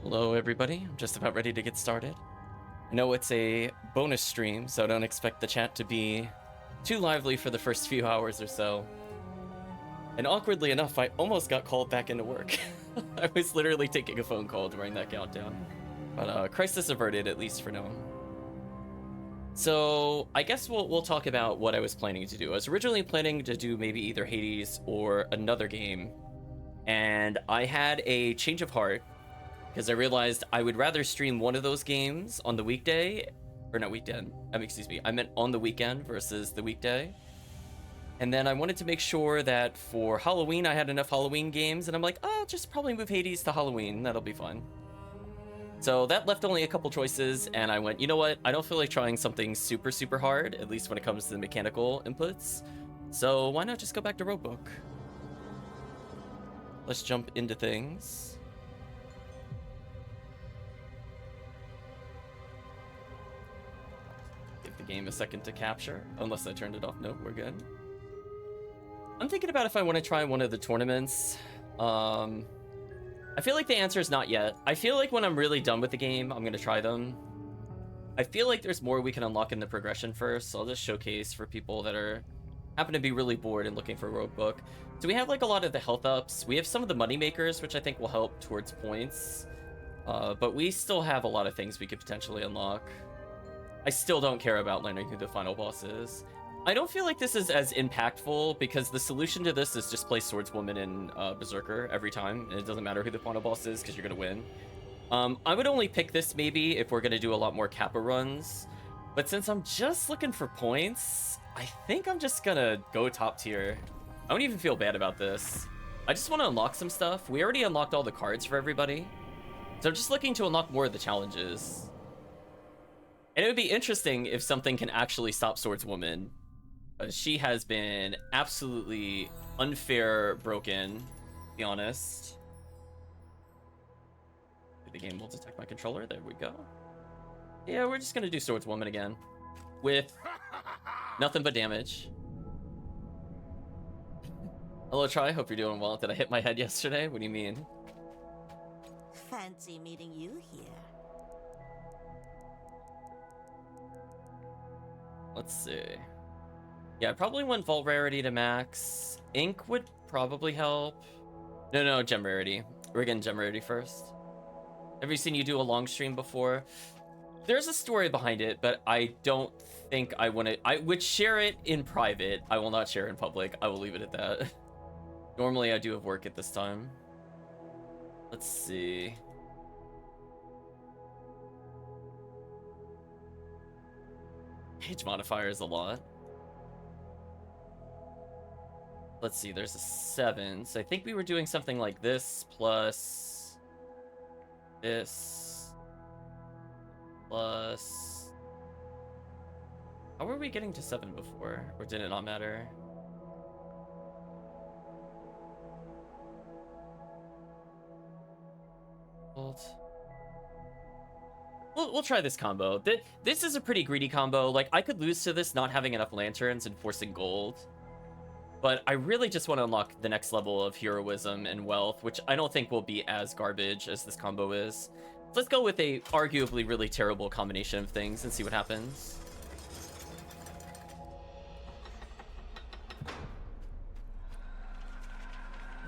Hello everybody, I'm just about ready to get started. I know it's a bonus stream, so don't expect the chat to be too lively for the first few hours or so. And awkwardly enough, I almost got called back into work. I was literally taking a phone call during that countdown. But crisis averted, at least for now. So I guess we'll talk about what I was planning to do. I was originally planning to do maybe either Hades or another game. And I had a change of heart, because I realized I would rather stream one of those games on the weekday, or not weekend, excuse me, I meant on the weekend versus the weekday. And then I wanted to make sure that for Halloween, I had enough Halloween games, and I'm like, oh, just probably move Hades to Halloween, that'll be fun. So that left only a couple choices, and I went, you know what, I don't feel like trying something super, super hard, at least when it comes to the mechanical inputs. So why not just go back to Roguebook? Let's jump into things. The game a second to capture, unless I turned it off. No, we're good. I'm thinking about if I want to try one of the tournaments. I feel like the answer is not yet. I feel like when I'm really done with the game, I'm going to try them. I feel like there's more we can unlock in the progression first, so I'll just showcase for people that happen to be really bored and looking for Roguebook. So we have like a lot of the health ups. We have some of the money makers, which I think will help towards points. But we still have a lot of things we could potentially unlock. I still don't care about learning who the final boss is. I don't feel like this is as impactful because the solution to this is just play Swordswoman and Berserker every time, and it doesn't matter who the final boss is because you're gonna win. I would only pick this maybe if we're gonna do a lot more Kappa runs, but since I'm just looking for points, I think I'm just gonna go top tier. I don't even feel bad about this. I just want to unlock some stuff. We already unlocked all the cards for everybody, so I'm just looking to unlock more of the challenges. And it would be interesting if something can actually stop Swordswoman. She has been absolutely unfair broken, to be honest. The game will detect my controller. There we go. Yeah, we're just going to do Swordswoman again. With nothing but damage. Hello, Try. Hope you're doing well. Did I hit my head yesterday? What do you mean? Fancy meeting you here. Let's see. Yeah, I probably want Vault Rarity to max. Ink would probably help. No, Gem Rarity. We're getting Gem Rarity first. Have you seen you do a long stream before? There's a story behind it, but I don't think I want to... I would share it in private. I will not share it in public. I will leave it at that. Normally, I do have work at this time. Let's see. Page modifier is a lot. Let's see, there's a 7. So I think we were doing something like this plus this plus... How were we getting to 7 before? Or did it not matter? We'll try this combo. This is a pretty greedy combo. Like, I could lose to this not having enough lanterns and forcing gold. But I really just want to unlock the next level of heroism and wealth, which I don't think will be as garbage as this combo is. So let's go with a arguably really terrible combination of things and see what happens.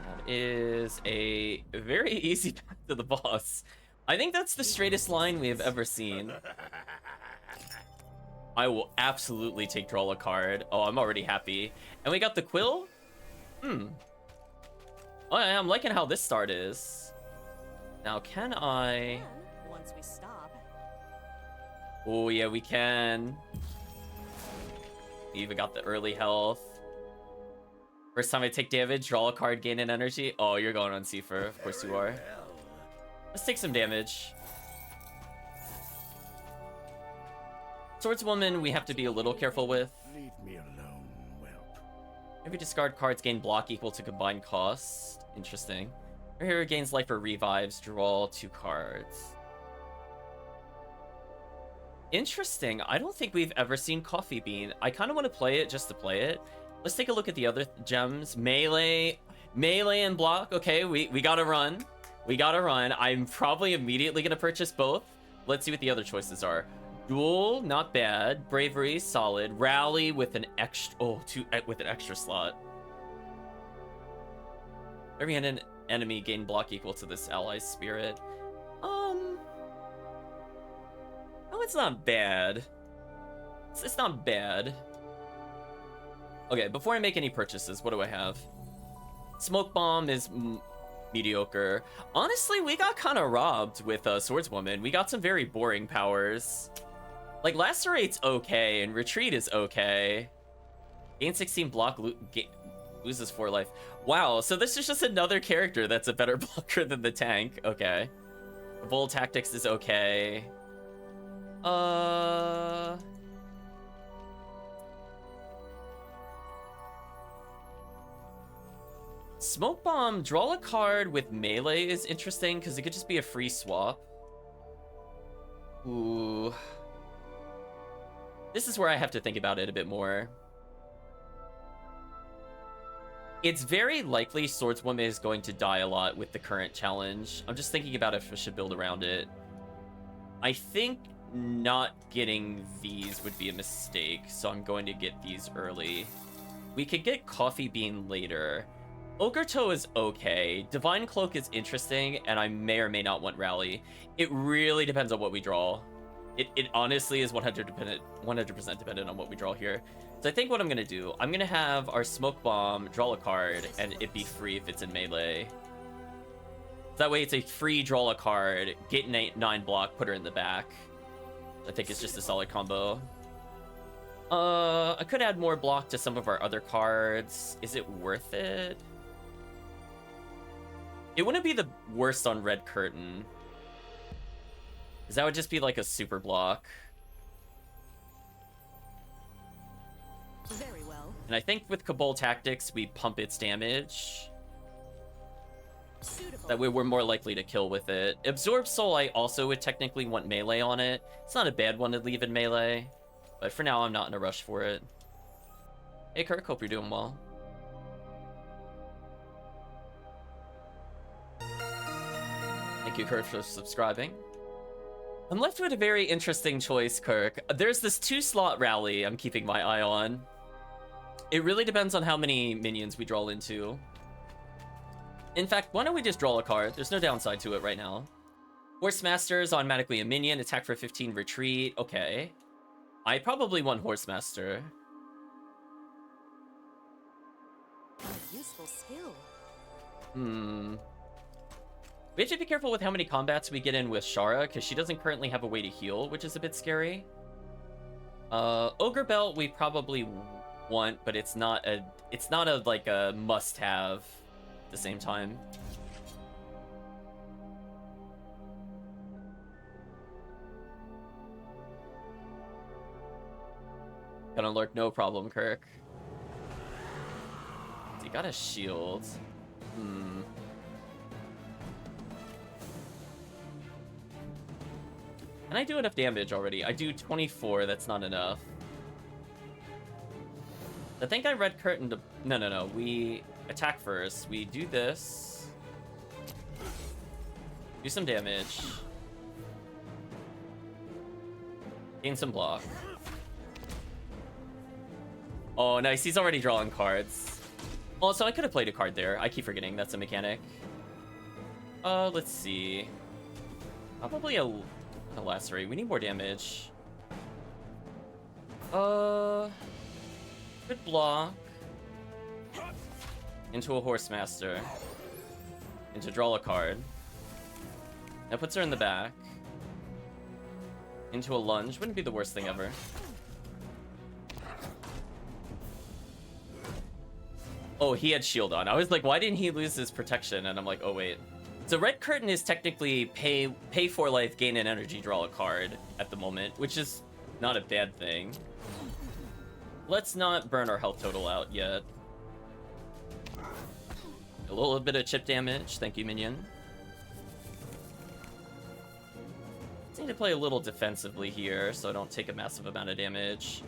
That is a very easy path to the boss. I think that's the straightest line we have ever seen. I will absolutely take draw a card. Oh, I'm already happy. And we got the Quill? Oh, I'm liking how this start is. Now, can I... Once we stop. Oh, yeah, we can. We even got the early health. First time I take damage, draw a card, gain an energy. Oh, you're going on Seifer. Of course you are. Let's take some damage. Swordswoman, we have to be a little careful with. Leave me alone, whelp. Maybe discard cards gain block equal to combined cost. Interesting. Your hero gains life or revives. Draw 2 cards. Interesting. I don't think we've ever seen Coffee Bean. I kind of want to play it just to play it. Let's take a look at the other gems. Melee and block. Okay, we gotta run. We gotta run. I'm probably immediately gonna purchase both. Let's see what the other choices are. Duel, not bad. Bravery, solid. Rally with an extra, with an extra slot. Every enemy gain block equal to this ally's spirit. Oh, it's not bad. It's not bad. Okay, before I make any purchases, what do I have? Smoke Bomb is mediocre. Honestly, we got kind of robbed with Swordswoman. We got some very boring powers. Like, Lacerate's okay, and Retreat is okay. Gain 16 block, loses 4 life. Wow, so this is just another character that's a better blocker than the tank. Okay. Bold Tactics is okay. Smoke Bomb, draw a card with melee is interesting because it could just be a free swap. Ooh. This is where I have to think about it a bit more. It's very likely Swordswoman is going to die a lot with the current challenge. I'm just thinking about if I should build around it. I think not getting these would be a mistake, so I'm going to get these early. We could get Coffee Bean later. Ogre Toe is okay. Divine Cloak is interesting, and I may or may not want Rally. It really depends on what we draw. It honestly is 100% dependent on what we draw here. So I think what I'm going to do, I'm going to have our Smoke Bomb draw a card, and it be free if it's in melee. That way it's a free draw a card, get 9 block, put her in the back. I think it's just a solid combo. I could add more block to some of our other cards. Is it worth it? It wouldn't be the worst on Red Curtain. Because that would just be like a super block. Very well. And I think with Cabal Tactics, we pump its damage. Suitable. That way we're more likely to kill with it. Absorb Soul, I also would technically want melee on it. It's not a bad one to leave in melee. But for now, I'm not in a rush for it. Hey Kirk, hope you're doing well. Thank you, Kirk, for subscribing. I'm left with a very interesting choice, Kirk. There's this 2-slot rally I'm keeping my eye on. It really depends on how many minions we draw into. In fact, why don't we just draw a card? There's no downside to it right now. Horsemaster is automatically a minion. Attack for 15, retreat. Okay. I probably want Horsemaster. Useful skill. We have to be careful with how many combats we get in with Sharra, because she doesn't currently have a way to heal, which is a bit scary. Ogre Belt we probably want, but it's not a like a must-have at the same time. Gonna lurk, no problem, Kirk. He got a shield. Can I do enough damage already? I do 24, that's not enough. I think I Red Curtain to... No. We attack first. We do this. Do some damage. Gain some block. Oh, nice. He's already drawing cards. Also, I could have played a card there. I keep forgetting that's a mechanic. Let's see. Probably a Lacerate. We need more damage. Good block. Into a Horsemaster. Into draw a card. That puts her in the back. Into a lunge. Wouldn't be the worst thing ever. Oh, he had shield on. I was like, why didn't he lose his protection? And I'm like, oh wait. So Red Curtain is technically pay 4 life, gain an energy, draw a card at the moment, which is not a bad thing. Let's not burn our health total out yet. A little bit of chip damage. Thank you, minion. Need to play a little defensively here so I don't take a massive amount of damage.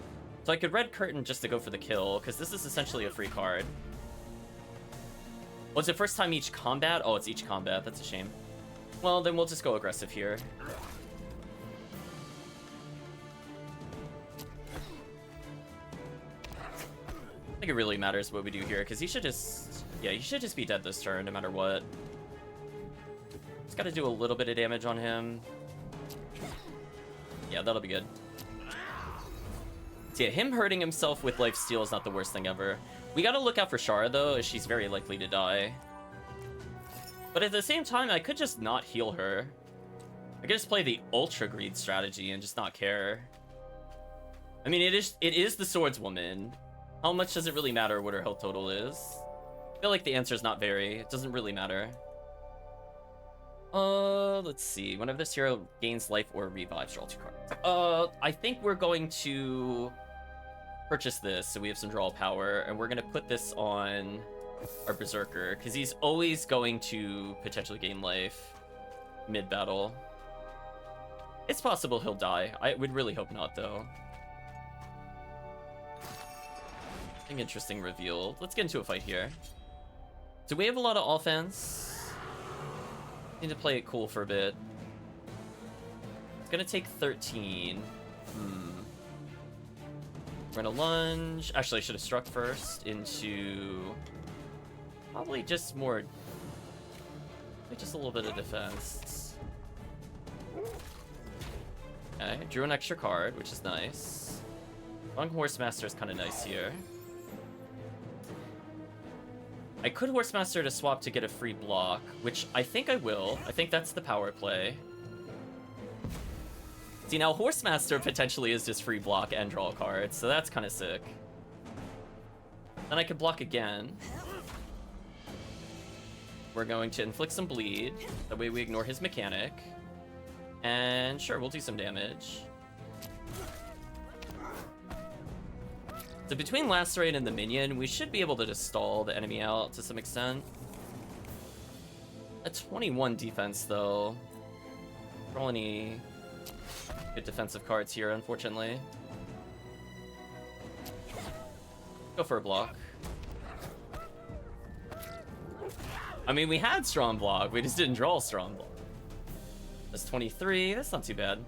So I could Red Curtain just to go for the kill, because this is essentially a free card. Was it first time each combat? Oh, it's each combat. That's a shame. Well, then we'll just go aggressive here. I think it really matters what we do here, because he should just... Yeah, he should just be dead this turn, no matter what. Just gotta do a little bit of damage on him. Yeah, that'll be good. So yeah, him hurting himself with lifesteal is not the worst thing ever. We gotta look out for Sharra, though, as she's very likely to die. But at the same time, I could just not heal her. I could just play the Ultra Greed strategy and just not care. I mean, it is the Swordswoman. How much does it really matter what her health total is? I feel like the answer is not very. It doesn't really matter. Let's see. Whenever this hero gains life or revives, draw 2 cards. I think we're going to purchase this so we have some draw power, and we're gonna put this on our Berserker, because he's always going to potentially gain life mid-battle. It's possible he'll die. I would really hope not, though. An interesting reveal. Let's get into a fight here. So we have a lot of offense. Need to play it cool for a bit. It's gonna take 13. We're gonna lunge. Actually, I should have struck first into probably just more, like just a little bit of defense. Okay, drew an extra card, which is nice. Long Horsemaster is kind of nice here. I could Horsemaster to swap to get a free block, which I think I will. I think that's the power play. See, now Horsemaster potentially is just free block and draw a card, so that's kind of sick. Then I could block again. We're going to inflict some bleed. That way we ignore his mechanic. And sure, we'll do some damage. So between Lacerate and the minion, we should be able to just stall the enemy out to some extent. A 21 defense, though. Roll any good defensive cards here, unfortunately. Go for a block. I mean, we had strong block, we just didn't draw strong block. That's 23, that's not too bad.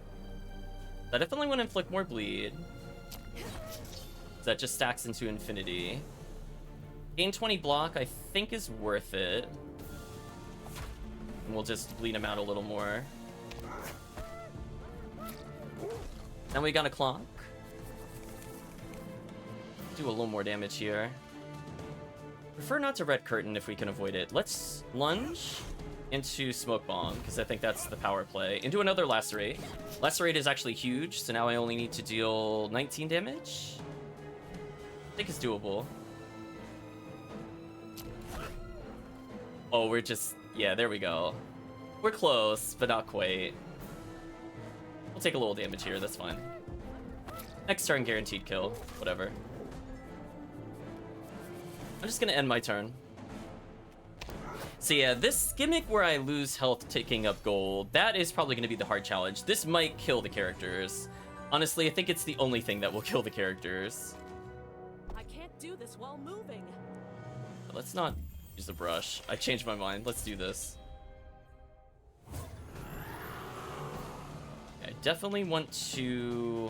I definitely want to inflict more bleed. That just stacks into infinity. Gain 20 block, I think, is worth it. And we'll just bleed him out a little more. Now we got a clock. Do a little more damage here. Prefer not to red curtain if we can avoid it. Let's lunge into Smoke Bomb, because I think that's the power play. Into another Lacerate. Lacerate is actually huge, so now I only need to deal 19 damage. I think it's doable. Oh, we're just... Yeah, there we go. We're close, but not quite. We'll take a little damage here, that's fine. Next turn, guaranteed kill. Whatever. I'm just gonna end my turn. So yeah, this gimmick where I lose health taking up gold, that is probably gonna be the hard challenge. This might kill the characters. Honestly, I think it's the only thing that will kill the characters. I can't do this while moving. Let's not use the brush. I changed my mind. Let's do this. I definitely want to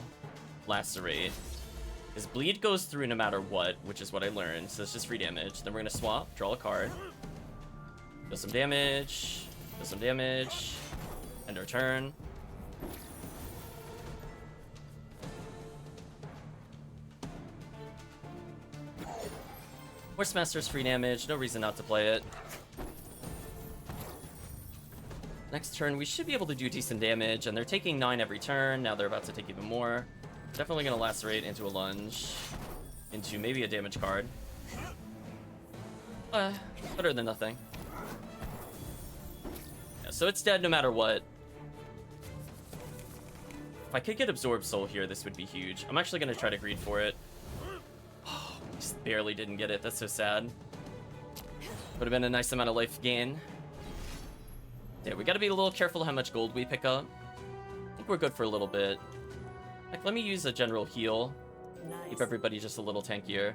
Lacerate. His bleed goes through no matter what, which is what I learned, so it's just free damage. Then we're gonna swap, draw a card. Deal some damage, deal some damage, end our turn. Horsemaster's free damage, no reason not to play it. Next turn, we should be able to do decent damage, and they're taking 9 every turn. Now they're about to take even more. Definitely gonna Lacerate into a lunge, into maybe a damage card. Better than nothing. Yeah, so it's dead no matter what. If I could get Absorb Soul here, this would be huge. I'm actually gonna try to greed for it. Oh, just barely didn't get it. That's so sad. Would have been a nice amount of life gain. Yeah, we gotta be a little careful how much gold we pick up. I think we're good for a little bit. Like, let me use a general heal. Nice. Keep everybody just a little tankier.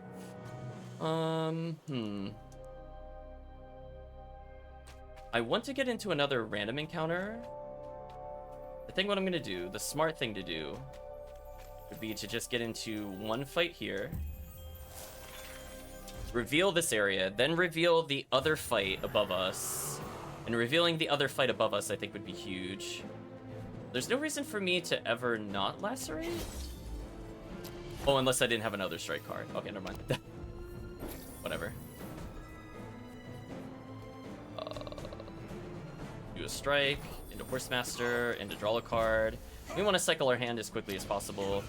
I want to get into another random encounter. I think what I'm gonna do, the smart thing to do, would be to just get into one fight here, reveal this area, then reveal the other fight above us. And revealing the other fight above us, I think, would be huge. There's no reason for me to ever not lacerate. Oh, unless I didn't have another strike card. Okay, never mind. Whatever. Do a strike, into Horsemaster, into draw a card. We want to cycle our hand as quickly as possible.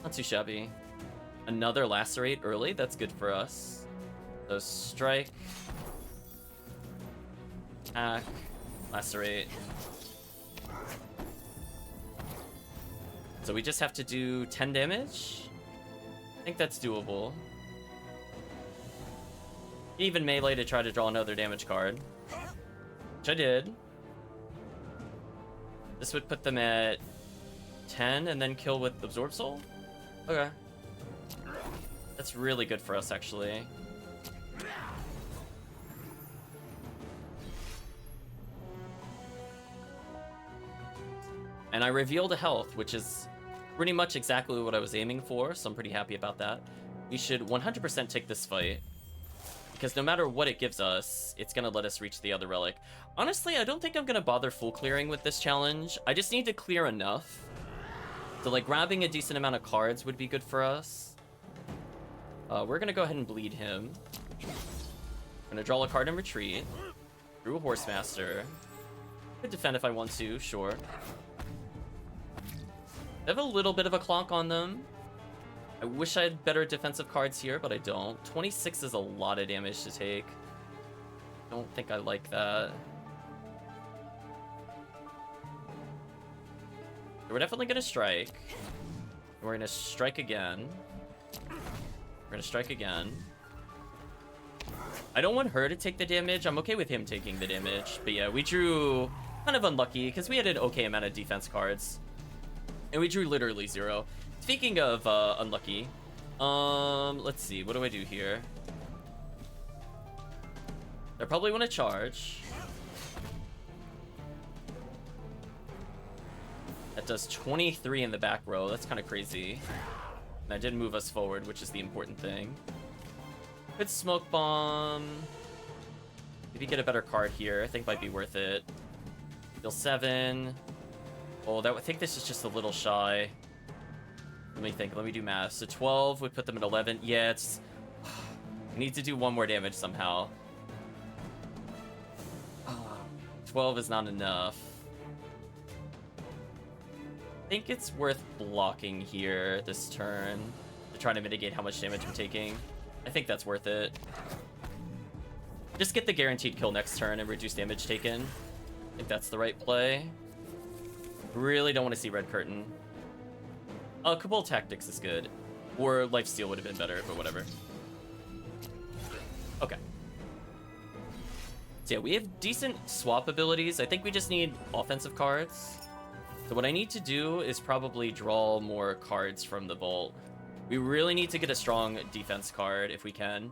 Not too shabby. Another lacerate early, that's good for us. So strike, attack, lacerate. So we just have to do 10 damage. I think that's doable. Even melee to try to draw another damage card, which I did. This would put them at 10 and then kill with Absorb Soul. Okay. That's really good for us, actually. And I revealed a health, which is pretty much exactly what I was aiming for, so I'm pretty happy about that. We should 100% take this fight, because no matter what it gives us, it's gonna let us reach the other relic. Honestly, I don't think I'm gonna bother full clearing with this challenge. I just need to clear enough. So like grabbing a decent amount of cards would be good for us. We're gonna go ahead and bleed him. I'm gonna draw a card and retreat. Through a Horsemaster. Could defend if I want to, sure. They have a little bit of a clock on them. I wish I had better defensive cards here, but I don't. 26 is a lot of damage to take. Don't think I like that. We're definitely gonna strike. We're gonna strike again. We're gonna strike again. I don't want her to take the damage. I'm okay with him taking the damage. But yeah, we drew kind of unlucky because we had an okay amount of defense cards. And we drew literally 0. Speaking of unlucky, let's see. What do I do here? I probably want to charge. That does 23 in the back row. That's kind of crazy. And that did move us forward, which is the important thing. Could smoke bomb. Maybe get a better card here. I think might be worth it. Deal 7. Oh, I think this is just a little shy. Let me think. Let me do math. So 12 would put them at 11. Yeah, it's... I need to do one more damage somehow. 12 is not enough. I think it's worth blocking here this turn to try to mitigate how much damage I'm taking. I think that's worth it. Just get the guaranteed kill next turn and reduce damage taken. I think that's the right play. Really don't want to see Red Curtain. Cabal Tactics is good. Or Lifesteal would have been better, but whatever. Okay. So yeah, we have decent swap abilities. I think we just need offensive cards. So what I need to do is probably draw more cards from the vault. We really need to get a strong defense card if we can.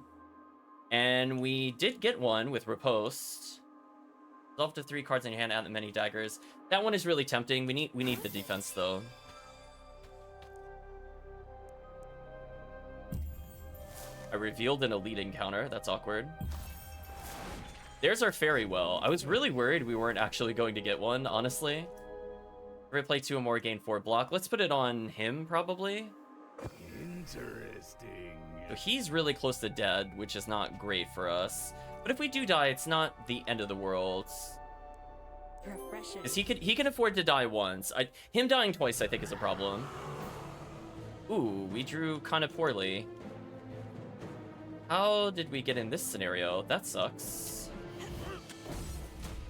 And we did get one with Riposte. Resolve to 3 cards in your hand, add many daggers. That one is really tempting. We need the defense though. I revealed an elite encounter. That's awkward. There's our fairy well. I was really worried we weren't actually going to get one, honestly. We're gonna play 2 or more, gain 4 block. Let's put it on him, probably. Interesting. So he's really close to dead, which is not great for us. But if we do die, it's not the end of the world. Refreshing. Because he can afford to die once. Him dying twice, I think, is a problem. Ooh, we drew kind of poorly. How did we get in this scenario? That sucks.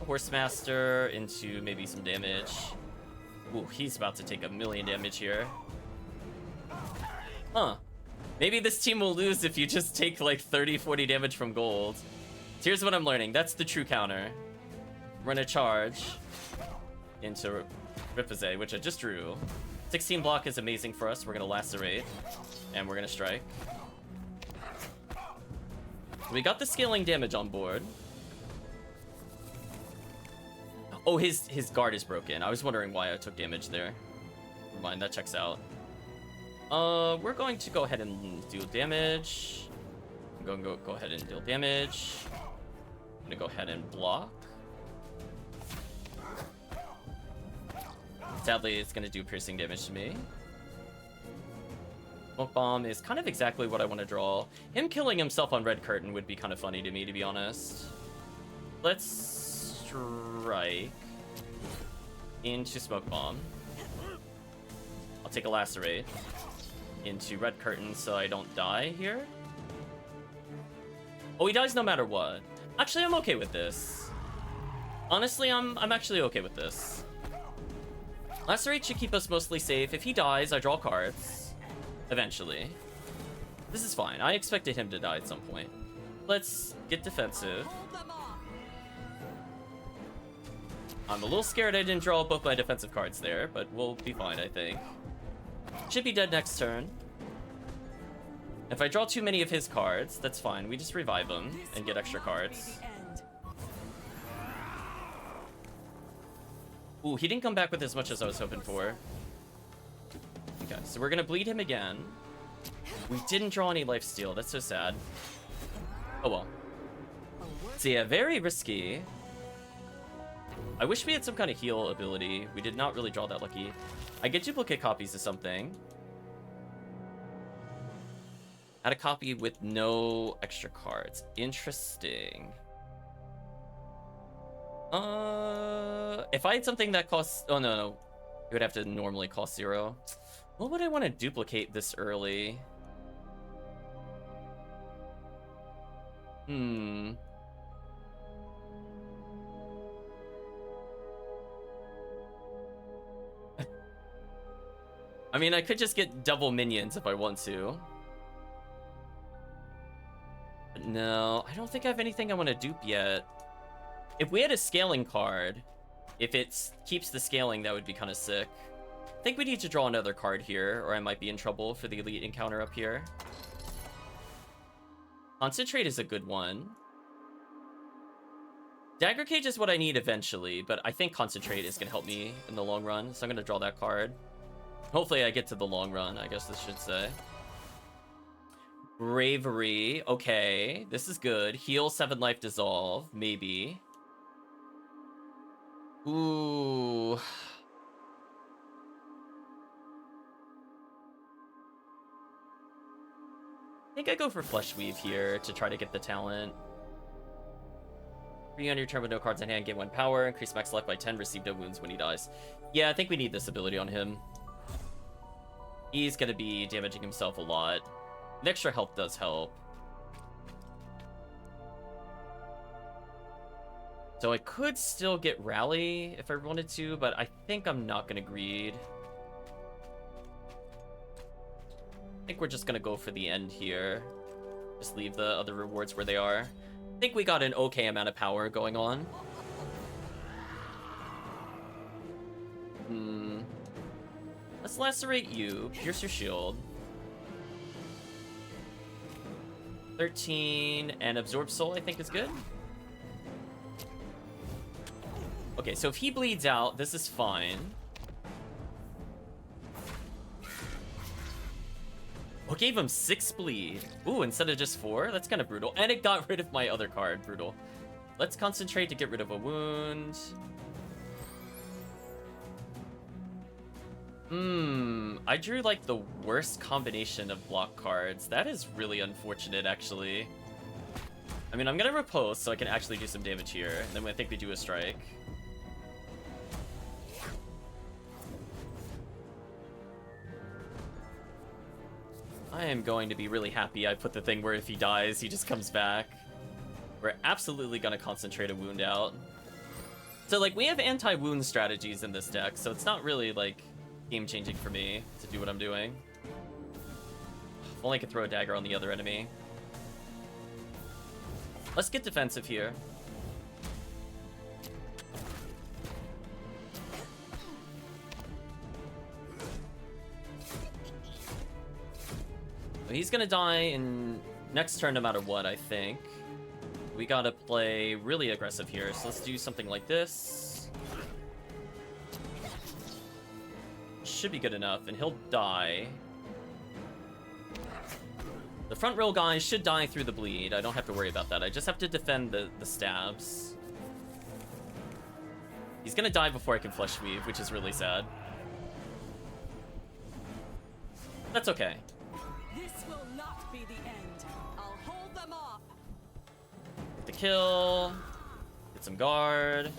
Horsemaster into maybe some damage. Ooh, he's about to take 1,000,000 damage here. Huh. Maybe this team will lose if you just take like 30, 40 damage from gold. So here's what I'm learning. That's the true counter. We're gonna charge into Riposte, which I just drew. 16 block is amazing for us. We're gonna lacerate. And we're gonna strike. We got the scaling damage on board. Oh, his guard is broken. I was wondering why I took damage there. Never mind, that checks out. We're going to go ahead and deal damage. I'm going to go ahead and deal damage. I'm gonna go ahead and block. Sadly, it's gonna do piercing damage to me. Smoke Bomb is kind of exactly what I want to draw. Him killing himself on Red Curtain would be kind of funny to me, to be honest. Let's strike into Smoke Bomb. I'll take a Lacerate into Red Curtain so I don't die here. Oh, he dies no matter what. Actually, I'm okay with this. Honestly, I'm actually okay with this. Lacerate should keep us mostly safe. If he dies, I draw cards. Eventually. This is fine. I expected him to die at some point. Let's get defensive. I'm a little scared I didn't draw both my defensive cards there, but we'll be fine, I think. Should be dead next turn. If I draw too many of his cards, that's fine. We just revive him and get extra cards. Ooh, he didn't come back with as much as I was hoping for. Okay, so we're gonna bleed him again. We didn't draw any lifesteal. That's so sad. Oh well. So yeah, very risky. I wish we had some kind of heal ability. We did not really draw that lucky. I get duplicate copies of something. Add a copy with no extra cards. Interesting. If I had something that costs... Oh, no. It would have to normally cost 0. What would I want to duplicate this early? I mean, I could just get double minions if I want to. But no, I don't think I have anything I want to dupe yet. If we had a scaling card, if it keeps the scaling, that would be kind of sick. I think we need to draw another card here, or I might be in trouble for the elite encounter up here. Concentrate is a good one. Dagger Cage is what I need eventually, but I think Concentrate is going to help me in the long run, so I'm going to draw that card. Hopefully I get to the long run, I guess this should say. Bravery, okay, this is good. Heal 7 life dissolve, maybe. Ooh. I think I go for Flesh Weave here to try to get the talent. 3 on your turn with no cards in hand, gain 1 power, increase max life by 10, receive no wounds when he dies. Yeah, I think we need this ability on him. He's gonna be damaging himself a lot. The extra health does help. So I could still get Rally if I wanted to, but I think I'm not gonna greed. I think we're just gonna go for the end here. Just leave the other rewards where they are. I think we got an okay amount of power going on. Let's lacerate you, pierce your shield. 13 and absorb soul I think is good. Okay, so if he bleeds out, this is fine. What gave him 6 bleed? Ooh, instead of just 4? That's kind of brutal. And it got rid of my other card. Brutal. Let's concentrate to get rid of a wound. I drew like the worst combination of block cards. That is really unfortunate, actually. I mean, I'm gonna repose so I can actually do some damage here. And then I think we do a strike. I am going to be really happy I put the thing where if he dies, he just comes back. We're absolutely gonna concentrate a wound out. So, like, we have anti-wound strategies in this deck, so it's not really, like, game-changing for me to do what I'm doing. If only I could throw a dagger on the other enemy. Let's get defensive here. He's gonna die in next turn no matter what, I think. We gotta play really aggressive here, so let's do something like this. Should be good enough, and he'll die. The front row guy should die through the bleed. I don't have to worry about that. I just have to defend the stabs. He's gonna die before I can flesh weave, which is really sad. That's okay. This will not be the end. I'll hold them off. Get the kill. Get some guard.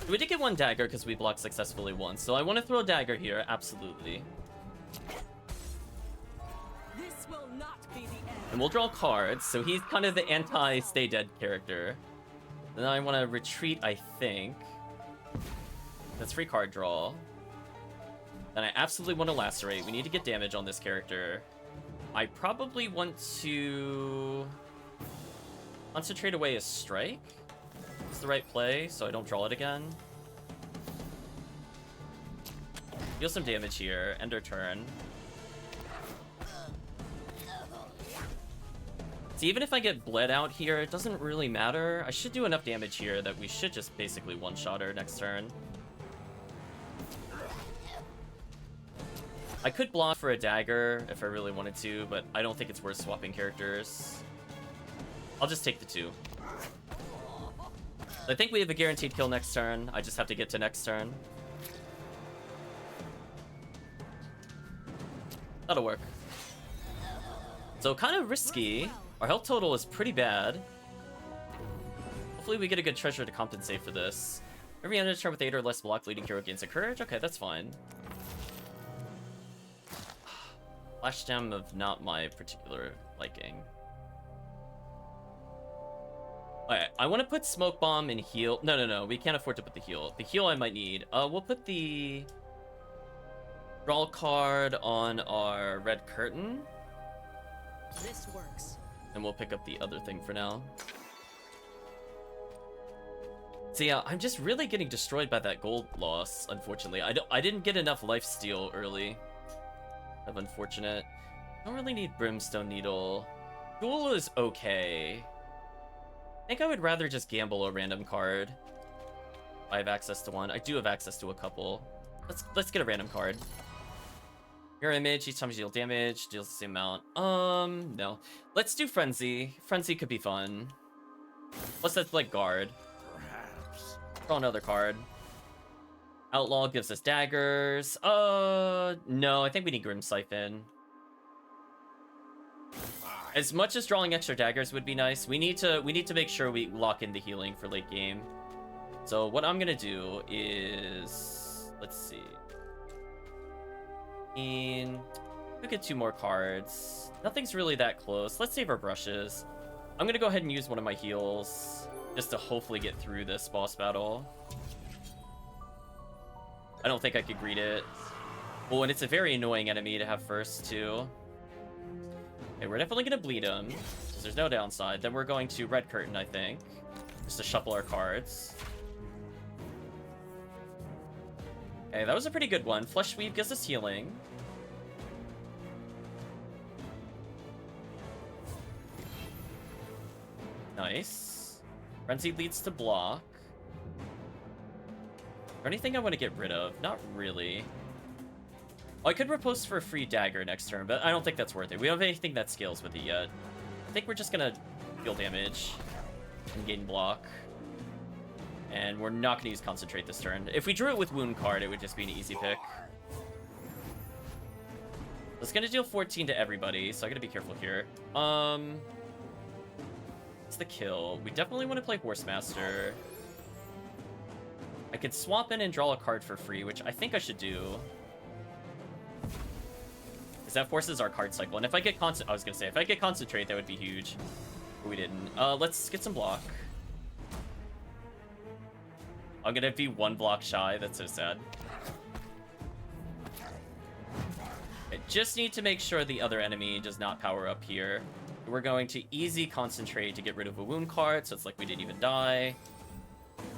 We did get one dagger because we blocked successfully once, so I want to throw a dagger here, absolutely. This will not be the end. And we'll draw cards, so he's kind of the anti-stay dead character. Then I want to retreat, I think. That's free card draw. Then I absolutely want to lacerate. We need to get damage on this character. I probably want to concentrate away a strike. It's the right play, so I don't draw it again. Deal some damage here. End our turn. See, even if I get bled out here, it doesn't really matter. I should do enough damage here that we should just basically one-shot her next turn. I could block for a dagger if I really wanted to, but I don't think it's worth swapping characters. I'll just take the 2. I think we have a guaranteed kill next turn. I just have to get to next turn. That'll work. So kind of risky. Our health total is pretty bad. Hopefully we get a good treasure to compensate for this. Every end of turn with 8 or less block leading hero gains a courage. Okay, that's fine. Flash gem of not my particular liking. Alright, I want to put smoke bomb and heal. No, we can't afford to put the heal. The heal I might need. We'll put the draw card on our red curtain. This works. And we'll pick up the other thing for now. So yeah, I'm just really getting destroyed by that gold loss, unfortunately. I didn't get enough lifesteal early. Kind of unfortunate. I don't really need Brimstone Needle. Duel is okay. I think I would rather just gamble a random card. I have access to one. I do have access to a couple. Let's get a random card. Your image, each time you deal damage, deals the same amount. No. Let's do Frenzy. Frenzy could be fun. Plus that's like guard. Perhaps. Draw another card. Outlaw gives us daggers. No, I think we need Grim Siphon. As much as drawing extra daggers would be nice, we need to make sure we lock in the healing for late game. So what I'm gonna do is, let's see. We'll get 2 more cards. Nothing's really that close. Let's save our brushes. I'm gonna go ahead and use one of my heals just to hopefully get through this boss battle. I don't think I could greet it. Oh, and it's a very annoying enemy to have first, too. Okay, we're definitely gonna bleed him, because there's no downside. Then we're going to red curtain, I think, just to shuffle our cards. Okay, that was a pretty good one. Flesh Weave gives us healing. Nice. Frenzy leads to block. Is there anything I want to get rid of? Not really. Oh, I could riposte for a free dagger next turn, but I don't think that's worth it. We don't have anything that scales with it yet. I think we're just gonna deal damage and gain block. And we're not gonna use Concentrate this turn. If we drew it with Wound card, it would just be an easy pick. It's gonna deal 14 to everybody, so I gotta be careful here. It's the kill. We definitely want to play Horsemaster. I could swap in and draw a card for free, which I think I should do. Because that forces our card cycle. And if I get I was gonna say, if I get Concentrate, that would be huge. But we didn't. Let's get some block. I'm gonna be 1 block shy. That's so sad. I just need to make sure the other enemy does not power up here. We're going to easy Concentrate to get rid of a wound card, so it's like we didn't even die.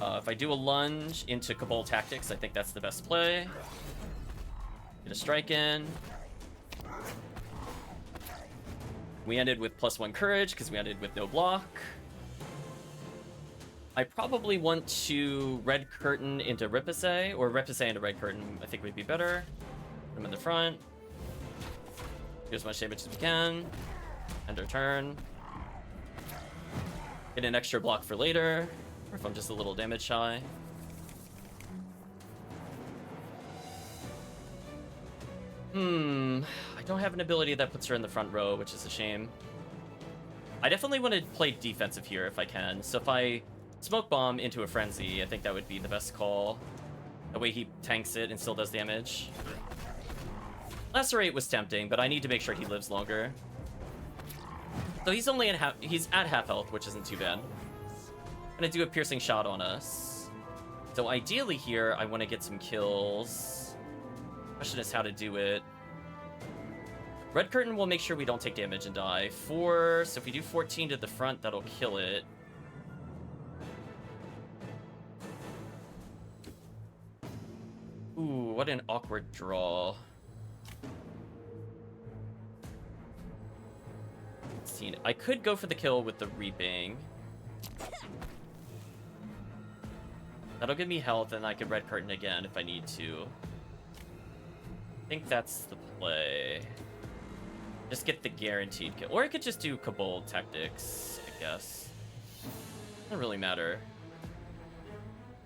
If I do a lunge into Cabal Tactics, I think that's the best play. Get a strike in. We ended with +1 courage because we ended with no block. I probably want to red curtain into Ripase, or Ripase into red curtain, I think would be better. Put him in the front. Do as much damage as we can. End our turn. Get an extra block for later, or if I'm just a little damage shy. I don't have an ability that puts her in the front row, which is a shame. I definitely want to play defensive here if I can. So if I smoke bomb into a frenzy, I think that would be the best call. That way he tanks it and still does damage. Lacerate was tempting, but I need to make sure he lives longer. So he's only he's at half health, which isn't too bad. I'm gonna do a piercing shot on us. So ideally here, I want to get some kills. Question is how to do it. Red curtain will make sure we don't take damage and die. 4, so if we do 14 to the front, that'll kill it. Ooh, what an awkward draw. 16. I could go for the kill with the reaping. That'll give me health, and I could red curtain again if I need to. I think that's the play. Just get the guaranteed kill. Or I could just do Kobold tactics, I guess. Doesn't really matter.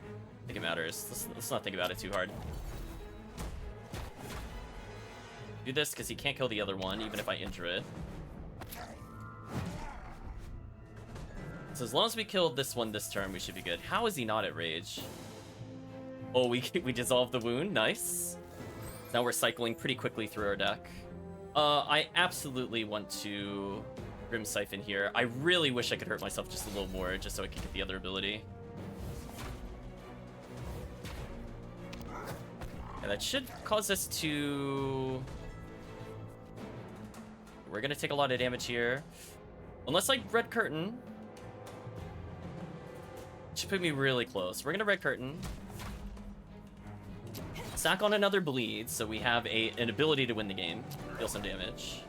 I think it matters. Let's not think about it too hard. Do this because he can't kill the other one, even if I injure it. So as long as we killed this one this turn, we should be good. How is he not at rage? Oh, we dissolved the wound. Nice. Now we're cycling pretty quickly through our deck. I absolutely want to Grim Siphon here. I really wish I could hurt myself just a little more, just so I could get the other ability. And that should cause us to... We're gonna take a lot of damage here. Unless I Red Curtain. It should put me really close. We're gonna Red Curtain. Sack on another bleed, so we have an ability to win the game. Deal some damage.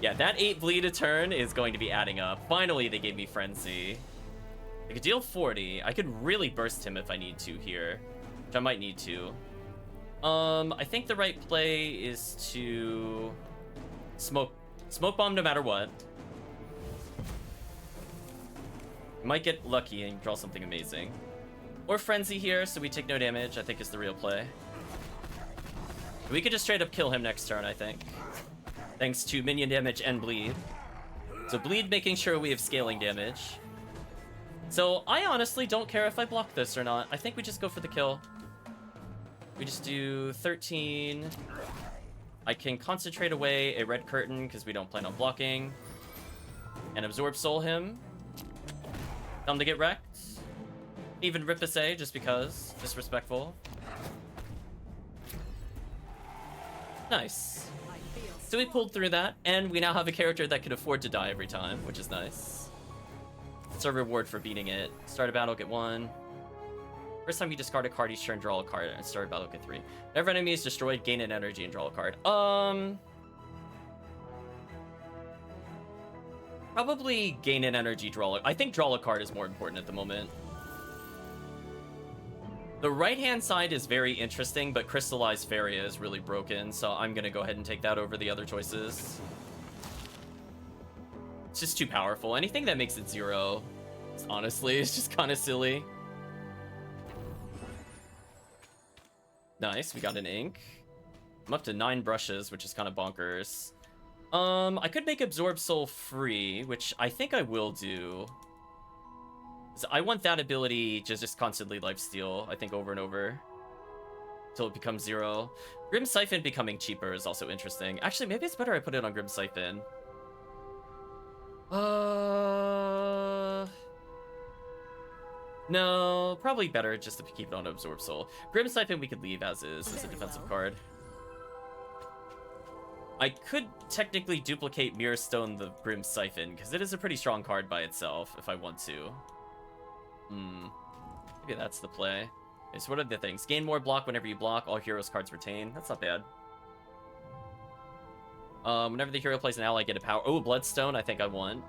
Yeah, that 8 bleed a turn is going to be adding up. Finally, they gave me Frenzy. I could deal 40. I could really burst him if I need to here, which I might need to. I think the right play is to smoke bomb no matter what. Might get lucky and draw something amazing. Or Frenzy here, so we take no damage, I think is the real play. We could just straight up kill him next turn, I think. Thanks to minion damage and bleed. So bleed making sure we have scaling damage. So I honestly don't care if I block this or not. I think we just go for the kill. We just do 13. I can concentrate away a red curtain because we don't plan on blocking. And absorb soul him. Tell him to get wrecked. Even Ripase, just because. Disrespectful. Nice. So we pulled through that, and we now have a character that can afford to die every time, which is nice. It's a reward for beating it. Start a battle, get 1. First time you discard a card each turn, draw a card, and start a battle, get 3. Whenever enemy is destroyed, gain an energy and draw a card. Probably gain an energy, draw a... I think draw a card is more important at the moment. The right-hand side is very interesting, but Crystallized Faria is really broken, so I'm gonna go ahead and take that over the other choices. It's just too powerful. Anything that makes it 0, honestly, is just kind of silly. Nice, we got an ink. I'm up to 9 brushes, which is kind of bonkers. I could make Absorb Soul free, which I think I will do. So I want that ability to just constantly lifesteal, I think, over and over. Until it becomes 0. Grim Siphon becoming cheaper is also interesting. Actually, maybe it's better I put it on Grim Siphon. No, probably better just to keep it on Absorb Soul. Grim Siphon we could leave as is, as a defensive card. I could technically duplicate Mirror Stone the Grim Siphon, because it is a pretty strong card by itself, if I want to. Maybe that's the play. Okay, so what are the things? Gain more block whenever you block. All heroes cards retain. That's not bad. Whenever the hero plays an ally, get a power. Oh, Bloodstone, I think I want.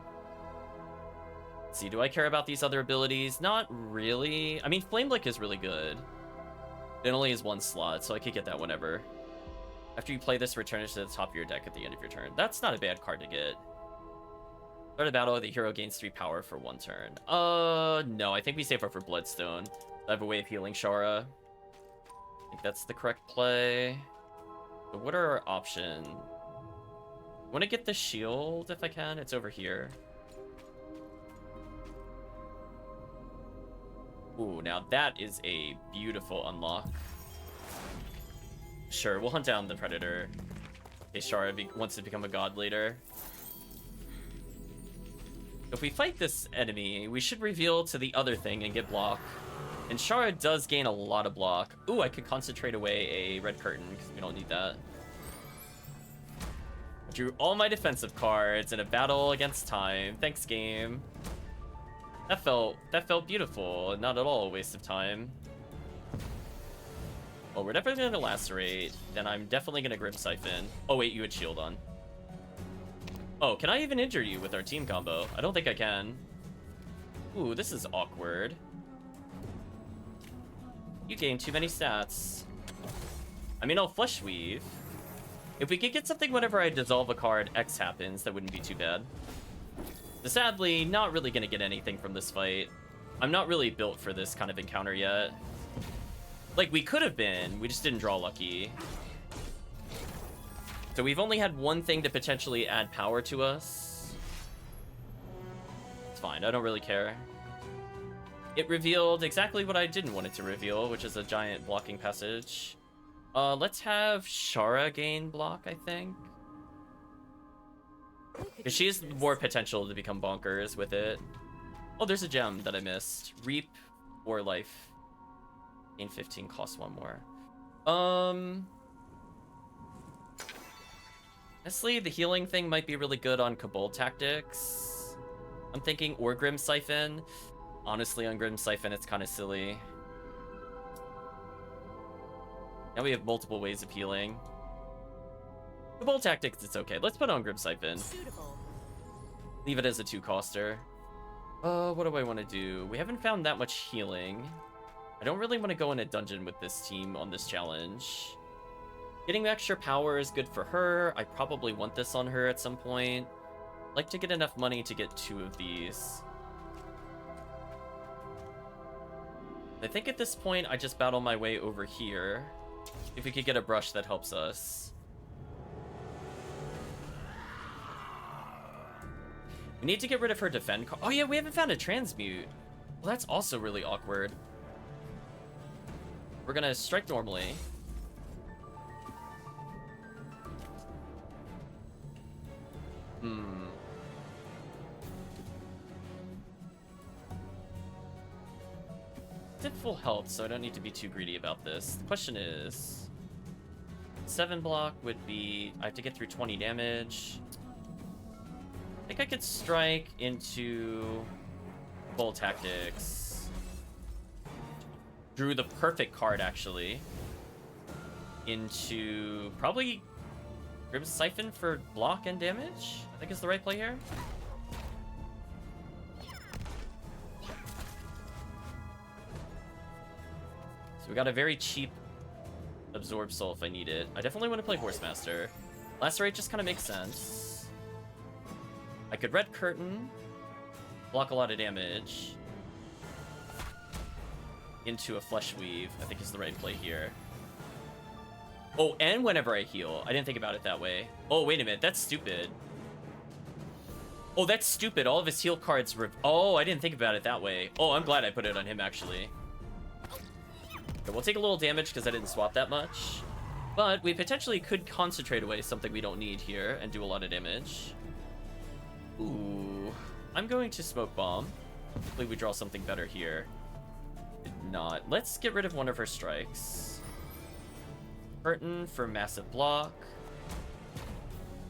Let's see, do I care about these other abilities? Not really. I mean, Flame Lick is really good. It only has 1 slot, so I could get that whenever. After you play this, return it to the top of your deck at the end of your turn. That's not a bad card to get. Start a battle, the hero gains 3 power for 1 turn. No, I think we save her for Bloodstone. I have a way of healing Sharra. I think that's the correct play. But what are our options? I want to get the shield if I can. It's over here. Ooh, now that is a beautiful unlock. Sure, we'll hunt down the Predator. Okay, Sharra wants to become a god later. If we fight this enemy, we should reveal to the other thing and get block. And Sharra does gain a lot of block. Ooh, I could concentrate away a red curtain because we don't need that. I drew all my defensive cards in a battle against time. Thanks, game. That felt beautiful. Not at all a waste of time. Well, we're definitely gonna lacerate. Then I'm definitely gonna Grim Siphon. Oh wait, you had shield on. Oh, can I even injure you with our team combo? I don't think I can. Ooh, this is awkward. You gain too many stats. I mean, I'll Flesh Weave. If we could get something whenever I dissolve a card, X happens, that wouldn't be too bad. But sadly, not really gonna get anything from this fight. I'm not really built for this kind of encounter yet. Like, we could have been, we just didn't draw lucky. So we've only had 1 thing to potentially add power to us. It's fine, I don't really care. It revealed exactly what I didn't want it to reveal, which is a giant blocking passage. Let's have Sharra gain block, I think. Because she has more potential to become bonkers with it. Oh, there's a gem that I missed. Reap or life. Gain 15, cost 1 more. Honestly, the healing thing might be really good on Cabal Tactics. I'm thinking, or Grim Siphon. Honestly, on Grim Siphon, it's kind of silly. Now we have multiple ways of healing. Cabal Tactics, it's okay. Let's put on Grim Siphon. Suitable. Leave it as a 2-coster. What do I want to do? We haven't found that much healing. I don't really want to go in a dungeon with this team on this challenge. Getting extra power is good for her. I probably want this on her at some point. I'd like to get enough money to get 2 of these. I think at this point, I just battle my way over here. If we could get a brush that helps us. We need to get rid of her defend card. Oh yeah, we haven't found a transmute. Well, that's also really awkward. We're gonna strike normally. It's at full health, so I don't need to be too greedy about this. The question is... 7 block would be... I have to get through 20 damage. I think I could strike into... Bull Tactics. Drew the perfect card, actually. Into... Probably... Grim Siphon for block and damage? I think is the right play here. So we got a very cheap Absorb Soul if I need it. I definitely want to play Horsemaster. Lacerate just kind of makes sense. I could Red Curtain, block a lot of damage, into a Flesh Weave, I think is the right play here. Oh, and whenever I heal. I didn't think about it that way. Oh, wait a minute, that's stupid. Oh, that's stupid. All of his heal cards... Oh, I didn't think about it that way. Oh, I'm glad I put it on him, actually. Okay, we'll take a little damage because I didn't swap that much. But we potentially could concentrate away something we don't need here and do a lot of damage. Ooh. I'm going to Smoke Bomb. Hopefully we draw something better here. Did not. Let's get rid of one of her strikes. Curtain for massive block.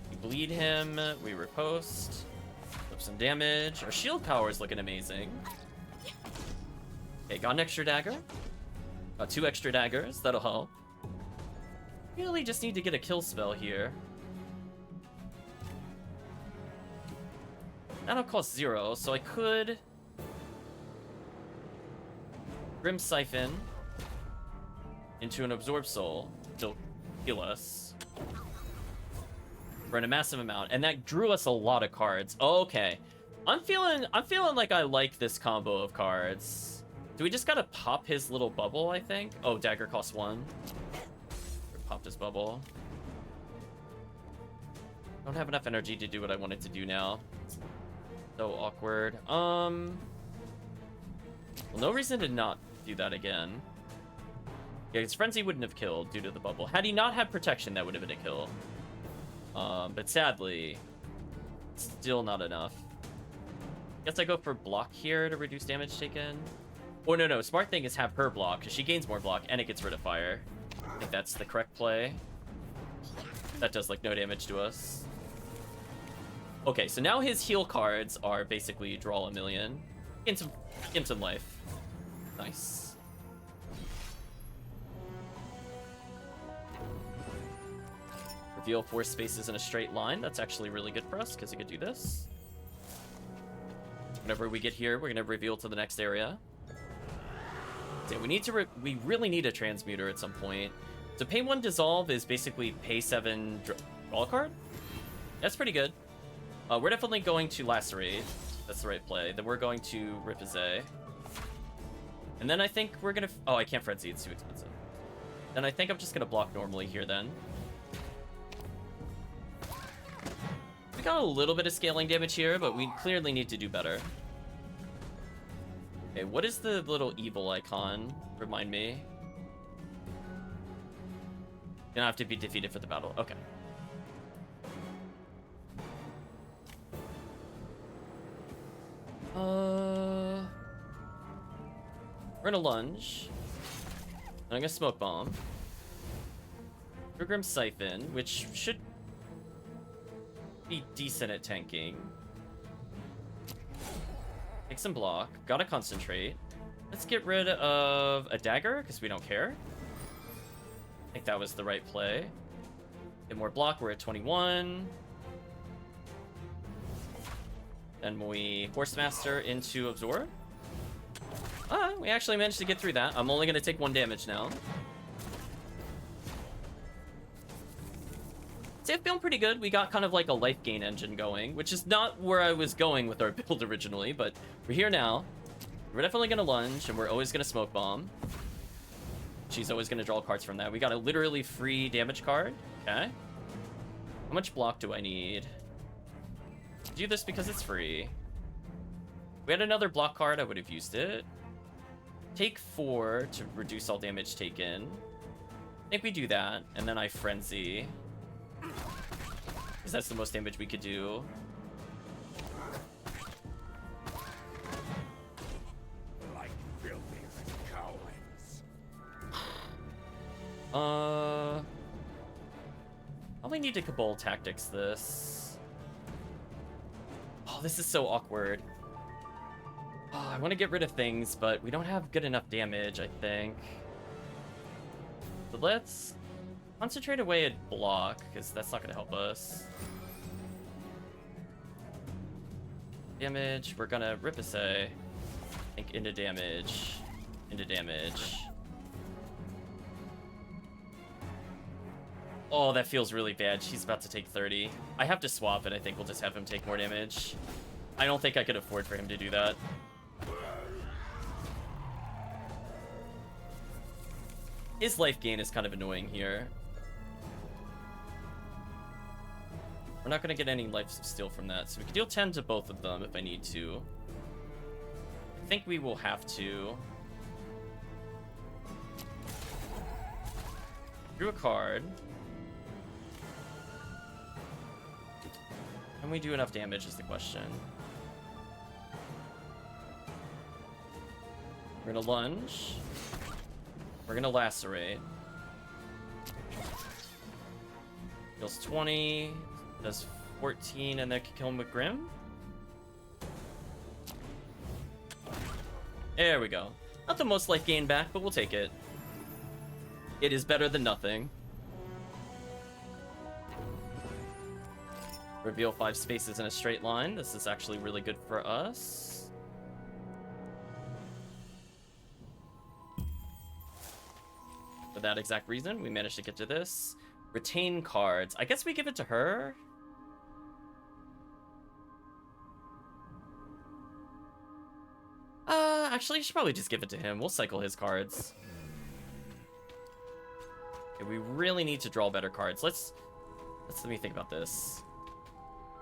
We bleed him. We riposte. Flip some damage. Our shield power is looking amazing. Okay, got an extra dagger. Got 2 extra daggers, that'll help. Really just need to get a kill spell here. That'll cost 0, so I could Grim Siphon into an Absorb Soul. It'll heal us. Burn a massive amount, and that drew us a lot of cards. Okay. I'm feeling like I like this combo of cards. Do we just gotta pop his little bubble, I think? Oh, dagger costs 1. Popped his bubble. Don't have enough energy to do what I wanted to do now. So awkward. Well, no reason to not do that again. Yeah, his Frenzy wouldn't have killed due to the bubble. Had he not had protection, that would have been a kill. But sadly, still not enough. Guess I go for block here to reduce damage taken. Oh, no. Smart thing is have her block, because she gains more block, and it gets rid of fire. I think that's the correct play. That does, like, no damage to us. Okay, so now his heal cards are basically draw a million. Gain some life. Nice. Reveal 4 spaces in a straight line. That's actually really good for us, because he could do this. Whenever we get here, we're going to reveal to the next area. So we really need a transmuter at some point. So pay 1 dissolve is basically pay 7 draw a card. That's pretty good. We're definitely going to lacerate. That's the right play. Then we're going to Ripazay. And then I think we're gonna... Oh, I can't frenzy. It's too expensive. Then I think I'm just gonna block normally here then. We got a little bit of scaling damage here, but we clearly need to do better. Okay, what is the little evil icon? Remind me. You don't have to be defeated for the battle. Okay. We're gonna lunge. I'm gonna smoke bomb. Grim Siphon, which should be decent at tanking. Take some block. Gotta concentrate. Let's get rid of a dagger, because we don't care. I think that was the right play. Get more block. We're at 21. Then we Horsemaster into Absorb. We actually managed to get through that. I'm only going to take 1 damage now. So I'm feeling pretty good. We got kind of like a life gain engine going, which is not where I was going with our build originally, but we're here now. We're definitely going to lunge, and we're always going to smoke bomb. She's always going to draw cards from that. We got a literally free damage card. Okay. How much block do I need? Do this because it's free. If we had another block card, I would have used it. Take 4 to reduce all damage taken. I think we do that, and then I frenzy. Because that's the most damage we could do. Like filthy cowards. Probably need to Cabal Tactics this. Oh, this is so awkward. Oh, I want to get rid of things, but we don't have good enough damage, I think. So let's concentrate away at block, because that's not going to help us. Damage, we're going to Ripasay. I think into damage. Into damage. Oh, that feels really bad. She's about to take 30. I have to swap it. I think we'll just have him take more damage. I don't think I could afford for him to do that. His life gain is kind of annoying here. We're not going to get any life steal from that, so we can deal 10 to both of them if I need to. I think we will have to. Drew a card. Can we do enough damage is the question. We're gonna lunge. We're gonna lacerate. Deals 20, does 14, and then can kill him with Grim. There we go. Not the most life gain back, but we'll take it. It is better than nothing. Reveal 5 spaces in a straight line. This is actually really good for us. For that exact reason, we managed to get to this. Retain cards. I guess we give it to her. Actually, you should probably just give it to him. We'll cycle his cards. Okay, we really need to draw better cards. Let's let me think about this.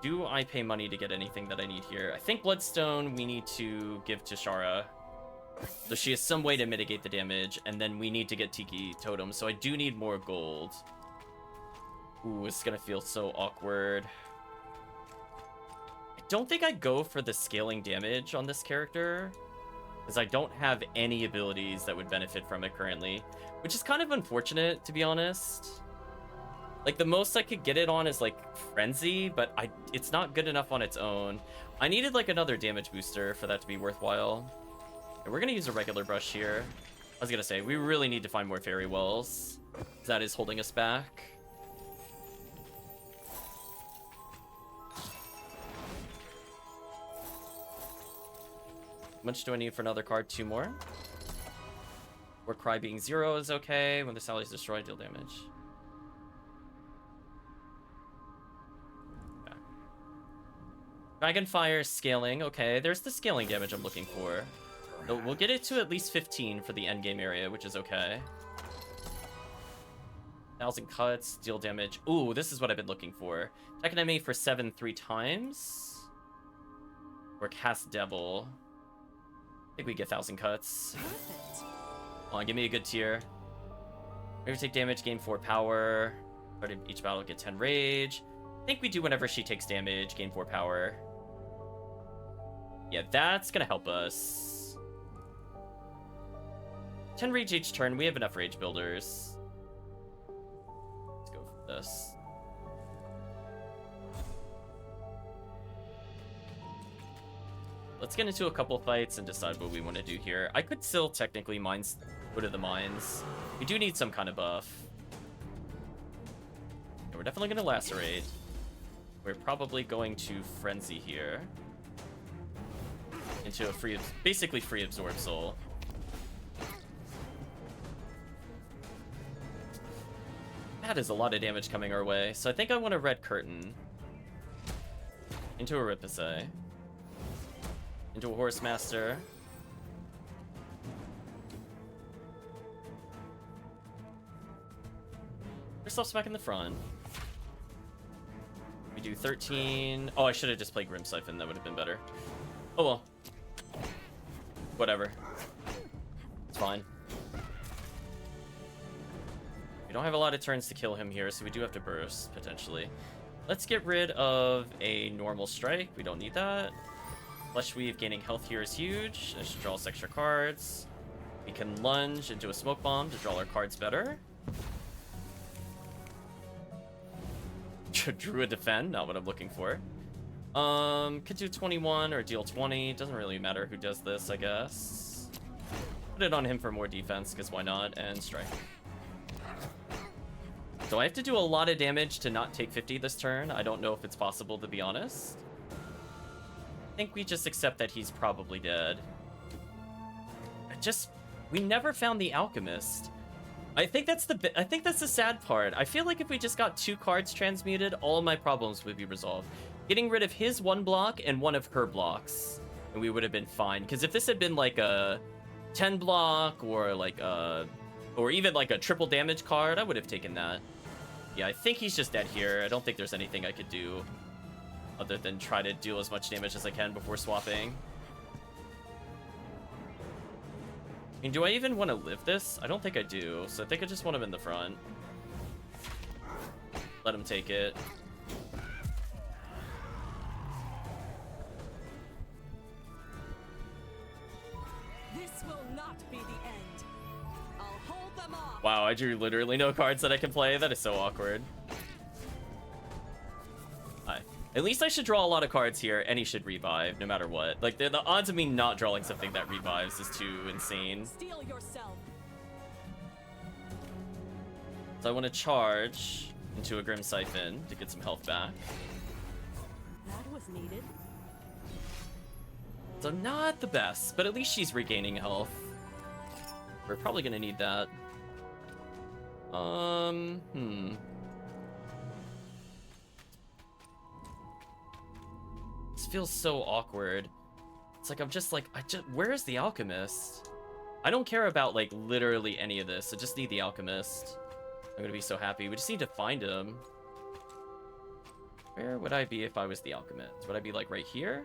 Do I pay money to get anything that I need here? I think Bloodstone we need to give to Sharra. So she has some way to mitigate the damage, and then we need to get Tiki Totem, so I do need more gold. Ooh, it's gonna feel so awkward. I don't think I'd go for the scaling damage on this character, because I don't have any abilities that would benefit from it currently, which is kind of unfortunate, to be honest. Like, the most I could get it on is, like, Frenzy, but it's not good enough on its own. I needed, like, another damage booster for that to be worthwhile. And we're gonna use a regular brush here. I was gonna say, we really need to find more Fairy Wells. That is holding us back. How much do I need for another card? 2 more. Or Cry being 0 is okay. When the ally is destroyed, deal damage. Okay. Dragonfire scaling. Okay, there's the scaling damage I'm looking for. So we'll get it to at least 15 for the endgame area, which is okay. 1,000 cuts, deal damage. Ooh, this is what I've been looking for. Attack an enemy for 7 3 times. Or cast Devil. I think we get 1,000 cuts. Perfect. Come on, give me a good tier. Maybe take damage, gain 4 power. Start of each battle, get 10 rage. I think we do whenever she takes damage, gain 4 power. Yeah, that's gonna help us. 10 rage each turn. We have enough rage builders. Let's go for this. Let's get into a couple fights and decide what we want to do here. I could still technically go to the mines. We do need some kind of buff. Yeah, we're definitely going to lacerate. We're probably going to frenzy here. Into a basically free absorb soul. That is a lot of damage coming our way. So I think I want a red curtain. Into a Ripasay. Into a Horse Master. Yourself's back in the front. We do 13. Oh, I should have just played Grim Siphon. That would have been better. Oh well. Whatever. It's fine. We don't have a lot of turns to kill him here, so we do have to burst, potentially. Let's get rid of a normal strike. We don't need that. Flesh Weave gaining health here is huge. I should draw 6 extra cards. We can lunge into a Smoke Bomb to draw our cards better. Druid Defend, not what I'm looking for. Could do 21 or deal 20. Doesn't really matter who does this, I guess. Put it on him for more defense, because why not? And strike. So I have to do a lot of damage to not take 50 this turn. I don't know if it's possible, to be honest. I think we just accept that he's probably dead. We never found the Alchemist. I think that's the sad part. I feel like if we just got 2 cards transmuted, all of my problems would be resolved. Getting rid of his 1 block and 1 of her blocks, and we would have been fine. Because if this had been like a 10 block or like or even like a triple damage card, I would have taken that. Yeah, I think he's just dead here. I don't think there's anything I could do other than try to deal as much damage as I can before swapping. I mean, do I even want to live this? I don't think I do, so I think I just want him in the front. Let him take it. This will not be the end. I'll hold them off. Wow, I drew literally no cards that I can play. That is so awkward. At least I should draw a lot of cards here, and he should revive, no matter what. Like, the odds of me not drawing something that revives is too insane. Steel yourself. So I want to charge into a Grim Siphon to get some health back. That was needed. So not the best, but at least she's regaining health. We're probably gonna need that. This feels so awkward. It's like I'm just like, where's the alchemist? I don't care about like literally any of this. I just need the alchemist. I'm gonna be so happy. We just need to find him. Where would I be if I was the alchemist? Would I be like right here?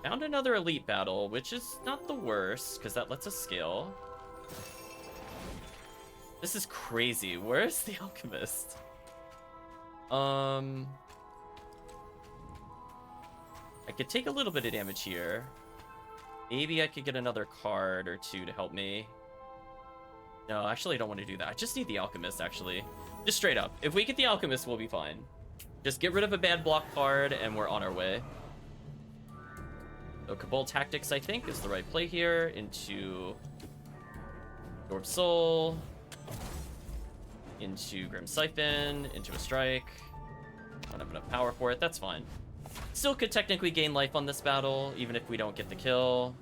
Found another elite battle, which is not the worst, because that lets us scale. This is crazy. Where's the alchemist? I could take a little bit of damage here. Maybe I could get another card or two to help me. No, actually I don't want to do that. I just need the alchemist, actually. Just straight up. If we get the alchemist, we'll be fine. Just get rid of a bad block card and we're on our way. So Cabal Tactics, I think, is the right play here. Into Absorb Soul. Into Grim Siphon. Into a Strike. Don't have enough power for it. That's fine. Still could technically gain life on this battle, even if we don't get the kill.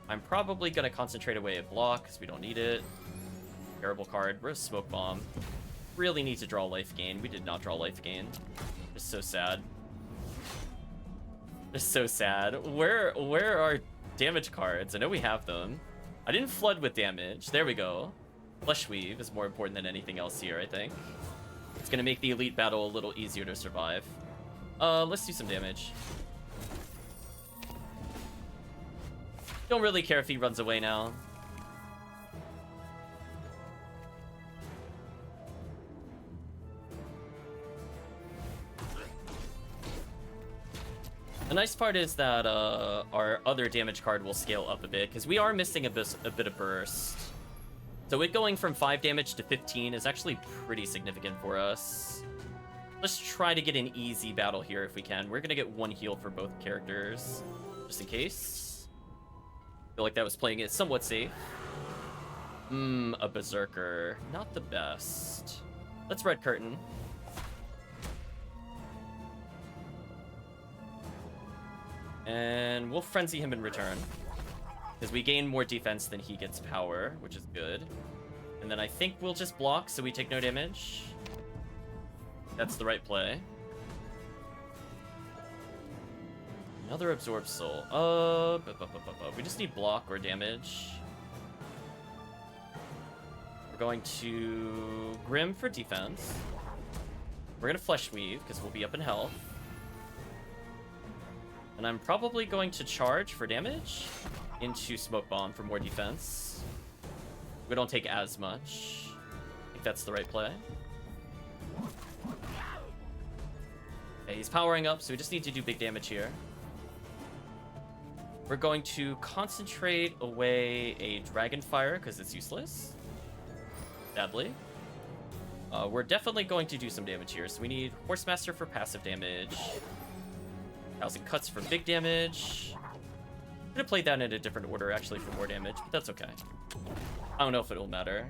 I'm probably going to concentrate away a block, because we don't need it. Terrible card. We're a Smoke Bomb. Really need to draw life gain. We did not draw life gain. It's so sad. It's so sad. Where are damage cards? I know we have them. I didn't flood with damage. There we go. Flesh Weave is more important than anything else here, I think. It's going to make the elite battle a little easier to survive. Let's do some damage. Don't really care if he runs away now. The nice part is that our other damage card will scale up a bit, because we are missing a bit of burst. So it going from 5 damage to 15 is actually pretty significant for us. Let's try to get an easy battle here if we can. We're going to get 1 heal for both characters, just in case. I feel like that was playing it somewhat safe. A Berserker. Not the best. Let's Red Curtain. And we'll Frenzy him in return, because we gain more defense than he gets power, which is good. And then I think we'll just block so we take no damage. That's the right play. Another Absorb Soul. We just need block or damage. We're going to Grim for defense. We're going to Flesh Weave, because we'll be up in health. And I'm probably going to charge for damage into Smoke Bomb for more defense. We don't take as much. I think that's the right play. Okay, he's powering up, so we just need to do big damage here. We're going to concentrate away a Dragonfire, because it's useless. Sadly. We're definitely going to do some damage here, so we need Horsemaster for passive damage. 1,000 Cuts for big damage. I'm gonna play that in a different order, actually, for more damage, but that's okay. I don't know if it'll matter.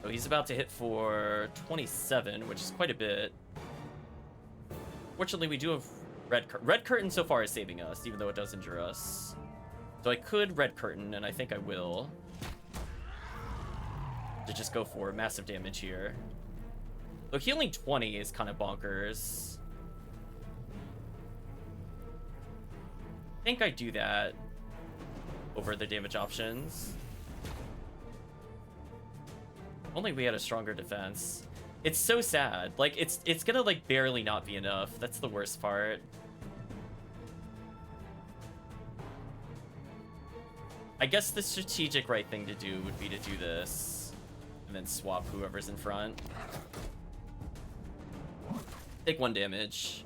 So he's about to hit for 27, which is quite a bit. Fortunately, we do have Red Curtain so far is saving us, even though it does injure us. So I could Red Curtain, and I think I will. To just go for massive damage here. So healing 20 is kind of bonkers. I think I do that over the damage options. Only we had a stronger defense. It's so sad. Like, it's gonna, like, barely not be enough. That's the worst part. I guess the strategic right thing to do would be to do this. And then swap whoever's in front. Take 1 damage.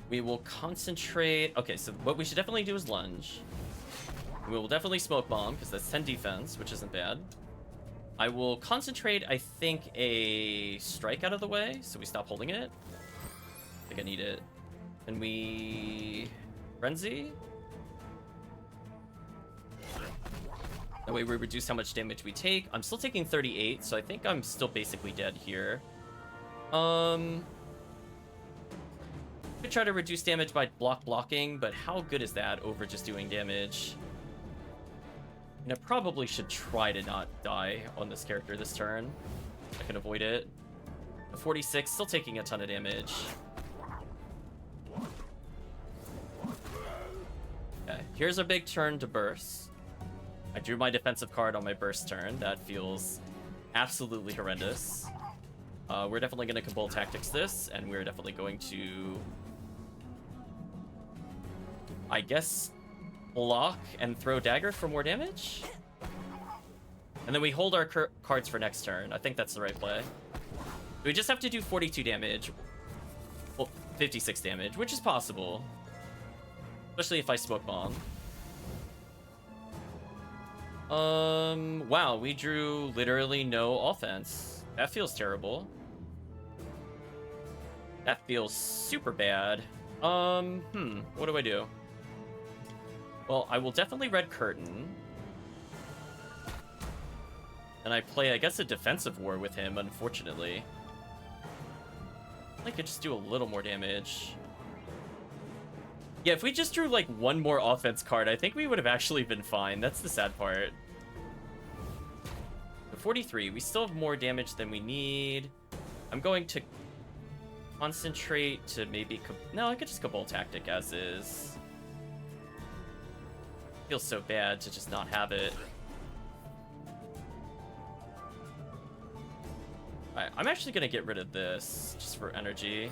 We will concentrate. Okay, so what we should definitely do is lunge. We will definitely Smoke Bomb, because that's 10 defense, which isn't bad. I will concentrate, I think, a Strike out of the way, so we stop holding it. I think I need it. And we Frenzy? That way we reduce how much damage we take. I'm still taking 38, so I think I'm still basically dead here. Could try to reduce damage by blocking, but how good is that over just doing damage? And I probably should try to not die on this character this turn. I can avoid it. A 46, still taking a ton of damage. Okay, here's a big turn to burst. I drew my defensive card on my burst turn. That feels absolutely horrendous. We're definitely going to Cabal Tactics this, and we're definitely going to, I guess, block and throw dagger for more damage. And then we hold our cards for next turn. I think that's the right play. We just have to do 42 damage. Well, 56 damage, which is possible. Especially if I smoke bomb. Wow, we drew literally no offense. That feels terrible. That feels super bad. What do I do? Well, I will definitely red curtain. And I play, I guess, a defensive war with him, unfortunately. I could just do a little more damage. Yeah, if we just drew, like, one more offense card, I think we would have actually been fine. That's the sad part. The 43, we still have more damage than we need. I'm going to concentrate to maybe... No, I could just Cabal Tactic as is. Feels so bad to just not have it. Alright, I'm actually going to get rid of this, just for energy.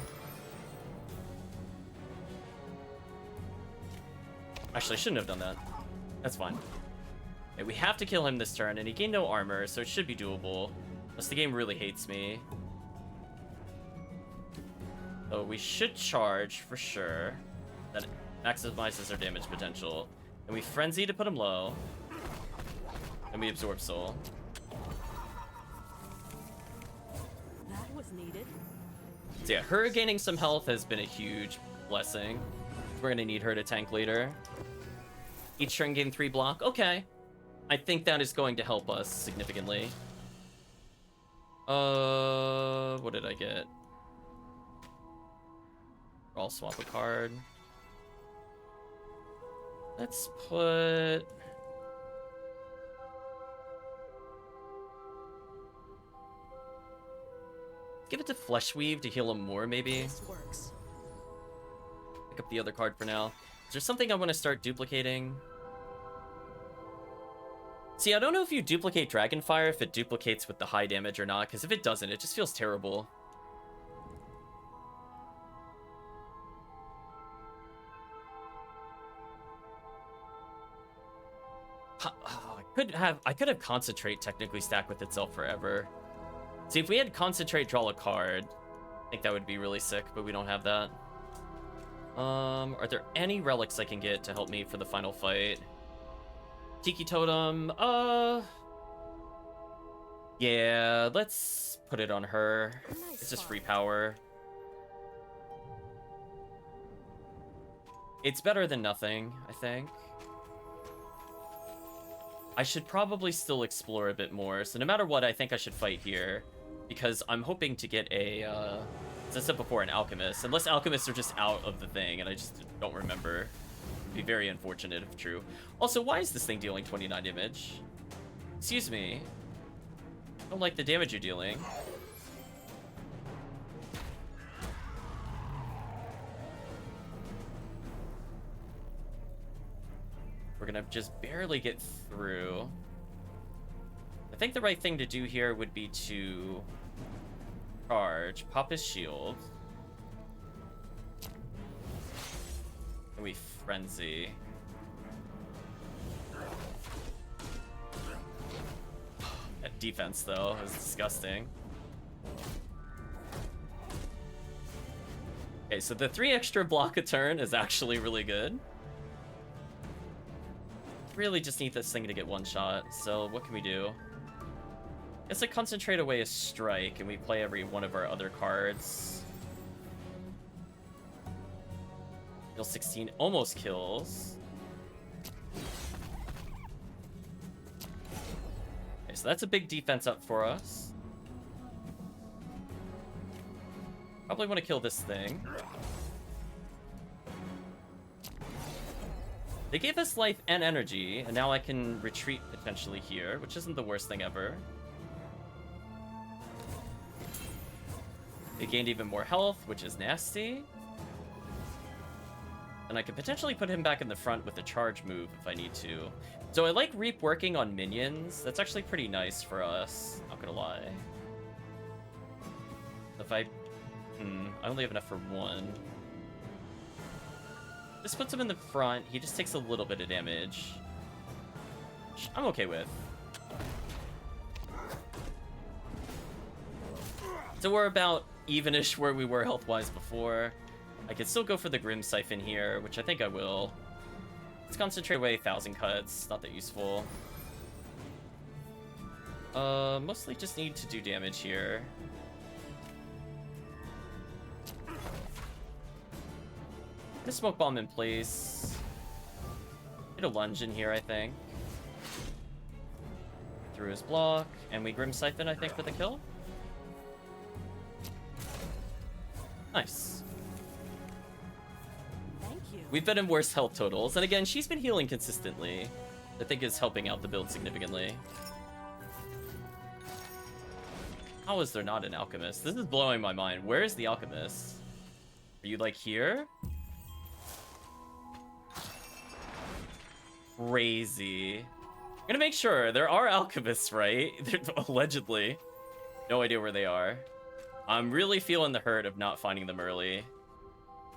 Actually, I shouldn't have done that. That's fine. Okay, we have to kill him this turn, and he gained no armor, so it should be doable. Unless the game really hates me. So we should charge, for sure. That maximizes our damage potential. And we Frenzy to put him low. And we Absorb Soul. That was needed. So yeah, her gaining some health has been a huge blessing. We're gonna need her to tank later. Each turn gain 3 block. Okay. I think that is going to help us significantly. What did I get? I'll swap a card. Let's put... Give it to Fleshweave to heal him more, maybe. This works. Pick up the other card for now. Is there something I want to start duplicating? See, I don't know if you duplicate Dragonfire, if it duplicates with the high damage or not, because if it doesn't, it just feels terrible. I could have Concentrate technically stack with itself forever. See, if we had Concentrate draw a card, I think that would be really sick, but we don't have that. Are there any relics I can get to help me for the final fight? Tiki Totem, yeah, let's put it on her. It's just free power. It's better than nothing, I think. I should probably still explore a bit more, so no matter what, I think I should fight here. Because I'm hoping to get a, as I said before, an Alchemist. Unless Alchemists are just out of the thing, and I just don't remember. It'd be very unfortunate if true. Also, why is this thing dealing 29 damage? Excuse me. I don't like the damage you're dealing. We're gonna just barely get through. I think the right thing to do here would be to charge, pop his shield. And we Frenzy. That defense, though, is disgusting. Okay, so the 3 extra block a turn is actually really good. Really just need this thing to get one shot, so what can we do? Guess I concentrate away a strike and we play every one of our other cards. Heal 16 almost kills. Okay, so that's a big defense up for us. Probably want to kill this thing. They gave us life and energy, and now I can retreat potentially here, which isn't the worst thing ever. They gained even more health, which is nasty. And I could potentially put him back in the front with a charge move if I need to. So I like Reap working on minions. That's actually pretty nice for us, not gonna lie. If I only have enough for one. This puts him in the front. He just takes a little bit of damage, which I'm okay with. So we're about evenish where we were health-wise before. I could still go for the Grim Siphon here, which I think I will. Let's concentrate away 1,000 cuts. Not that useful. Mostly just need to do damage here. Put a smoke bomb in place. Get a lunge in here, I think. Through his block, and we Grim Siphon, I think, for the kill. Nice. Thank you. We've been in worse health totals, and again, she's been healing consistently. I think is helping out the build significantly. How is there not an alchemist? This is blowing my mind. Where is the alchemist? Are you like here? Crazy. I'm gonna make sure there are alchemists, right? Allegedly. No idea where they are. I'm really feeling the hurt of not finding them early.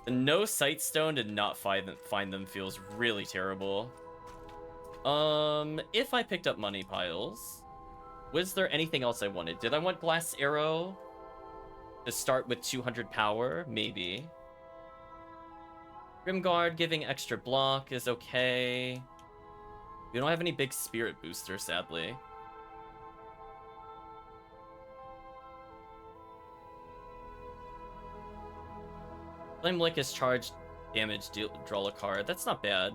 The no sight stone did not find them feels really terrible. If I picked up money piles, was there anything else I wanted? Did I want glass arrow to start with 200 power? Maybe. Grimguard giving extra block is okay. We don't have any big spirit booster, sadly. Flame Lick is charged damage, draw a card. That's not bad.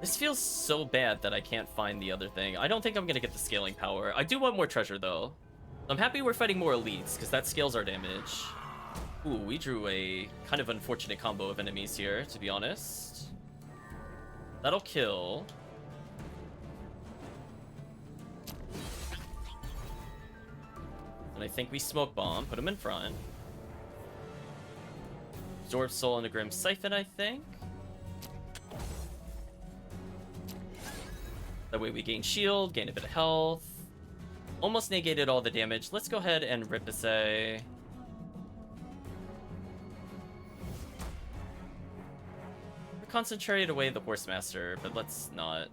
This feels so bad that I can't find the other thing. I don't think I'm gonna get the scaling power. I do want more treasure though. I'm happy we're fighting more elites because that scales our damage. Ooh, we drew a kind of unfortunate combo of enemies here, to be honest. That'll kill. And I think we smoke bomb, put him in front. Absorb Soul and a Grim Siphon, I think. That way we gain shield, gain a bit of health. Almost negated all the damage. Let's go ahead and Ripasay. Concentrate away the Horsemaster, but let's not.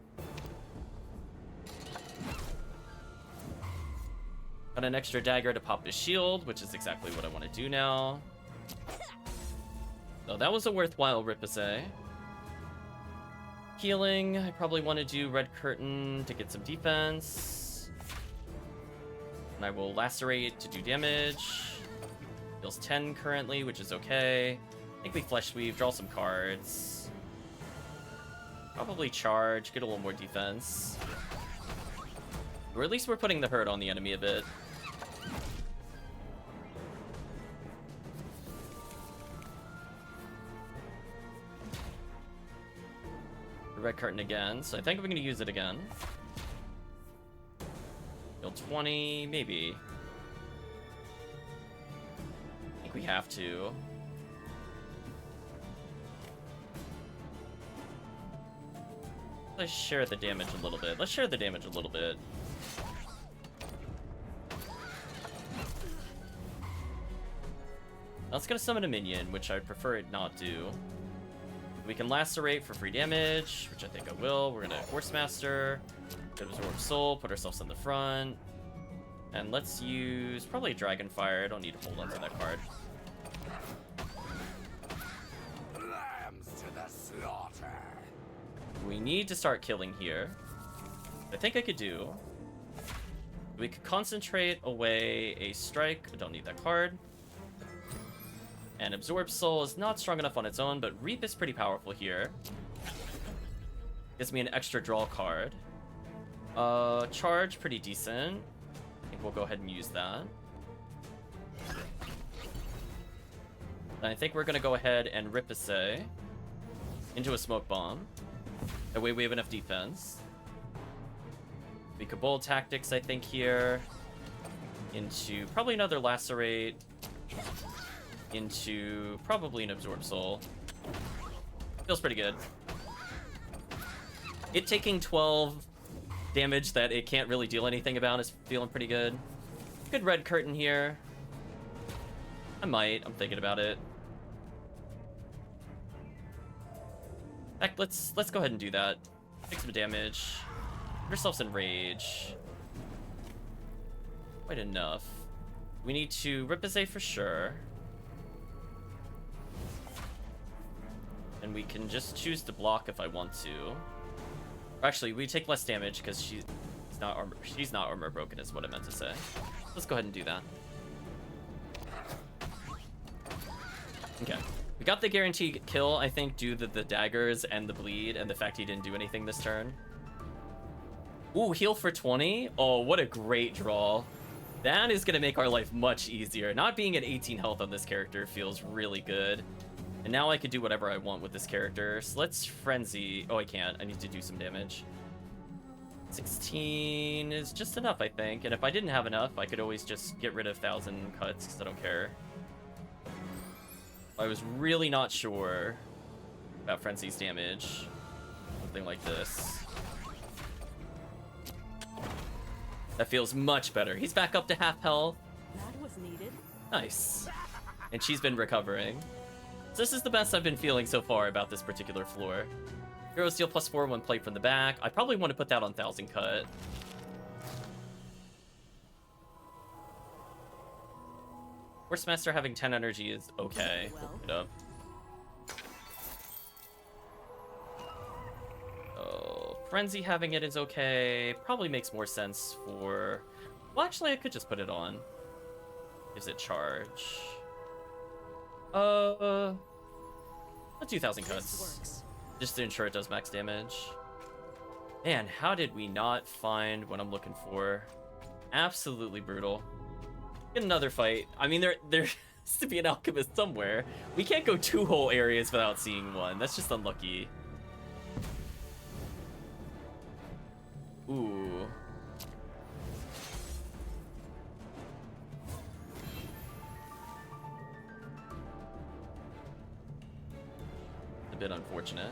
Got an extra dagger to pop his shield, which is exactly what I want to do now. So that was a worthwhile Ripasay. Healing, I probably want to do Red Curtain to get some defense. And I will Lacerate to do damage. Deals 10 currently, which is okay. I think we Flesh Weave, draw some cards. Probably charge, get a little more defense. Or at least we're putting the hurt on the enemy a bit. Red Curtain again, so I think we're going to use it again. Heal 20, maybe. I think we have to. Let's share the damage a little bit. Let's share the damage a little bit. Now it's gonna summon a minion, which I'd prefer it not do. We can Lacerate for free damage, which I think I will. We're gonna Horsemaster, Absorb Soul, put ourselves in the front. And let's use probably a Dragonfire. I don't need to hold on to that card. Lambs to the slaughter. We need to start killing here. I think I could do. We could concentrate away a strike. I don't need that card. And Absorb Soul is not strong enough on its own, but Reap is pretty powerful here. Gives me an extra draw card. Charge, pretty decent. I think we'll go ahead and use that. And I think we're gonna go ahead and Ripase into a Smoke Bomb. That way we have enough defense. We could bold Tactics, I think, here. Into probably another Lacerate. Into probably an Absorb Soul. Feels pretty good. It taking 12 damage that it can't really deal anything about is feeling pretty good. Good Red Curtain here. I might. I'm thinking about it. Heck, let's go ahead and do that. Take some damage. Put ourselves in rage. Quite enough. We need to Ripase for sure. And we can just choose to block if I want to. Or actually, we take less damage because she's not armor broken is what I meant to say. Let's go ahead and do that. Okay. We got the guaranteed kill, I think, due to the daggers and the bleed and the fact he didn't do anything this turn. Ooh, heal for 20? Oh, what a great draw. That is going to make our life much easier. Not being at 18 health on this character feels really good. And now I can do whatever I want with this character. So let's Frenzy. Oh, I can't. I need to do some damage. 16 is just enough, I think. And if I didn't have enough, I could always just get rid of 1,000 cuts because I don't care. I was really not sure about Frenzy's damage. Something like this. That feels much better. He's back up to half health. That was needed. Nice. And she's been recovering. So this is the best I've been feeling so far about this particular floor. Heroes deal +4 when played from the back. I probably want to put that on 1,000 cut. Horse having 10 energy is okay. We'll pick it up. Oh, Frenzy having it is okay. Probably makes more sense for... Well, actually, I could just put it on. Gives it charge. Let's do 1,000 cuts. Just to ensure it does max damage. Man, how did we not find what I'm looking for? Absolutely brutal. Get another fight. I mean, there has to be an alchemist somewhere. We can't go 2 whole areas without seeing one. That's just unlucky. Ooh. A bit unfortunate.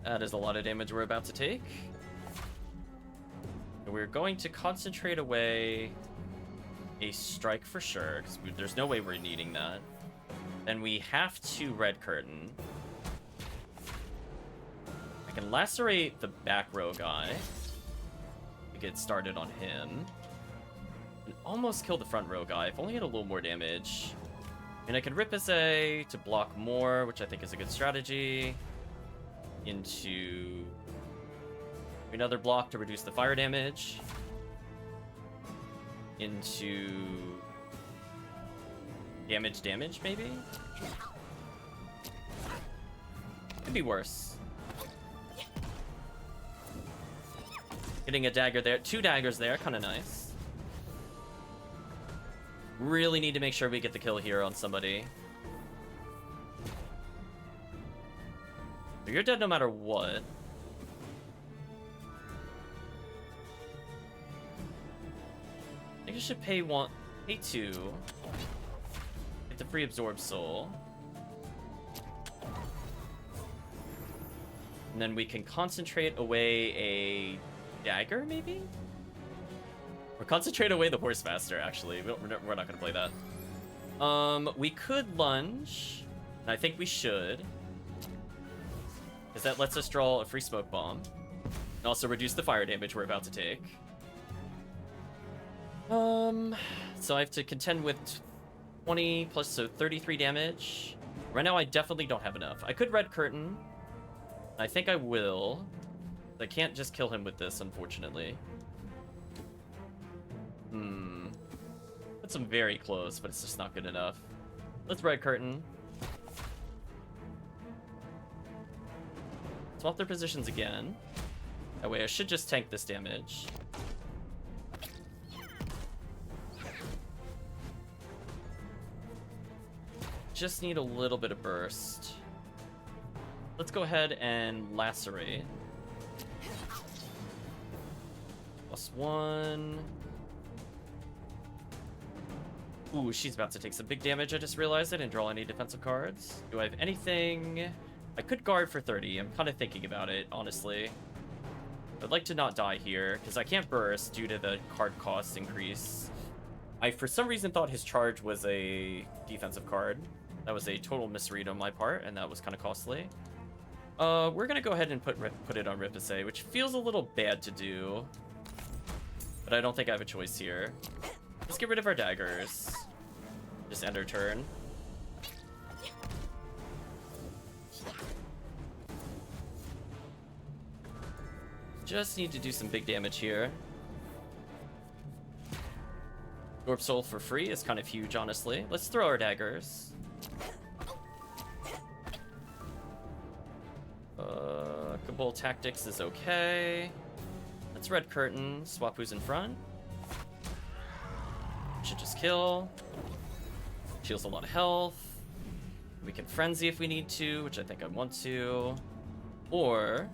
That is a lot of damage we're about to take. And we're going to concentrate away a strike for sure, because there's no way we're needing that. Then we have to Red Curtain. I can lacerate the back row guy to get started on him. And almost kill the front row guy, if only had a little more damage. And I can Ripase to block more, which I think is a good strategy. Into another block to reduce the fire damage. Into damage, maybe? Could be worse. Getting a dagger there. 2 daggers there, kind of nice. Really need to make sure we get the kill here on somebody. You're dead no matter what. I think I should pay 2. Get the free Absorb Soul. And then we can concentrate away a dagger, maybe? Or concentrate away the Horsemaster, actually. We're not going to play that. We could lunge. And I think we should. Because that lets us draw a free Smoke Bomb. And also reduce the fire damage we're about to take. So I have to contend with 20 plus, so 33 damage. Right now I definitely don't have enough. I could Red Curtain. I think I will. I can't just kill him with this, unfortunately. Puts him very close, but it's just not good enough. Let's Red Curtain. Swap their positions again. That way I should just tank this damage. Just need a little bit of burst. Let's go ahead and lacerate. +1. Ooh, she's about to take some big damage. I just realized I didn't draw any defensive cards. Do I have anything? I could guard for 30. I'm kind of thinking about it, honestly. I'd like to not die here, because I can't burst due to the card cost increase. I, for some reason, thought his charge was a defensive card. That was a total misread on my part, and that was kind of costly. We're gonna go ahead and put it on Ripase, which feels a little bad to do. But I don't think I have a choice here. Let's get rid of our daggers. Just end our turn. Just need to do some big damage here. Orb Soul for free is kind of huge, honestly. Let's throw our daggers. Cabal Tactics is okay. Let's Red Curtain, swap who's in front. Should just kill. Heals a lot of health. We can Frenzy if we need to, which I think I want to. Or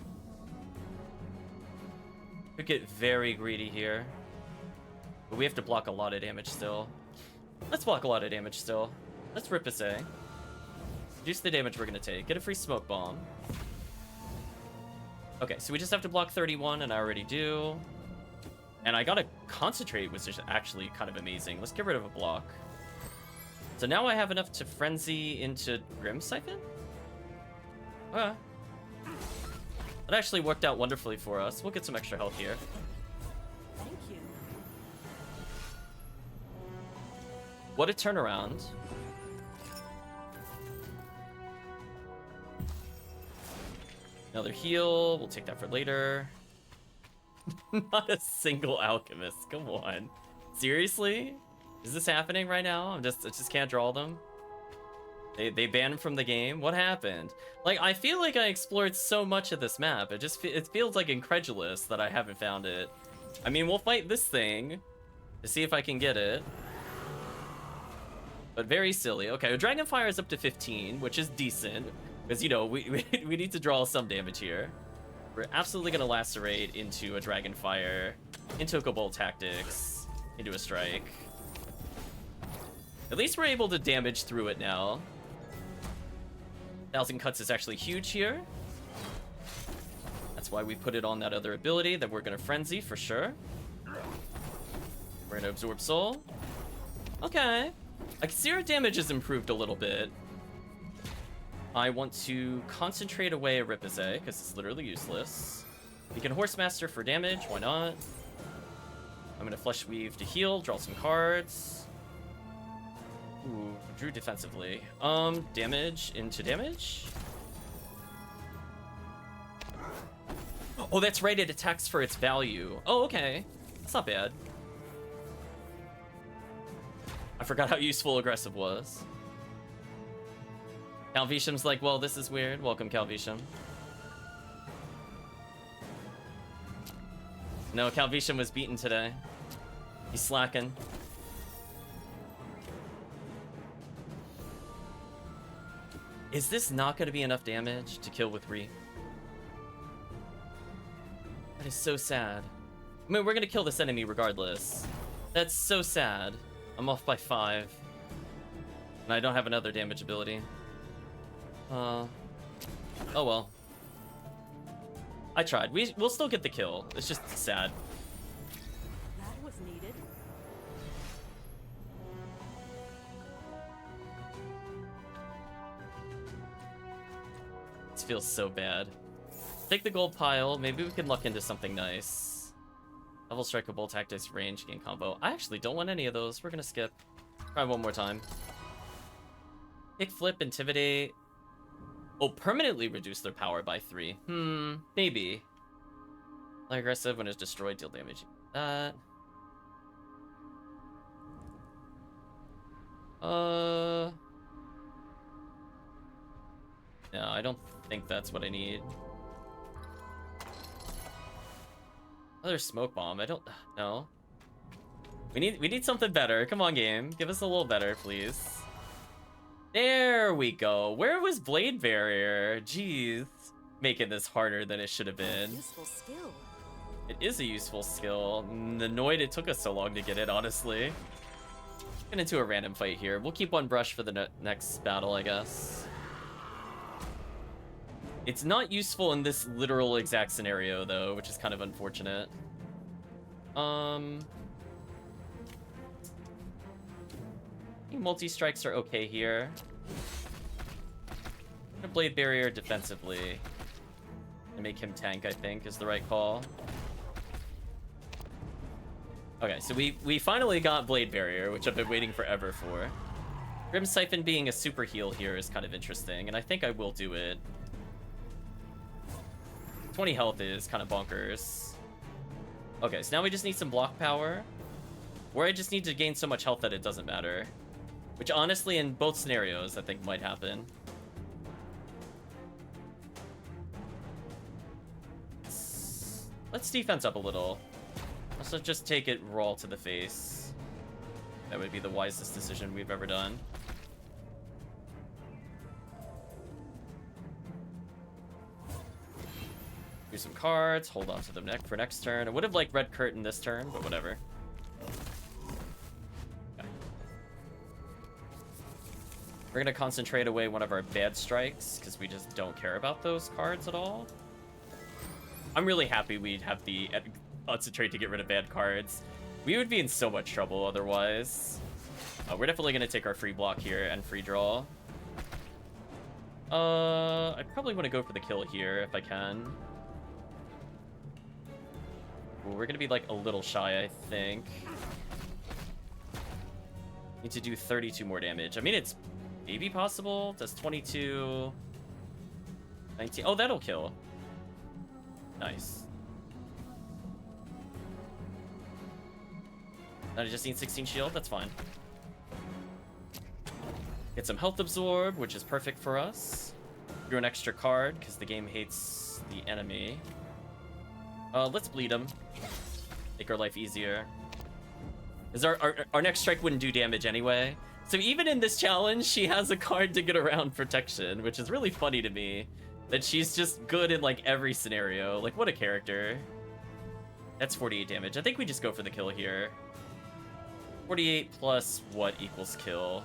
we get very greedy here. But we have to block a lot of damage still. Let's block a lot of damage still. Let's Ripase. Reduce the damage we're gonna take. Get a free Smoke Bomb. Okay, so we just have to block 31, and I already do. And I gotta Concentrate, which is actually kind of amazing. Let's get rid of a block. So now I have enough to Frenzy into Grim Siphon? Okay. That actually worked out wonderfully for us. We'll get some extra health here. Thank you. What a turnaround. Another heal. We'll take that for later. Not a single alchemist. Come on. Seriously? Is this happening right now? I just can't draw them. They banned him from the game. What happened? Like, I feel like I explored so much of this map. It feels like incredulous that I haven't found it. I mean, we'll fight this thing to see if I can get it. But very silly. Okay, Dragonfire is up to 15, which is decent. Because, you know, we need to draw some damage here. We're absolutely going to Lacerate into a Dragonfire, into a Cabal Tactics, into a Strike. At least we're able to damage through it now. 1,000 cuts is actually huge here. That's why we put it on that other ability that we're going to Frenzy for sure. We're going to Absorb Soul. Okay. I can see our damage has improved a little bit. I want to concentrate away a Ripase, because it's literally useless. We can Horsemaster for damage, why not? I'm going to Flesh Weave to heal, draw some cards. Ooh, drew defensively. Damage into damage? Oh, that's right, it attacks for its value. Oh, okay. That's not bad. I forgot how useful Aggressive was. Calvisham's like, well, this is weird. Welcome, Calvisham. No, Calvisham was beaten today. He's slacking. Is this not going to be enough damage to kill with Re? That is so sad. I mean, we're going to kill this enemy regardless. That's so sad. I'm off by 5. And I don't have another damage ability. Oh well. I tried. We'll still get the kill. It's just sad. That was needed. This feels so bad. Take the gold pile. Maybe we can luck into something nice. Level Strike, Cabal Tactics, range, gain combo. I actually don't want any of those. We're gonna skip. Try one more time. Kick, Flip, Intimidate. Oh, permanently reduce their power by 3. Maybe. Fly aggressive when it's destroyed, deal damage. That. No, I don't think that's what I need. Another smoke bomb. I don't know. We need something better. Come on, game. Give us a little better, please. There we go. Where was Blade Barrier? Jeez. Making this harder than it should have been. Useful skill. It is a useful skill. Annoyed it took us so long to get it, honestly. Get into a random fight here. We'll keep one brush for the next battle, I guess. It's not useful in this literal exact scenario, though, which is kind of unfortunate. I think multi-strikes are okay here. I'm gonna Blade Barrier defensively. And make him tank, I think, is the right call. Okay, so we finally got Blade Barrier, which I've been waiting forever for. Grim Siphon being a super heal here is kind of interesting, and I think I will do it. 20 health is kind of bonkers. Okay, so now we just need some block power. Or I just need to gain so much health that it doesn't matter. Which honestly, in both scenarios, I think might happen. Let's defense up a little. Let's just take it raw to the face. That would be the wisest decision we've ever done. Do some cards, hold on to them for next turn. I would have liked Red Curtain this turn, but whatever. Okay. We're gonna concentrate away one of our bad strikes, because we just don't care about those cards at all. I'm really happy we'd have the concentrate to get rid of bad cards. We would be in so much trouble otherwise. We're definitely gonna take our free block here and free draw. I probably want to go for the kill here if I can. Ooh, we're gonna be like a little shy, I think. Need to do 32 more damage. I mean, it's maybe possible. That's 22, 19. Oh, that'll kill. Nice. I just need 16 shield. That's fine. Get some health absorb, which is perfect for us. Drew an extra card because the game hates the enemy. Let's bleed him. Make our life easier. Because our next strike wouldn't do damage anyway. So even in this challenge, she has a card to get around protection, which is really funny to me. That she's just good in like every scenario. Like, what a character. That's 48 damage. I think we just go for the kill here. 48 plus what equals kill?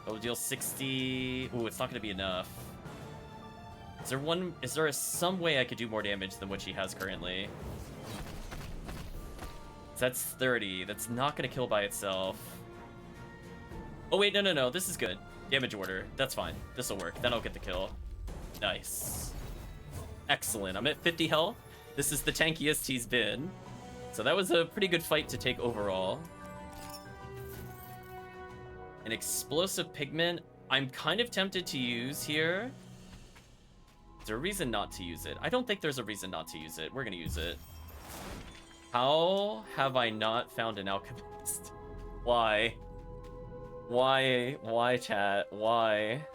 It'll deal 60. Ooh, it's not gonna be enough. Is there some way I could do more damage than what she has currently? So that's 30. That's not gonna kill by itself. Oh wait, no. This is good. Damage order. That's fine. This'll work. Then I'll get the kill. Nice. Excellent. I'm at 50 health. This is the tankiest he's been. So that was a pretty good fight to take overall. An explosive pigment. I'm kind of tempted to use here. Is there a reason not to use it? I don't think there's a reason not to use it. We're gonna use it. How have I not found an alchemist? Why? Why, chat? Why?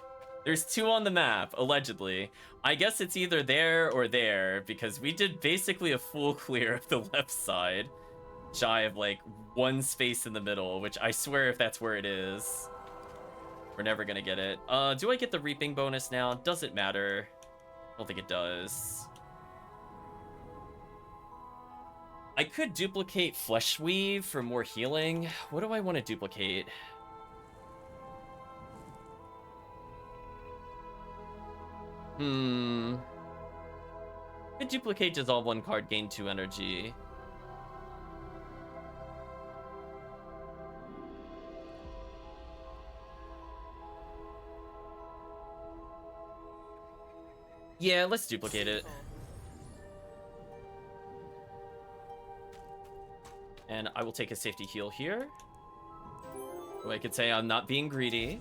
There's 2 on the map, allegedly. I guess it's either there or there, because we did basically a full clear of the left side. Shy of, like, 1 space in the middle, which I swear if that's where it is, we're never gonna get it. Do I get the reaping bonus now? Doesn't matter. I don't think it does. I could duplicate Flesh Weave for more healing. What do I want to duplicate? Could duplicate dissolve 1 card, gain 2 energy. Yeah, let's duplicate it. And I will take a safety heal here. Or I could say I'm not being greedy.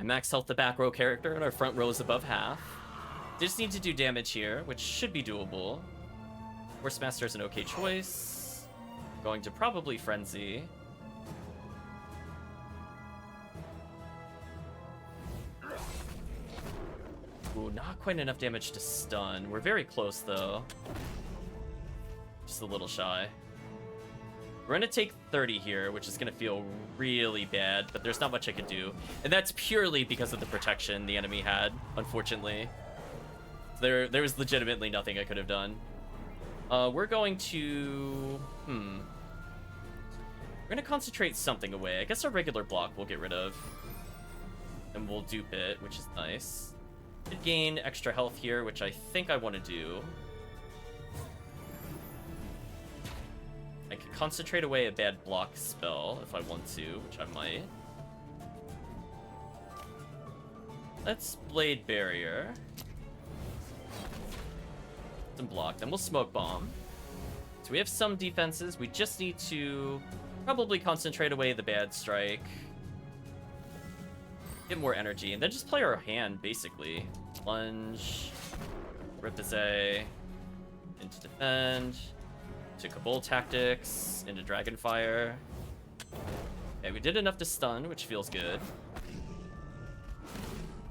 I maxed health the back row character, and our front row is above half. Just need to do damage here, which should be doable. Force is an okay choice. Going to probably Frenzy. Ooh, not quite enough damage to stun. We're very close, though. Just a little shy. We're gonna take 30 here, which is gonna feel really bad, but there's not much I could do. And that's purely because of the protection the enemy had, unfortunately. There was legitimately nothing I could have done. We're going to... We're gonna concentrate something away. I guess our regular block we'll get rid of. And we'll dupe it, which is nice. Did gain extra health here, which I think I want to do. I can concentrate away a bad block spell if I want to, which I might. Let's Blade Barrier. Some block, then we'll Smoke Bomb. So we have some defenses. We just need to probably concentrate away the bad strike. Get more energy, and then just play our hand, basically. Lunge. Rip the Zay. Into defend. To Cabal Tactics. Into Dragonfire. Okay, we did enough to stun, which feels good.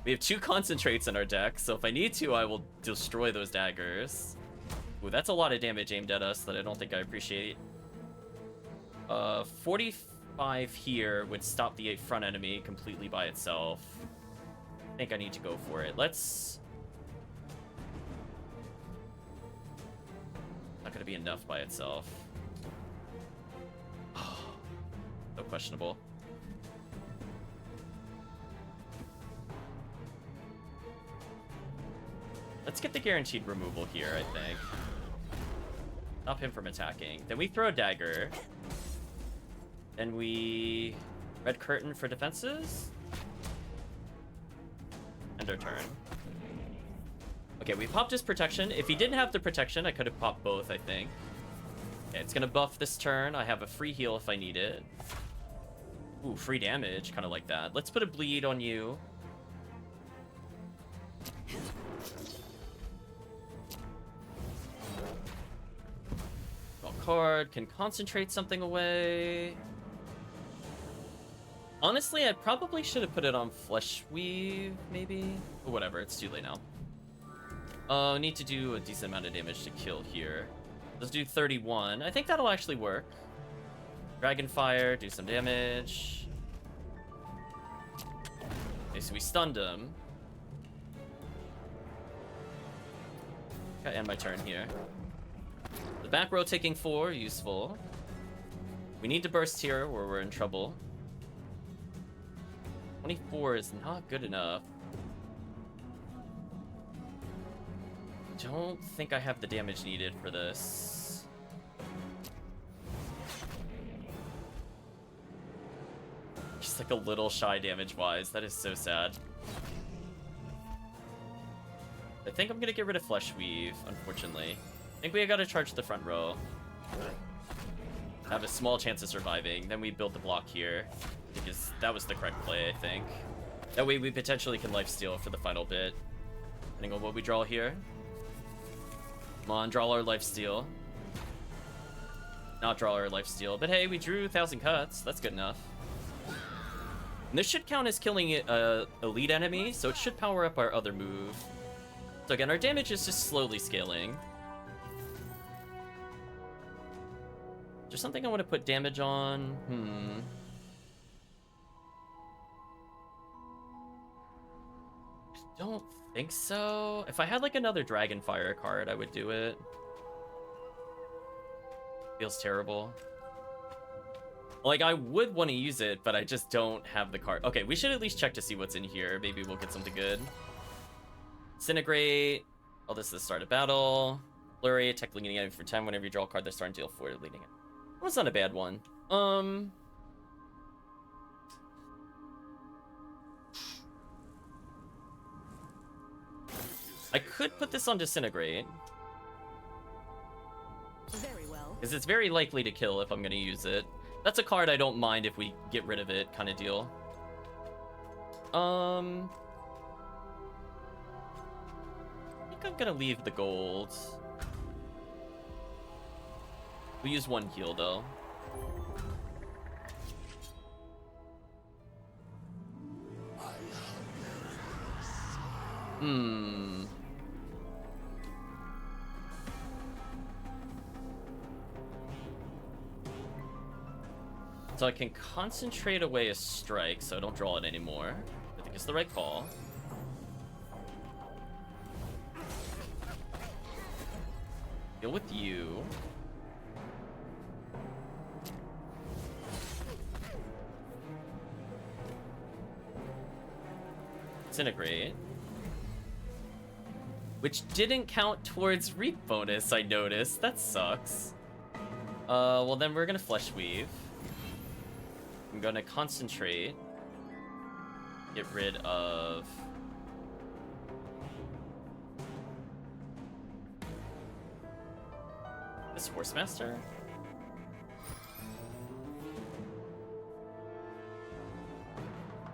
We have 2 concentrates in our deck, so if I need to, I will destroy those daggers. Ooh, that's a lot of damage aimed at us that I don't think I appreciate. 45 here would stop the front enemy completely by itself. I think I need to go for it. Let's... Not gonna be enough by itself. So questionable. Let's get the guaranteed removal here, I think. Stop him from attacking. Then we throw a dagger. Then we... Red Curtain for defenses. End our turn. Okay, we popped his protection. If he didn't have the protection, I could have popped both, I think. Okay, it's gonna buff this turn. I have a free heal if I need it. Ooh, free damage. Kind of like that. Let's put a bleed on you. Card can concentrate something away. Honestly, I probably should have put it on Flesh Weave, maybe. But whatever, it's too late now. Need to do a decent amount of damage to kill here. Let's do 31. I think that'll actually work. Dragonfire, do some damage. Okay, so we stunned him. Gotta end my turn here. The back row taking 4, useful. We need to burst here or we're in trouble. 24 is not good enough. Don't think I have the damage needed for this. Just like a little shy damage-wise. That is so sad. I think I'm gonna get rid of Flesh Weave, unfortunately. I think we gotta charge the front row. Have a small chance of surviving. Then we build the block here. Because that was the correct play, I think. That way we potentially can lifesteal for the final bit. Depending on what we draw here. Come on, draw our lifesteal. Not draw our lifesteal. But hey, we drew 1,000 cuts. That's good enough. And this should count as killing an elite enemy, so it should power up our other move. So again, our damage is just slowly scaling. Is there something I want to put damage on? I don't think so. If I had like another Dragonfire card, I would do it. Feels terrible. Like, I would want to use it, but I just don't have the card. Okay, we should at least check to see what's in here. Maybe we'll get something good. Disintegrate. Oh, this is the start of battle. Flurry, attack leading enemy for 10 whenever you draw a card. They start and deal 4 leading it. That's not a bad one. I could put this on Disintegrate. Very well. Because it's very likely to kill if I'm going to use it. That's a card I don't mind if we get rid of it, kind of deal. I think I'm going to leave the gold. We use one heal though. Hmm. So I can concentrate away a strike so I don't draw it anymore. I think it's the right call. Deal with you. Disintegrate. Which didn't count towards reap bonus, I noticed. That sucks. Well then we're gonna Flesh Weave. I'm gonna concentrate. Get rid of... this Horsemaster.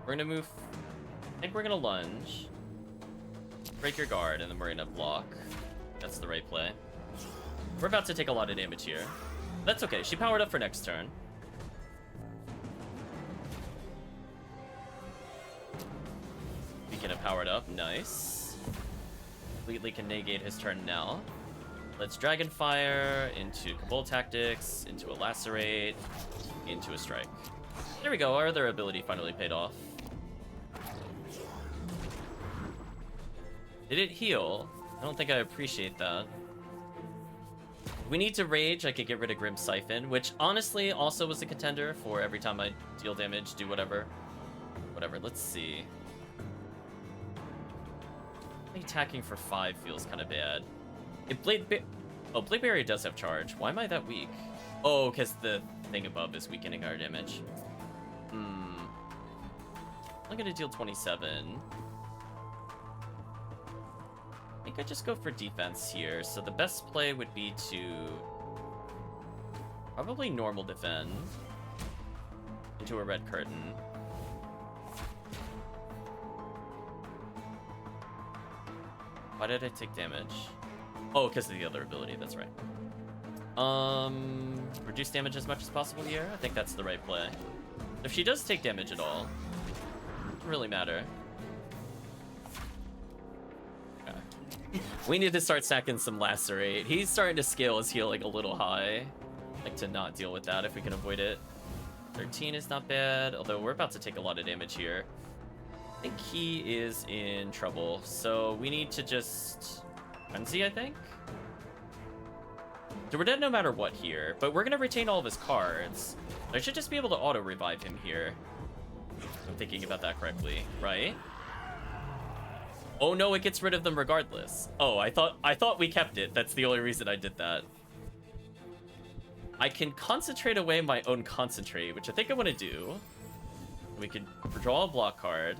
We're gonna move... I think we're gonna lunge. Break your guard, and then we're gonna block. That's the right play. We're about to take a lot of damage here. That's okay, she powered up for next turn. Beacon have powered up, nice. Completely can negate his turn now. Let's Dragonfire into Cabal Tactics, into a Lacerate, into a Strike. There we go, our other ability finally paid off. Did it heal? I don't think I appreciate that. We need to rage. I could get rid of Grim Siphon, which honestly also was a contender for every time I deal damage, do whatever. Whatever, let's see. I think attacking for 5 feels kind of bad. If Blade Barrier does have charge. Why am I that weak? Oh, because the thing above is weakening our damage. I'm gonna deal 27. I think I just go for defense here. So the best play would be to probably normal defend into a red curtain. Why did I take damage? Oh, because of the other ability, that's right. Reduce damage as much as possible here. I think that's the right play. If she does take damage at all, it doesn't really matter. We need to start stacking some Lacerate. He's starting to scale his healing a little high. I'd like to not deal with that if we can avoid it. 13 is not bad, although we're about to take a lot of damage here. I think he is in trouble, so we need to just frenzy, I think? So we're dead no matter what here, but we're gonna retain all of his cards. I should just be able to auto-revive him here. I'm thinking about that correctly, right? Oh no, it gets rid of them regardless. Oh, I thought we kept it. That's the only reason I did that. I can concentrate away my own concentrate, which I think I want to do. We can draw a block card.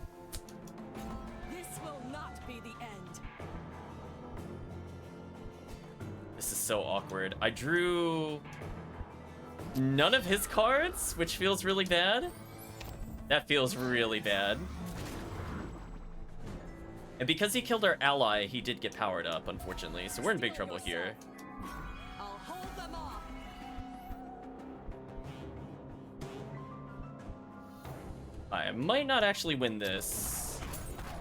This will not be the end. This is so awkward. I drew none of his cards, which feels really bad. That feels really bad. And because he killed our ally, he did get powered up, unfortunately. So we're in big trouble here. I'll hold them off. I might not actually win this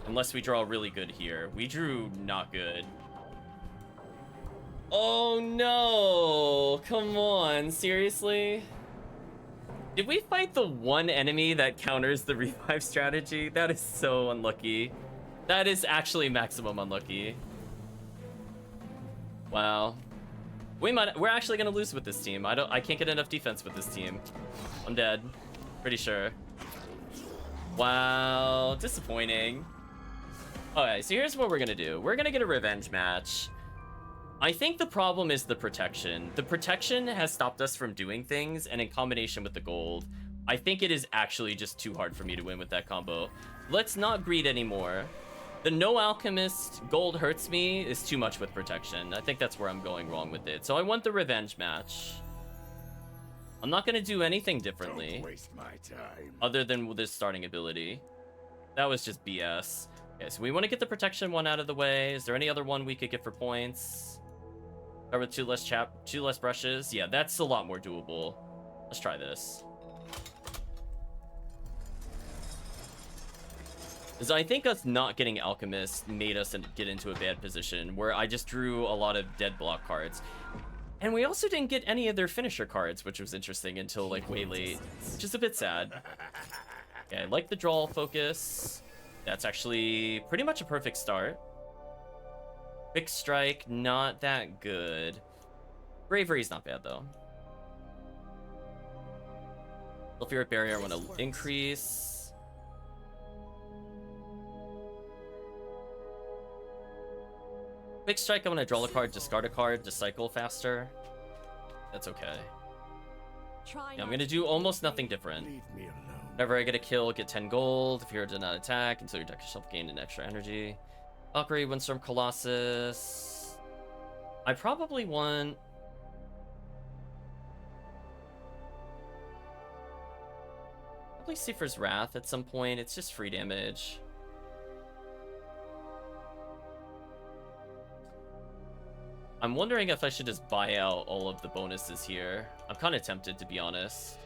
unless we draw really good here. We drew not good. Oh no! Come on, seriously? Did we fight the one enemy that counters the revive strategy? That is so unlucky. That is actually maximum unlucky. Wow. We're actually gonna lose with this team. I can't get enough defense with this team. I'm dead. Pretty sure. Wow, disappointing. Alright, so here's what we're gonna do. We're gonna get a revenge match. I think the problem is the protection. The protection has stopped us from doing things, and in combination with the gold, I think it is actually just too hard for me to win with that combo. Let's not greed anymore. The no alchemist gold hurts me is too much with protection. I think that's where I'm going wrong with it. So I want the revenge match. I'm not gonna do anything differently. Don't waste my time. Other than this starting ability. That was just BS. Okay, so we want to get the protection one out of the way. Is there any other one we could get for points? Start with two less brushes. Yeah, that's a lot more doable. Let's try this. Because I think us not getting Alchemist made us get into a bad position where I just drew a lot of dead block cards. And we also didn't get any of their finisher cards, which was interesting until like way late, which is a bit sad. Okay, I like the draw focus. That's actually pretty much a perfect start. Quick Strike, not that good. Bravery's not bad though. Sulfuric Barrier, I want to increase. Quick Strike, I want to draw a card, discard a card to cycle faster. That's okay. Yeah, I'm going to do almost nothing different. Leave me alone. Whenever I get a kill, get 10 gold. If you're to not attack, until your deck yourself gain an extra energy. Valkyrie, Windstorm, Colossus. I probably want... Probably Seifer's Wrath at some point. It's just free damage. I'm wondering if I should just buy out all of the bonuses here. I'm kind of tempted, to be honest.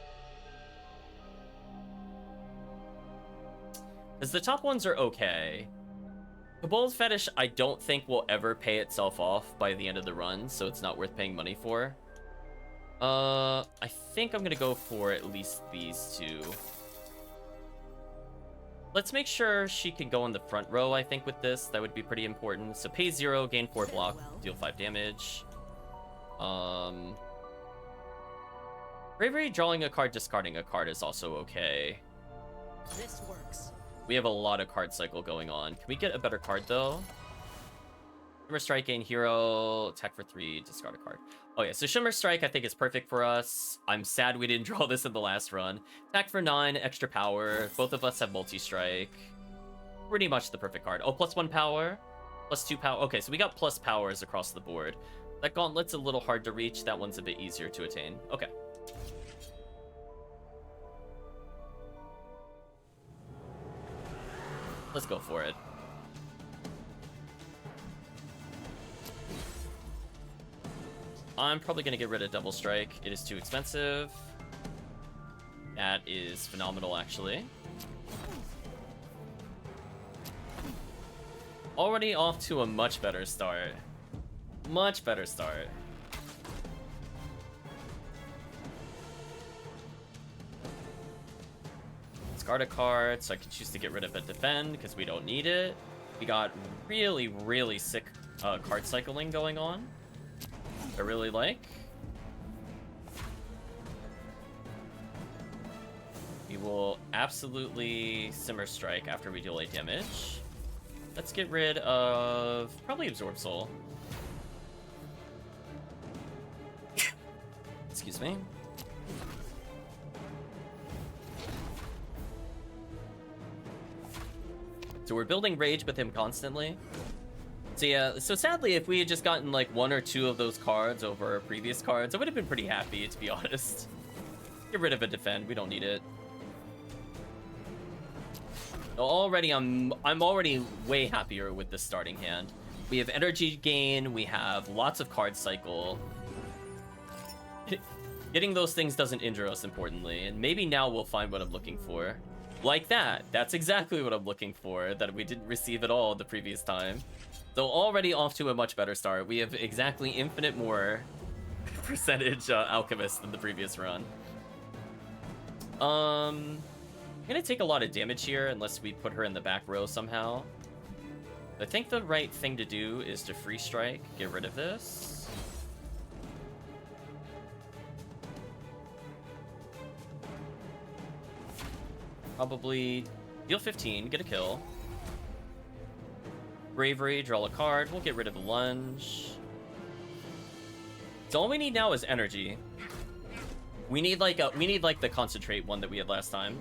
Because the top ones are okay. Kobold Fetish, I don't think will ever pay itself off by the end of the run, so it's not worth paying money for. I think I'm going to go for at least these two. Let's make sure she can go in the front row, I think, with this. That would be pretty important. So pay 0, gain 4 block, deal 5 damage. Bravery, drawing a card, discarding a card is also okay. This works. We have a lot of card cycle going on. Can we get a better card, though? Shimmer Strike, gain hero, attack for 3, discard a card. Oh yeah, so Shimmer Strike I think is perfect for us. I'm sad we didn't draw this in the last run. Attack for 9, extra power. Both of us have multi-strike. Pretty much the perfect card. Oh, +1 power, +2 power. Okay, so we got plus powers across the board. That gauntlet's a little hard to reach. That one's a bit easier to attain. Okay. Let's go for it. I'm probably going to get rid of Double Strike. It is too expensive. That is phenomenal, actually. Already off to a much better start. Much better start. Discard a card, so I can choose to get rid of a defend, because we don't need it. We got really, really sick card cycling going on. I really like. We will absolutely Simmer Strike after we deal 8 damage. Let's get rid of probably Absorb Soul. Excuse me. So we're building Rage with him constantly. So yeah, so sadly, if we had just gotten like 1 or 2 of those cards over previous cards, I would have been pretty happy, to be honest. Get rid of a defend, we don't need it. Already, I'm already way happier with this starting hand. We have energy gain, we have lots of card cycle. Getting those things doesn't injure us, importantly, and maybe now we'll find what I'm looking for. Like that, that's exactly what I'm looking for, that we didn't receive at all the previous time. So already off to a much better start. We have exactly infinite more percentage Alchemist than the previous run. I'm gonna take a lot of damage here unless we put her in the back row somehow. I think the right thing to do is to free strike, get rid of this. Probably deal 15, get a kill. Bravery, draw a card. We'll get rid of the lunge. So all we need now is energy. We need like the concentrate one that we had last time.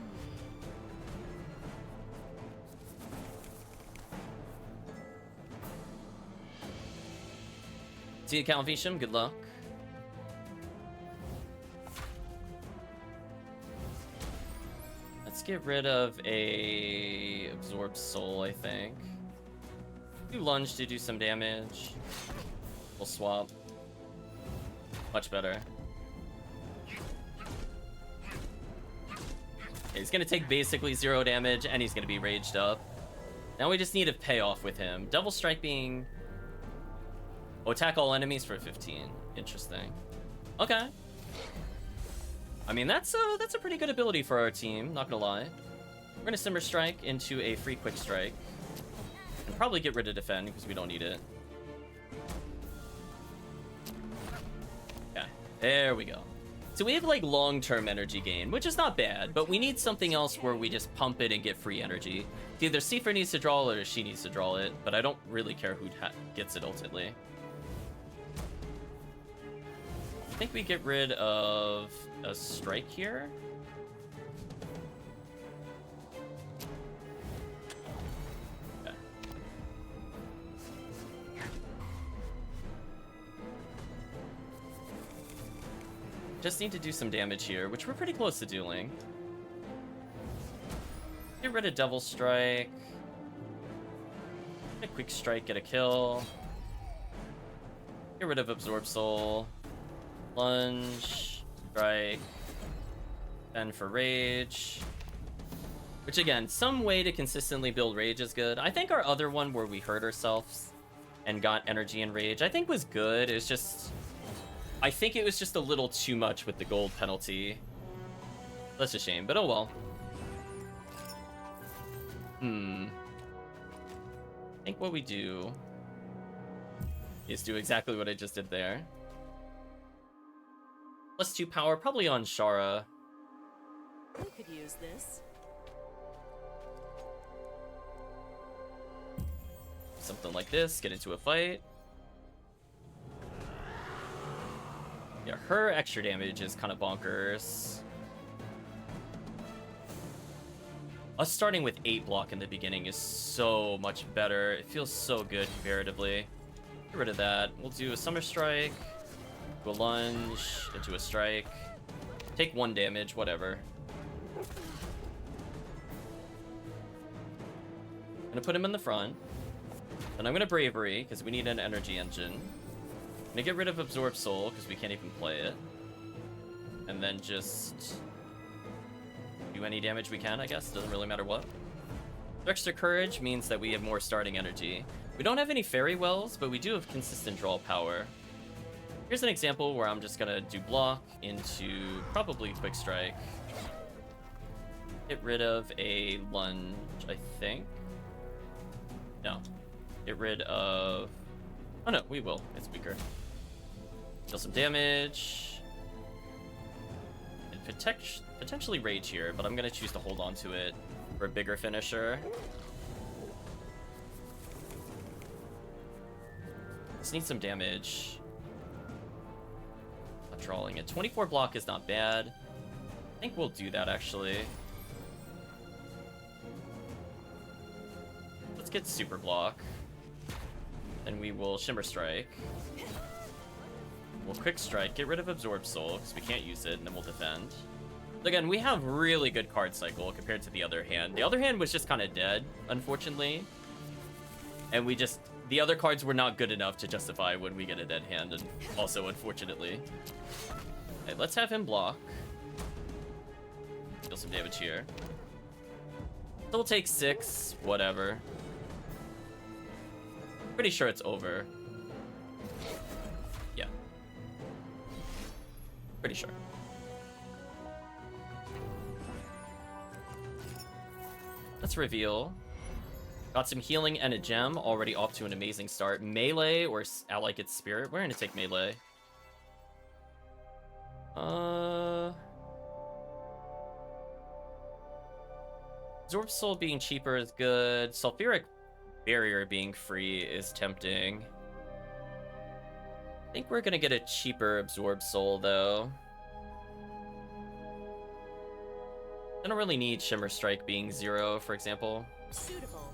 See you, Count Visham. Good luck. Let's get rid of a Absorb Soul, I think. Do lunge to do some damage. We'll swap. Much better. He's gonna take basically 0 damage, and he's gonna be raged up. Now we just need a payoff with him. Double Strike being... Oh, attack all enemies for 15. Interesting. Okay. I mean, that's a pretty good ability for our team, not gonna lie. We're gonna Simmer Strike into a free Quick Strike. And probably get rid of Defend, because we don't need it. Yeah, there we go. So we have, like, long-term energy gain, which is not bad, but we need something else where we just pump it and get free energy. Either Seifer needs to draw it or she needs to draw it, but I don't really care who gets it ultimately. I think we get rid of a strike here. Okay. Just need to do some damage here, which we're pretty close to doing. Get rid of Devil Strike. Get a Quick Strike, get a kill. Get rid of Absorb Soul. Lunge. Strike. Then for Rage. Which again, some way to consistently build Rage is good. I think our other one where we hurt ourselves and got energy and Rage, I think was good. It's just... I think it was just a little too much with the gold penalty. That's a shame, but oh well. I think what we do is do exactly what I just did there. +2 power, probably on Sharra. We could use this. Something like this, get into a fight. Yeah, her extra damage is kind of bonkers. Us starting with 8 block in the beginning is so much better. It feels so good comparatively. Get rid of that. We'll do a Summer Strike, do a lunge, into a strike. Take 1 damage, whatever. I'm gonna put him in the front. Then I'm gonna Bravery, because we need an energy engine. I'm gonna get rid of Absorb Soul, because we can't even play it. And then just do any damage we can, I guess. Doesn't really matter what. Extra Courage means that we have more starting energy. We don't have any Fairy Wells, but we do have consistent draw power. Here's an example where I'm just gonna do block into probably Quick Strike. Get rid of a lunge, I think. No. Get rid of... Oh no, we will. It's weaker. Deal some damage. And potentially Rage here, but I'm gonna choose to hold on to it for a bigger finisher. Just need some damage. Not drawing it. 24 block is not bad. I think we'll do that actually. Let's get Super Block. Then we will Shimmer Strike. We'll Quick Strike, get rid of Absorb Soul, because we can't use it, and then we'll defend. Again, we have really good card cycle compared to the other hand. The other hand was just kind of dead, unfortunately. And we just... The other cards were not good enough to justify when we get a dead hand, and also, unfortunately. Okay, let's have him block. Deal some damage here. Still take 6, whatever. Pretty sure it's over. Yeah. Pretty sure. Let's reveal. Got some healing and a gem, already off to an amazing start. Melee or Ally Gets Spirit? We're gonna take melee. Absorb Soul being cheaper is good. Sulfuric Barrier being free is tempting. I think we're gonna get a cheaper Absorb Soul though. I don't really need Shimmer Strike being 0, for example. Suitable.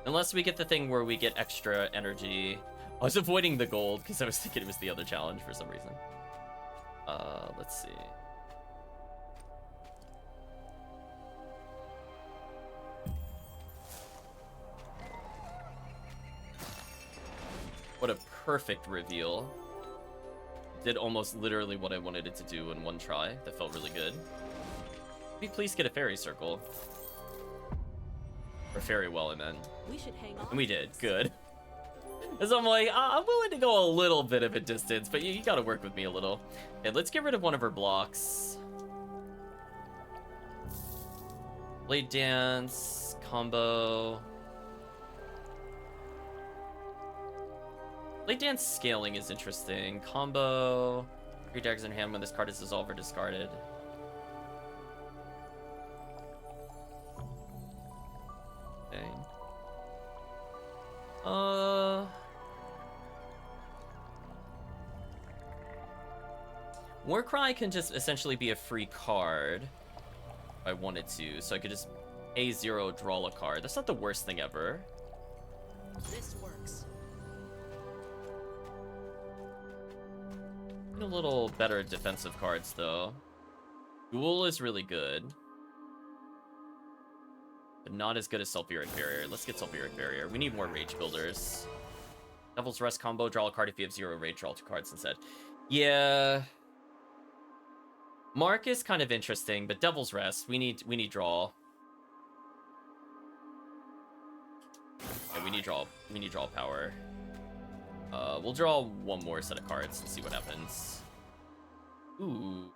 Unless we get the thing where we get extra energy. I was avoiding the gold because I was thinking it was the other challenge for some reason. Let's see. What a perfect reveal. did almost literally what I wanted it to do in one try. That felt really good. Can we please get a fairy circle? Or fairy well, I meant. We should hang on. And we did. Good. As I'm like, I'm willing to go a little bit of a distance, but you gotta work with me a little. Okay, let's get rid of one of her blocks. Blade Dance, combo. Blade Dance scaling is interesting. Combo. 3 daggers in hand when this card is dissolved or discarded. Okay. Warcry can just essentially be a free card if I wanted to, so I could just A0 draw a card. That's not the worst thing ever. This works. A little better defensive cards though. Duel is really good, but not as good as Sulfuric Barrier. Let's get Sulfuric Barrier. We need more Rage Builders. Devil's Rest combo, draw a card if you have 0 rage, draw 2 cards instead. Yeah. Mark is kind of interesting, but Devil's Rest, we need draw. Yeah, we need draw power. We'll draw one more set of cards and see what happens. Ooh.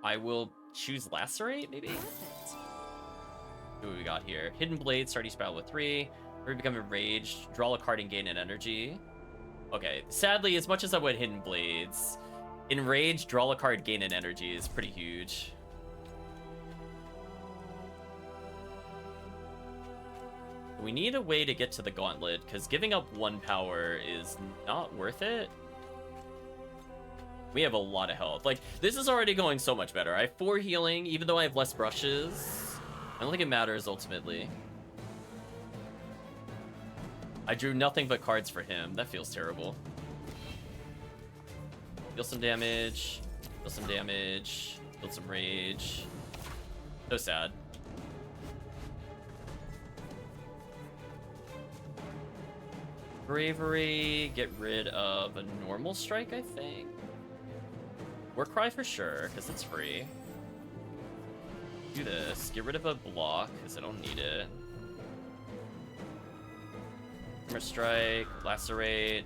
I will choose Lacerate, maybe? Perfect. See what we got here. Hidden Blade, start each battle with 3. We become enraged. Draw a card and gain an energy. Okay, sadly, as much as I would Hidden Blades, enraged, draw a card, gain an energy is pretty huge. We need a way to get to the gauntlet, because giving up 1 power is not worth it. We have a lot of health. Like, this is already going so much better. I have 4 healing, even though I have less brushes. I don't think it matters, ultimately. I drew nothing but cards for him. That feels terrible. Deal some damage. Deal some damage. Build some rage. So sad. Bravery. Get rid of a normal strike, I think. Warcry for sure, because it's free. Do this. Get rid of a block, because I don't need it. Hammer Strike, Lacerate.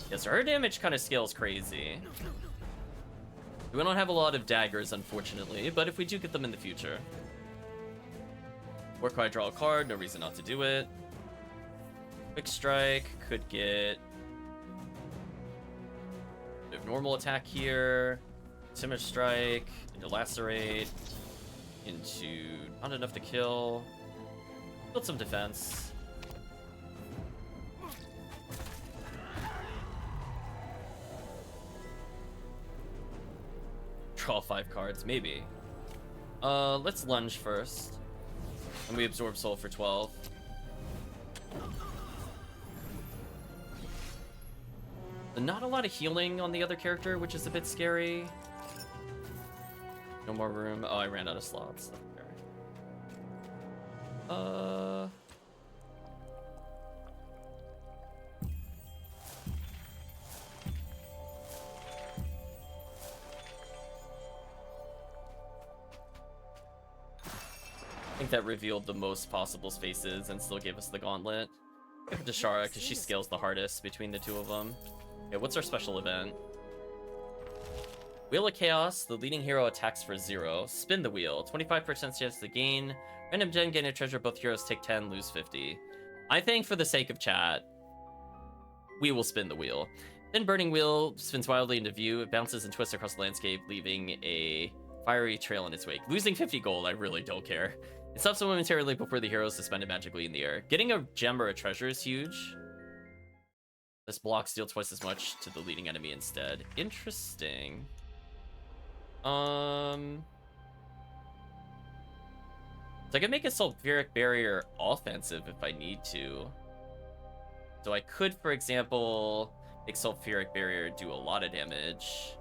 Yeah, so her damage kind of scales crazy. We don't have a lot of daggers, unfortunately, but if we do get them in the future. Warcry, draw a card, no reason not to do it. Quick Strike, could get a normal attack here. Hammer Strike, into Lacerate, into not enough to kill. Build some defense. Draw 5 cards, maybe. Let's lunge first. And we absorb soul for 12. Not a lot of healing on the other character, which is a bit scary. No more room. Oh, I ran out of slots. Okay. I think that revealed the most possible spaces and still gave us the gauntlet. Give it to Sharra because she scales the hardest between the 2 of them. Okay, what's our special event? Wheel of Chaos, the leading hero attacks for 0. Spin the wheel, 25% chance to gain. Random gen, gain a treasure, both heroes take 10, lose 50. I think for the sake of chat, we will spin the wheel. Then Burning Wheel spins wildly into view. It bounces and twists across the landscape, leaving a fiery trail in its wake. Losing 50 gold, I really don't care. It stops momentarily before the hero is suspended magically in the air. Getting a gem or a treasure is huge. This blocks deal twice as much to the leading enemy instead. Interesting. So I can make a Sulfuric Barrier offensive if I need to. So I could, for example, make Sulfuric Barrier do a lot of damage.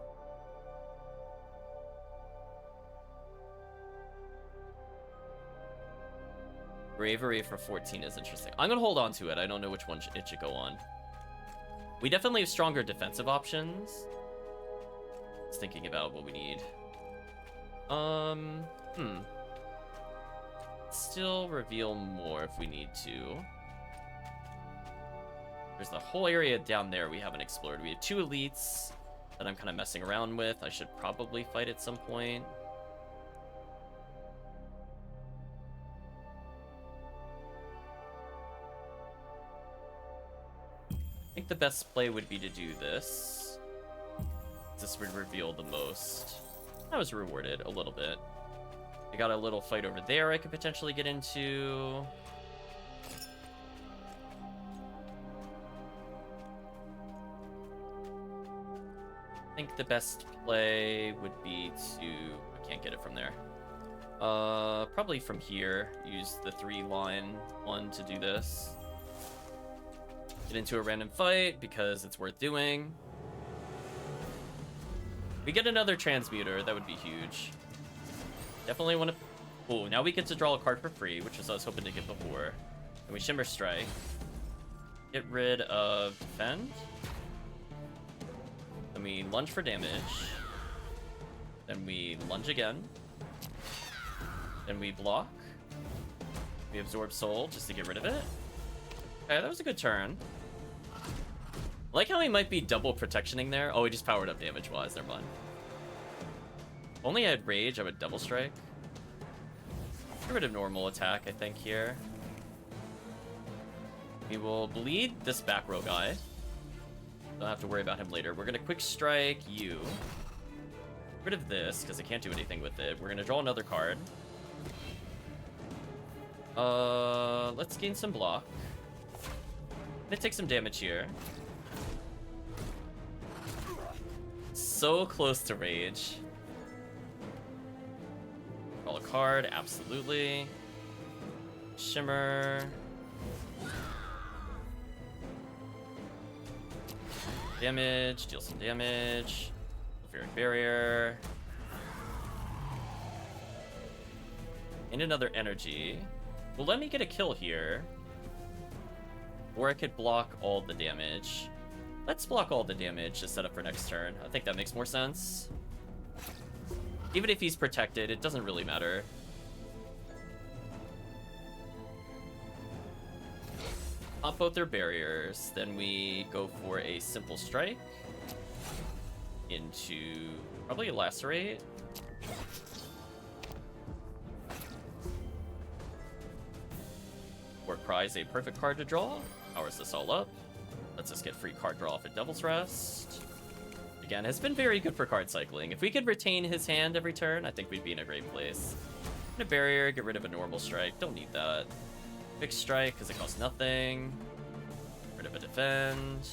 Bravery for 14 is interesting. I'm gonna hold on to it. I don't know which one it should go on. We definitely have stronger defensive options. Just thinking about what we need. Still reveal more if we need to. There's the whole area down there we haven't explored. We have 2 elites that I'm kind of messing around with. I should probably fight at some point. I think the best play would be to do this. This would reveal the most. I was rewarded a little bit. I got a little fight over there I could potentially get into. I think the best play would be to... I can't get it from there. Probably from here. Use the 3-line one to do this. Get into a random fight because it's worth doing. We get another transmuter, that would be huge. Definitely want to... Oh, now we get to draw a card for free, which was I was hoping to get before. And we Shimmer Strike. Get rid of Defend. Then we lunge for damage. Then we lunge again. Then we block. We absorb Soul just to get rid of it. Okay, that was a good turn. I like how he might be double protectioning there. Oh, he just powered up damage-wise. Never mind. If only I had Rage, I would double strike. Get rid of normal attack, I think, here. We will bleed this back row guy. Don't have to worry about him later. We're gonna quick strike you. Get rid of this, because I can't do anything with it. We're gonna draw another card. Let's gain some block. Gonna take some damage here. So close to Rage. Draw a card, absolutely. Shimmer. Damage, deal some damage. Sulfuric Barrier. And another energy. Well, let me get a kill here. Or I could block all the damage. Let's block all the damage to set up for next turn. I think that makes more sense. Even if he's protected, it doesn't really matter. Pop both their barriers. Then we go for a simple strike. Into probably a lacerate. War Cry is a perfect card to draw. Powers this all up. Lets us get free card draw off at Devil's Rest. Again, has been very good for card cycling. If we could retain his hand every turn, I think we'd be in a great place. A barrier, get rid of a normal strike. Don't need that. Fixed strike, because it costs nothing. Get rid of a defend.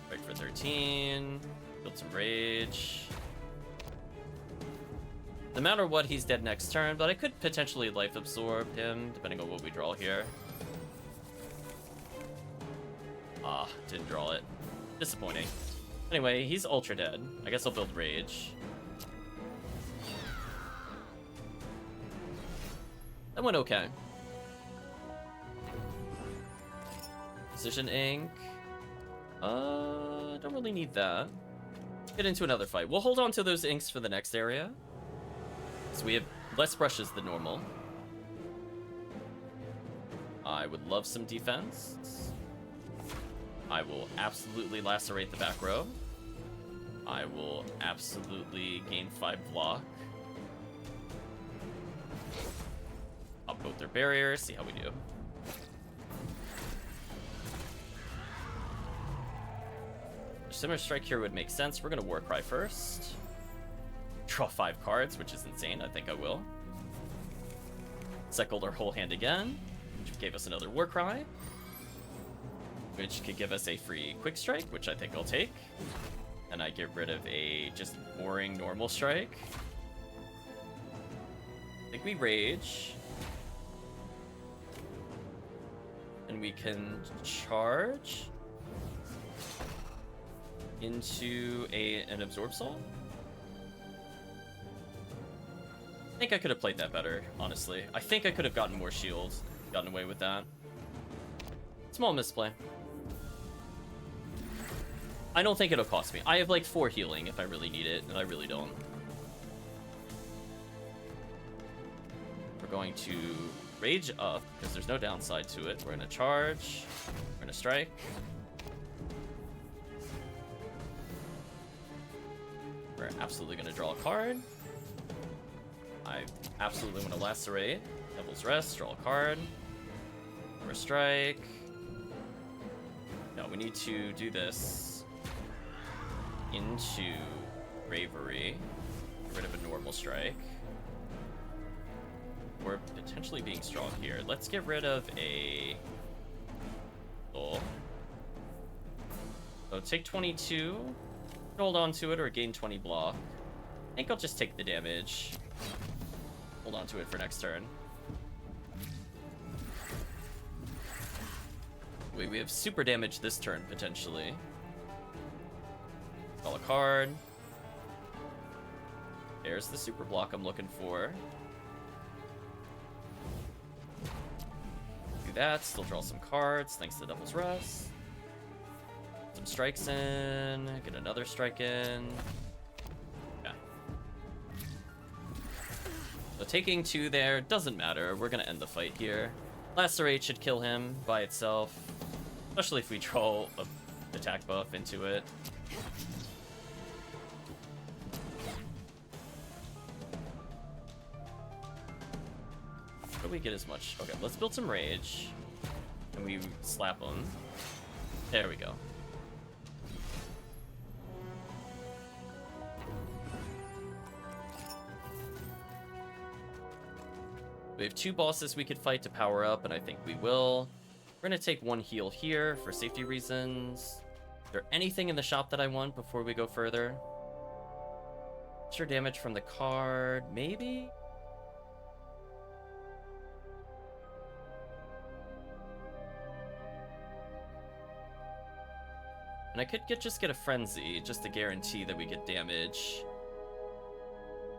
Strike for 13. Build some rage. No matter what, he's dead next turn, but I could potentially life absorb him, depending on what we draw here. Ah, didn't draw it. Disappointing. Anyway, he's ultra dead. I guess I'll build rage. That went okay. Precision ink. Don't really need that. Get into another fight. We'll hold on to those inks for the next area. So we have less brushes than normal. I would love some defense. I will absolutely lacerate the back row. I will absolutely gain 5 block. Pop both their barriers, see how we do. Shimmer Strike here would make sense. We're gonna War Cry first. Draw 5 cards, which is insane. I think I will. Cycled our whole hand again, which gave us another War Cry. Which could give us a free Quick Strike, which I think I'll take. And I get rid of a just boring normal strike. I think we Rage. And we can charge into an Absorb Soul. I think I could have played that better, honestly. I think I could have gotten more shields, gotten away with that. Small misplay. I don't think it'll cost me. I have like 4 healing if I really need it, and I really don't. We're going to rage up, because there's no downside to it. We're gonna charge. We're gonna strike. We're absolutely gonna draw a card. I absolutely want to lacerate. Devil's Rest, draw a card. Or a strike. No, we need to do this into Bravery. Get rid of a normal strike. We're potentially being strong here. Let's get rid of a soul. So take 22. Hold on to it or gain 20 block. I think I'll just take the damage. Hold on to it for next turn. Wait, we have super damage this turn, potentially. Draw a card. There's the super block I'm looking for. Do that, still draw some cards, thanks to Devil's Rest. Some strikes in, get another strike in. Yeah. So taking 2 there, doesn't matter, we're gonna end the fight here. Lacerate should kill him by itself. Especially if we draw an attack buff into it. How do we get as much? Okay, let's build some rage. And we slap him. There we go. We have 2 bosses we could fight to power up, and I think we will. We're gonna take 1 heal here for safety reasons. Is there anything in the shop that I want before we go further? Extra damage from the card, maybe? And I could just get a frenzy, just to guarantee that we get damage.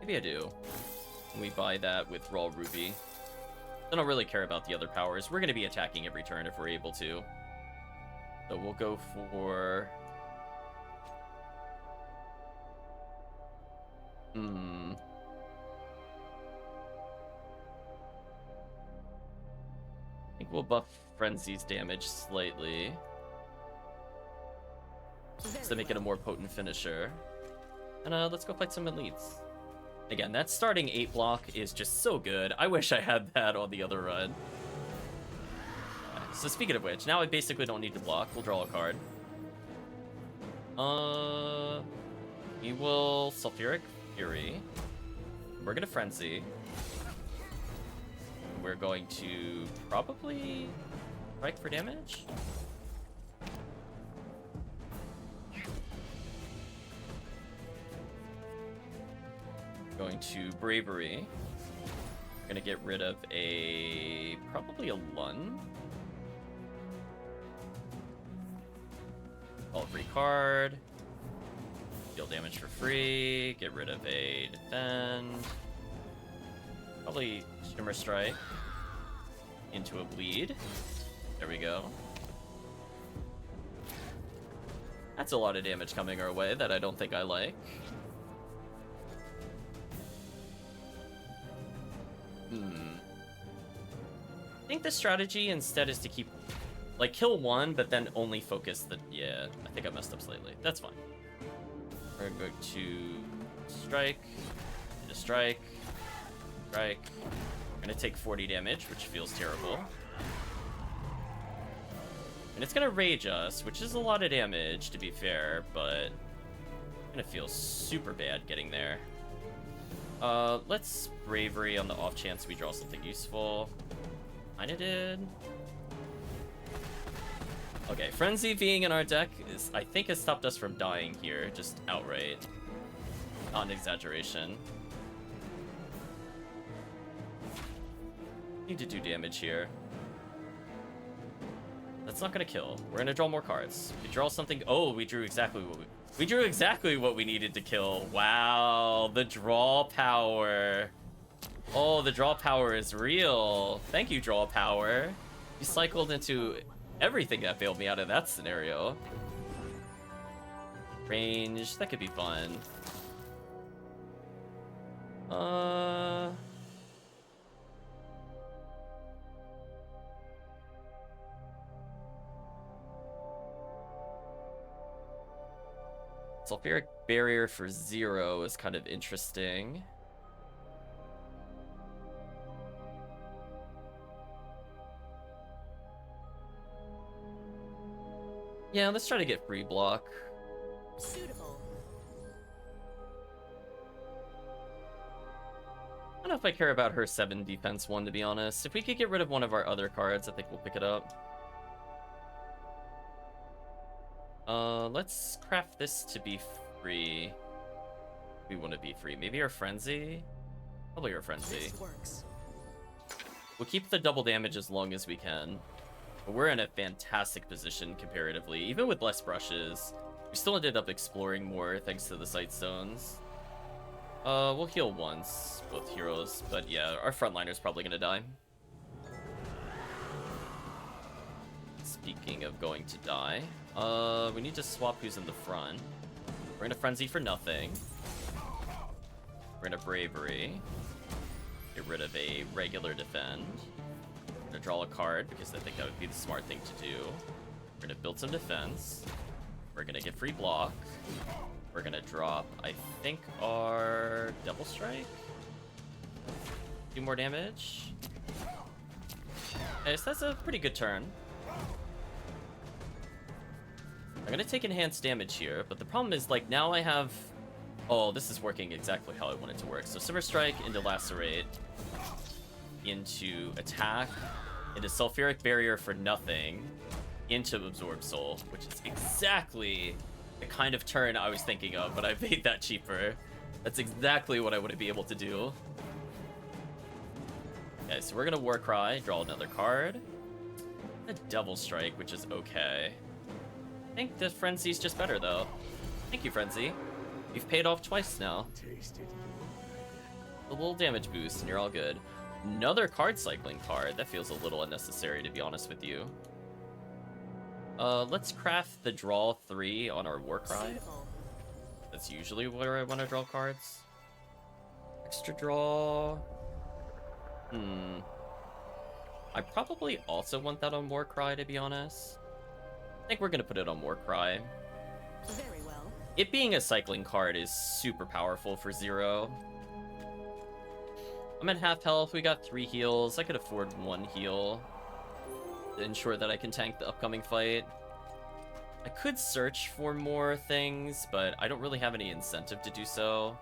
Maybe I do. And we buy that with raw ruby. I don't really care about the other powers. We're going to be attacking every turn if we're able to. So we'll go for... I think we'll buff Frenzy's damage slightly. Just to make it a more potent finisher. And let's go fight some elites. Again, that starting 8 block is just so good. I wish I had that on the other run. So speaking of which, now I basically don't need to block. We'll draw a card. We will Sulfuric Fury. We're gonna Frenzy. We're going to probably strike for damage. Going to Bravery. Gonna get rid of probably a Lun. Call a free card. Deal damage for free. Get rid of a Defend. Probably Shimmer Strike. Into a Bleed. There we go. That's a lot of damage coming our way that I don't think I like. I think the strategy instead is to keep, like, kill 1, but then only focus the... Yeah, I think I messed up slightly. That's fine. We're going to strike, hit a strike, strike. We're going to take 40 damage, which feels terrible. And it's going to rage us, which is a lot of damage, to be fair, but it's going to feel super bad getting there. Let's Bravery on the off chance we draw something useful. Kinda did. Okay, Frenzy being in our deck is, I think, has stopped us from dying here, just outright. Not an exaggeration. Need to do damage here. That's not gonna kill. We're gonna draw more cards. We draw something. Oh, we drew exactly what we drew exactly what we needed to kill. Wow, the draw power. Oh, the draw power is real. Thank you, draw power. You cycled into everything that failed me out of that scenario. Range, that could be fun. Sulfuric barrier for 0 is kind of interesting. Yeah, let's try to get free block. Suitable. I don't know if I care about her 7 defense 1, to be honest. If we could get rid of one of our other cards, I think we'll pick it up. Let's craft this to be free. We want to be free. Maybe our Frenzy? Probably our Frenzy. This works. We'll keep the double damage as long as we can. But we're in a fantastic position comparatively. Even with less brushes, we still ended up exploring more thanks to the sight stones. We'll heal once, both heroes, but yeah, our frontliner's probably gonna die. Speaking of going to die, we need to swap who's in the front. We're gonna Frenzy for nothing. We're gonna Bravery. Get rid of a regular defend. We're gonna draw a card because I think that would be the smart thing to do. We're gonna build some defense. We're gonna get free block. We're gonna drop, I think, our Double Strike. 2 more damage. Okay, so that's a pretty good turn. I'm gonna take enhanced damage here, but the problem is, like, now I have... Oh, this is working exactly how I want it to work. So Seifer Strike into Lacerate, into Attack, into Sulfuric Barrier for nothing, into Absorb Soul, which is exactly the kind of turn I was thinking of, but I made that cheaper. That's exactly what I want to be able to do. Okay, so we're gonna Warcry, draw another card. A Double Strike, which is okay. I think the Frenzy's just better, though. Thank you, Frenzy. You've paid off twice now. A little damage boost, and you're all good. Another card cycling card. That feels a little unnecessary, to be honest with you. Let's craft the draw 3 on our Warcry. Suitable. That's usually where I want to draw cards. Extra draw. I probably also want that on Warcry, to be honest. I think we're gonna put it on Warcry. Very well. It being a cycling card is super powerful for 0. I'm at half health. We got 3 heals. I could afford 1 heal to ensure that I can tank the upcoming fight. I could search for more things, but I don't really have any incentive to do so.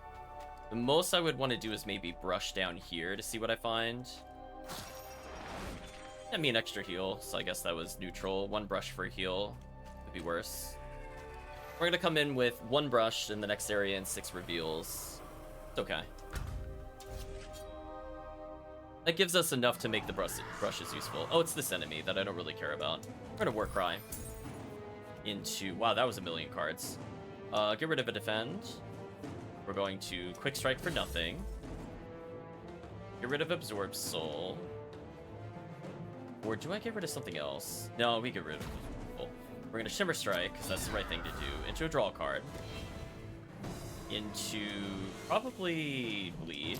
The most I would want to do is maybe brush down here to see what I find. I mean, extra heal, so I guess that was neutral. 1 brush for a heal could be worse. We're gonna come in with 1 brush in the next area and 6 reveals. It's okay. That gives us enough to make the brushes useful. Oh, it's this enemy that I don't really care about. We're gonna Warcry into... Wow, that was a million cards. Get rid of a defend. We're going to Quick Strike for nothing. Get rid of Absorb Soul. Or do I get rid of something else? No, we get rid of Soul. We're gonna Shimmer Strike, because that's the right thing to do. Into a draw card. Into probably Bleed.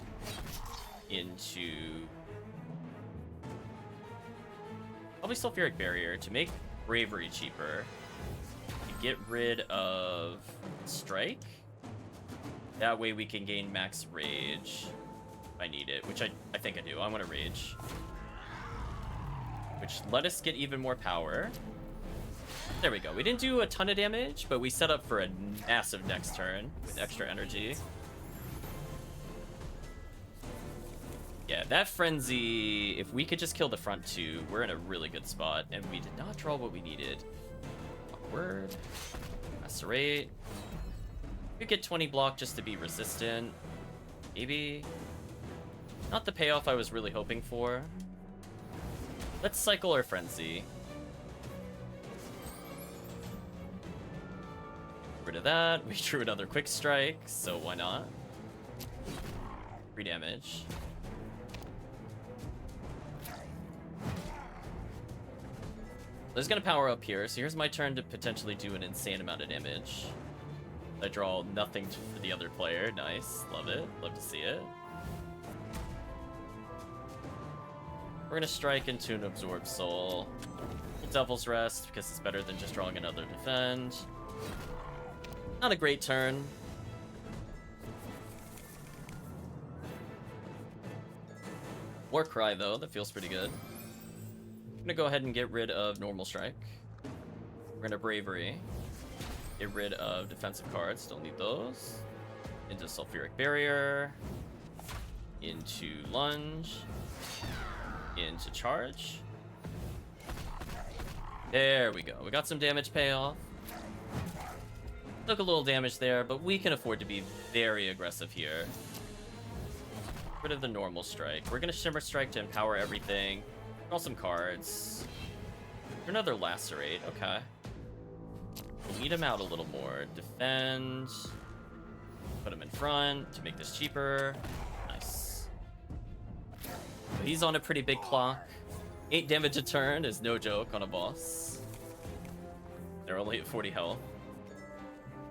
Into probably Sulfuric Barrier to make Bravery cheaper. To get rid of Strike. That way we can gain max Rage if I need it, which I think I do. I want to Rage. Which let us get even more power. There we go. We didn't do a ton of damage, but we set up for a massive next turn with extra energy. Yeah, that Frenzy, if we could just kill the front 2, we're in a really good spot, and we did not draw what we needed. Awkward. Lacerate. We could get 20 block just to be resistant. Maybe. Not the payoff I was really hoping for. Let's cycle our Frenzy. Get rid of that. We drew another Quick Strike, so why not? 3 damage. He's gonna power up here, so here's my turn to potentially do an insane amount of damage. I draw nothing for the other player. Nice. Love it. Love to see it. We're gonna strike into an Absorb Soul. Devil's Rest, because it's better than just drawing another defend. Not a great turn. War Cry, though. That feels pretty good. I'm gonna go ahead and get rid of Normal Strike. We're gonna Bravery. Get rid of defensive cards. Don't need those. Into Sulfuric Barrier. Into Lunge. Into Charge. There we go. We got some damage payoff. Took a little damage there, but we can afford to be very aggressive here. Get rid of the Normal Strike. We're gonna Shimmer Strike to empower everything. Draw some cards. Another Lacerate. Okay. Lead him out a little more. Defend. Put him in front to make this cheaper. Nice. He's on a pretty big clock. 8 damage a turn is no joke on a boss. They're only at 40 health.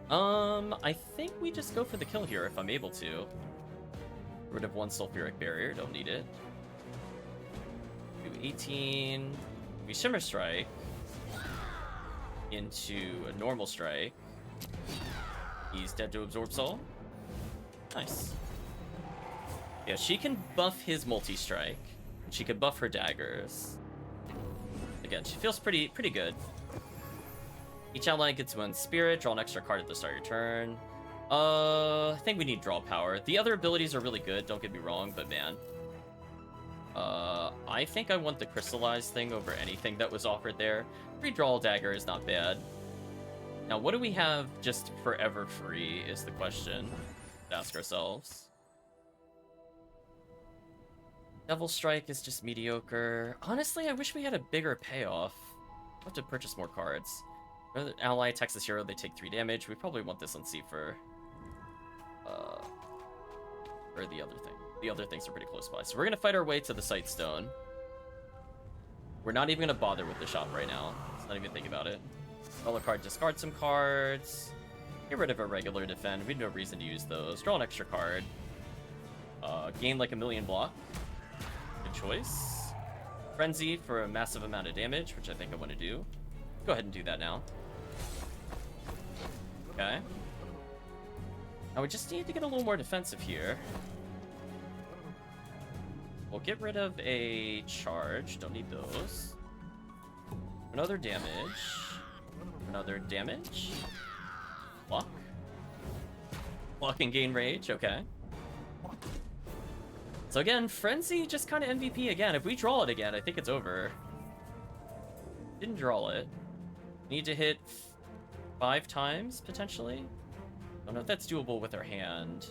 I think we just go for the kill here if I'm able to. Rid of 1 Sulfuric Barrier, don't need it. Do 18. We Shimmer Strike into a Normal Strike. He's dead to Absorb Soul. Nice. Yeah, she can buff his multi-strike. She could buff her daggers. Again, she feels pretty good. Each ally gets 1 spirit, draw an extra card at the start of your turn. I think we need draw power. The other abilities are really good, don't get me wrong, but man. I think I want the crystallized thing over anything that was offered there. Redraw dagger is not bad. Now, what do we have just forever free is the question to ask ourselves. Devil Strike is just mediocre. Honestly, I wish we had a bigger payoff. I'll have to purchase more cards. Another ally attacks this hero, they take 3 damage. We probably want this on Seifer. Or the other thing. The other things are pretty close by. So we're gonna fight our way to the Sight Stone. We're not even gonna bother with the shop right now. Let's not even think about it. Roll a card, discard some cards. Get rid of a regular defend. We have no reason to use those. Draw an extra card. Gain like a million block. Good choice. Frenzy for a massive amount of damage, which I think I want to do. Go ahead and do that now. Okay. Now we just need to get a little more defensive here. We'll get rid of a charge. Don't need those. Another damage. Another damage. Block. Block and gain rage. Okay. So again, Frenzy just kind of MVP again. If we draw it again, I think it's over. Didn't draw it. Need to hit 5 times, potentially? I don't know if that's doable with our hand.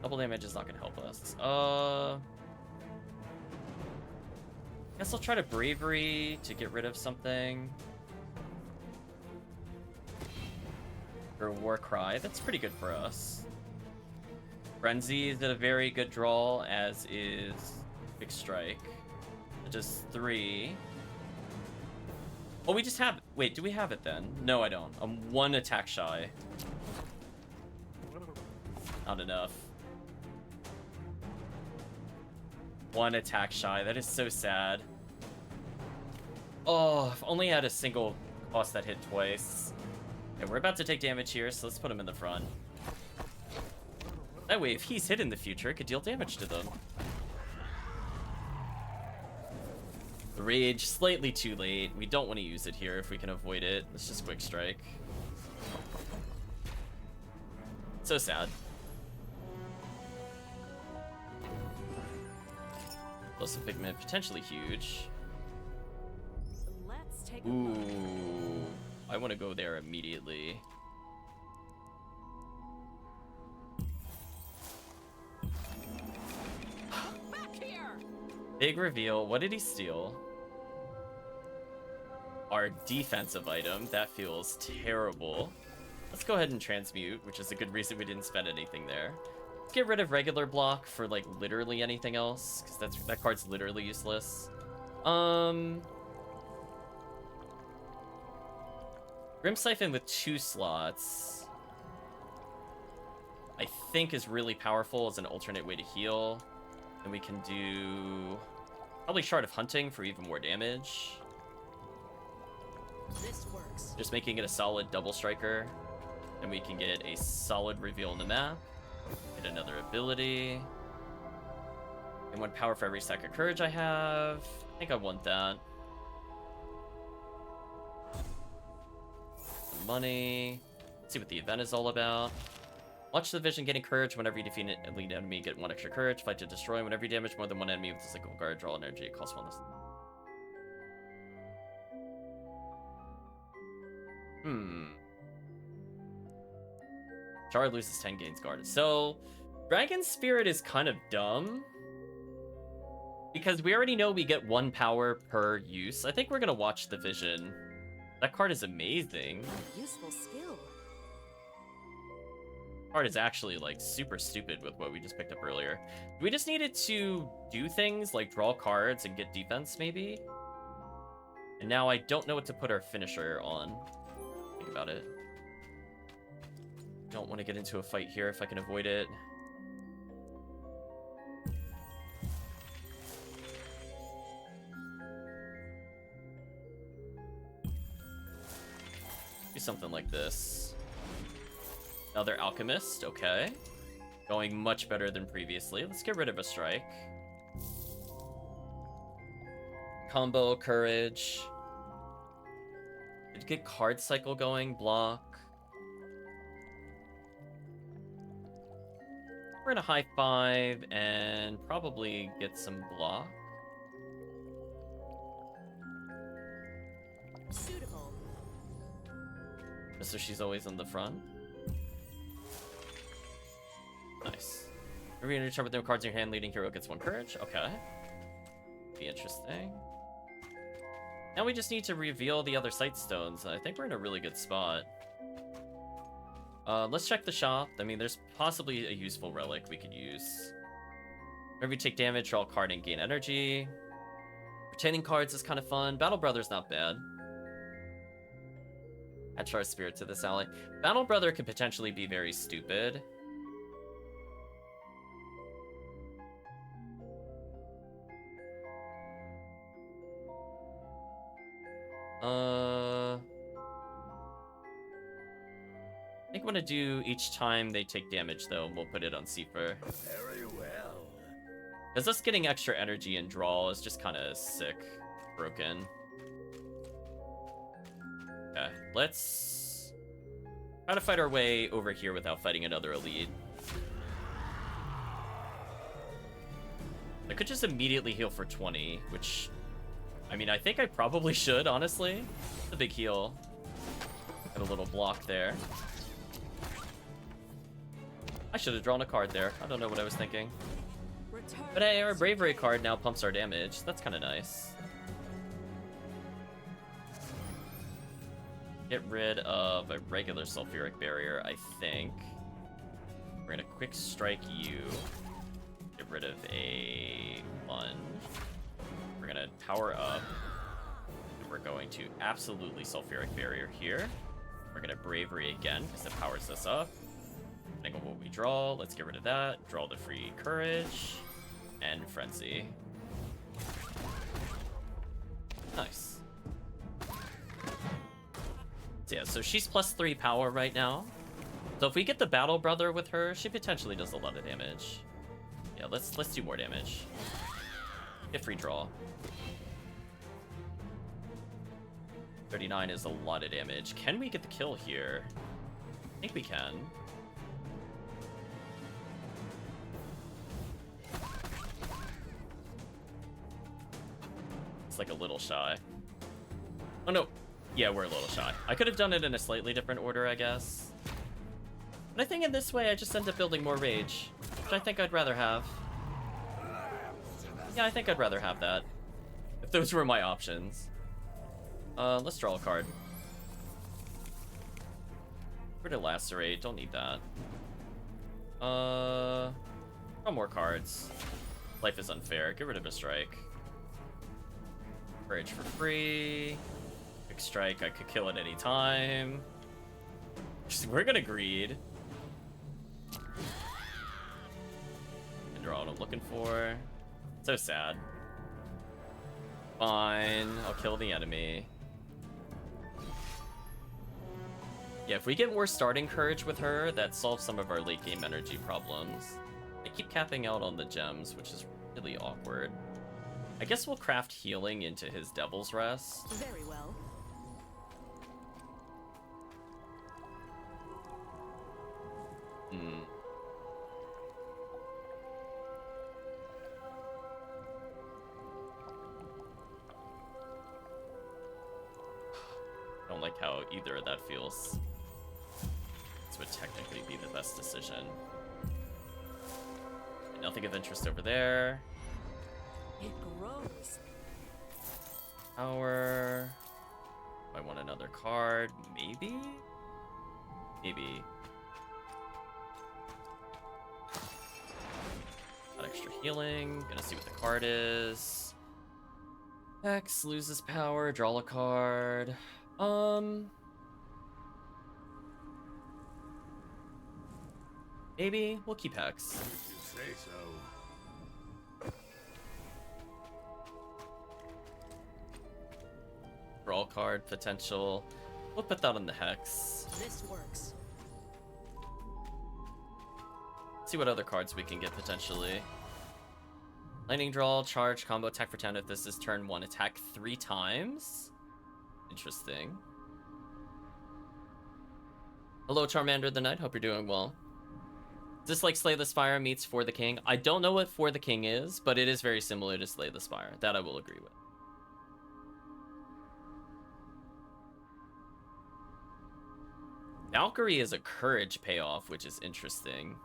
Double damage is not going to help us. Guess I'll try to Bravery to get rid of something. Or War Cry. That's pretty good for us. Frenzy is a very good draw, as is Big Strike. Just 3. Oh, we just have it. Wait, do we have it then? No, I don't. I'm 1 attack shy. Not enough. 1 attack shy. That is so sad. Oh, if only I had a single cost that hit twice. Okay, we're about to take damage here, so let's put him in the front. That way, if he's hit in the future, it could deal damage to them. The rage, slightly too late. We don't want to use it here if we can avoid it. Let's just quick strike. So sad. Plus a pigment, potentially huge. Let's take a Ooh, look. I want to go there immediately. Back here. Big reveal. What did he steal? Our defensive item. That feels terrible. Let's go ahead and transmute, which is a good reason we didn't spend anything there. Get rid of regular block for like literally anything else, because that card's literally useless. Grim Siphon with 2 slots, I think, is really powerful as an alternate way to heal. And we can do probably Shard of Hunting for even more damage. This works. Just making it a solid double striker. And we can get a solid reveal in the map. Get another ability. And 1 power for every stack of courage I have. I think I want that. Some money. Let's see what the event is all about. Watch the vision gaining courage whenever you defeat an elite enemy. Get 1 extra courage. Fight to destroy. Whenever you damage more than 1 enemy with a single guard, draw energy. It costs 1 less. Char loses 10, gains guard. So, Dragon Spirit is kind of dumb. Because we already know we get 1 power per use. I think we're gonna watch the vision. That card is amazing. Useful skill. Card is actually like super stupid with what we just picked up earlier. We just needed to do things like draw cards and get defense maybe. And now I don't know what to put our finisher on. Think about it. Don't want to get into a fight here if I can avoid it. Do something like this. Another Alchemist, okay. Going much better than previously. Let's get rid of a strike. Combo, courage. Did get card cycle going, block. We're gonna high 5 and probably get some block. Suitable. So she's always on the front. Nice. Every energy chart with no cards in your hand, leading hero gets 1 courage. Okay. Be interesting. Now we just need to reveal the other sight stones. I think we're in a really good spot. Let's check the shop. I mean, there's possibly a useful relic we could use. Whenever you take damage, draw a card and gain energy. Retaining cards is kind of fun. Battle Brother's not bad. Add Char Spirit to this ally. Battle Brother could potentially be very stupid. I think I'm gonna do each time they take damage, though, and we'll put it on Seifer. Very well. Because us getting extra energy and draw is just kind of sick. Broken. Okay, let's try to fight our way over here without fighting another elite. I could just immediately heal for 20, which, I mean, I think I probably should, honestly. It's a big heal. Got a little block there. I should have drawn a card there. I don't know what I was thinking. Return. But hey, our Bravery card now pumps our damage. That's kind of nice. Get rid of a regular sulfuric barrier, I think. We're gonna quick strike you. Get rid of a lunge. We're gonna power up. And we're going to absolutely sulfuric barrier here. We're gonna bravery again because it powers us up. Depending on what we draw, let's get rid of that. Draw the free courage and frenzy. Nice. So yeah, so she's +3 power right now. So if we get the Battle Brother with her, she potentially does a lot of damage. Yeah, let's do more damage. Get free draw. 39 is a lot of damage. Can we get the kill here? I think we can. It's like a little shy. Oh no. Yeah, we're a little shy. I could have done it in a slightly different order, I guess. But I think in this way, I just end up building more rage, which I think I'd rather have. Yeah, I think I'd rather have that. If those were my options. Let's draw a card. Rid of Lacerate, don't need that. Draw more cards. Life is unfair, get rid of a strike. Courage for free. Quick strike, I could kill at any time. We're gonna greed. And draw what I'm looking for. So sad. Fine, I'll kill the enemy. Yeah, if we get more starting courage with her, that solves some of our late game energy problems. I keep capping out on the gems, which is really awkward. I guess we'll craft healing into his Devil's Rest. Very well. Don't like how either of that feels. This would technically be the best decision. Nothing of interest over there. It grows. Power. I want another card. Maybe? Maybe. Got extra healing. Gonna see what the card is. Hex loses power. Draw a card. Maybe. We'll keep Hex. If you say so. Draw card potential. We'll put that on the Hex. This works. See what other cards we can get potentially. Lightning draw, charge, combo, attack for 10 if this is turn 1. Attack 3 times? Interesting. Hello, Charmander the Knight. Hope you're doing well. Is this like Slay the Spire meets For the King? I don't know what For the King is, but it is very similar to Slay the Spire. That I will agree with. Valkyrie is a courage payoff, which is interesting.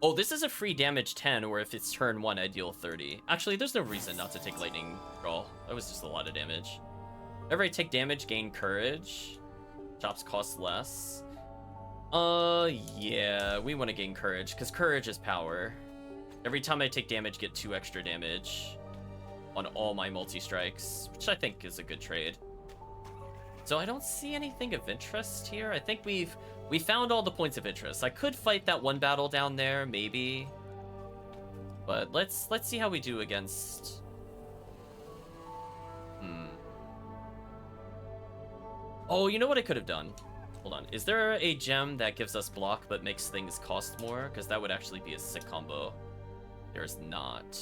Oh, this is a free damage 10, or if it's turn 1, I deal 30. Actually, there's no reason not to take lightning draw. That was just a lot of damage. Whenever I take damage, gain courage. Chops cost less. Yeah, we want to gain courage, because courage is power. Every time I take damage, get 2 extra damage on all my multi-strikes, which I think is a good trade. So I don't see anything of interest here. I think we found all the points of interest. I could fight that one battle down there, maybe. But let's see how we do against... Oh, you know what I could have done? Hold on. Is there a gem that gives us block but makes things cost more? Because that would actually be a sick combo. There's not.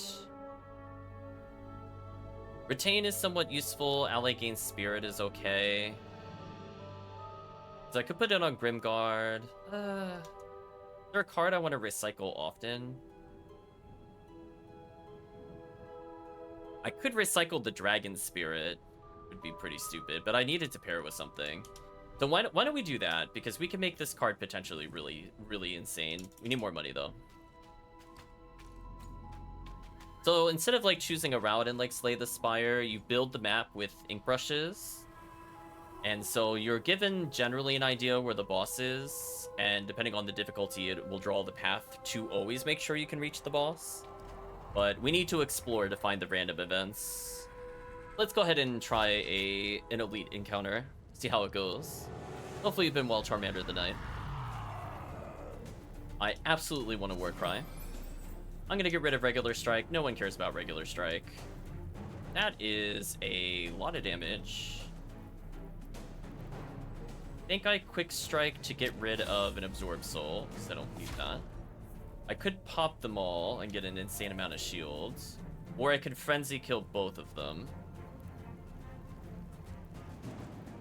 Retain is somewhat useful. Ally gains spirit is okay. So I could put it on Grimguard. Is there a card I want to recycle often? I could recycle the Dragon Spirit. Would be pretty stupid, but I needed to pair it with something. So why don't we do that? Because we can make this card potentially really, really insane. We need more money though. So instead of like choosing a route and like Slay the Spire, you build the map with ink brushes. And so you're given generally an idea where the boss is, and depending on the difficulty, it will draw the path to always make sure you can reach the boss. But we need to explore to find the random events. Let's go ahead and try an elite encounter, see how it goes. Hopefully you've been well, Charmander the Knight. I absolutely want a Warcry. I'm gonna get rid of regular strike. No one cares about regular strike. That is a lot of damage. I think I quick strike to get rid of an absorb soul, because I don't need that. I could pop them all and get an insane amount of shields, or I could frenzy kill both of them.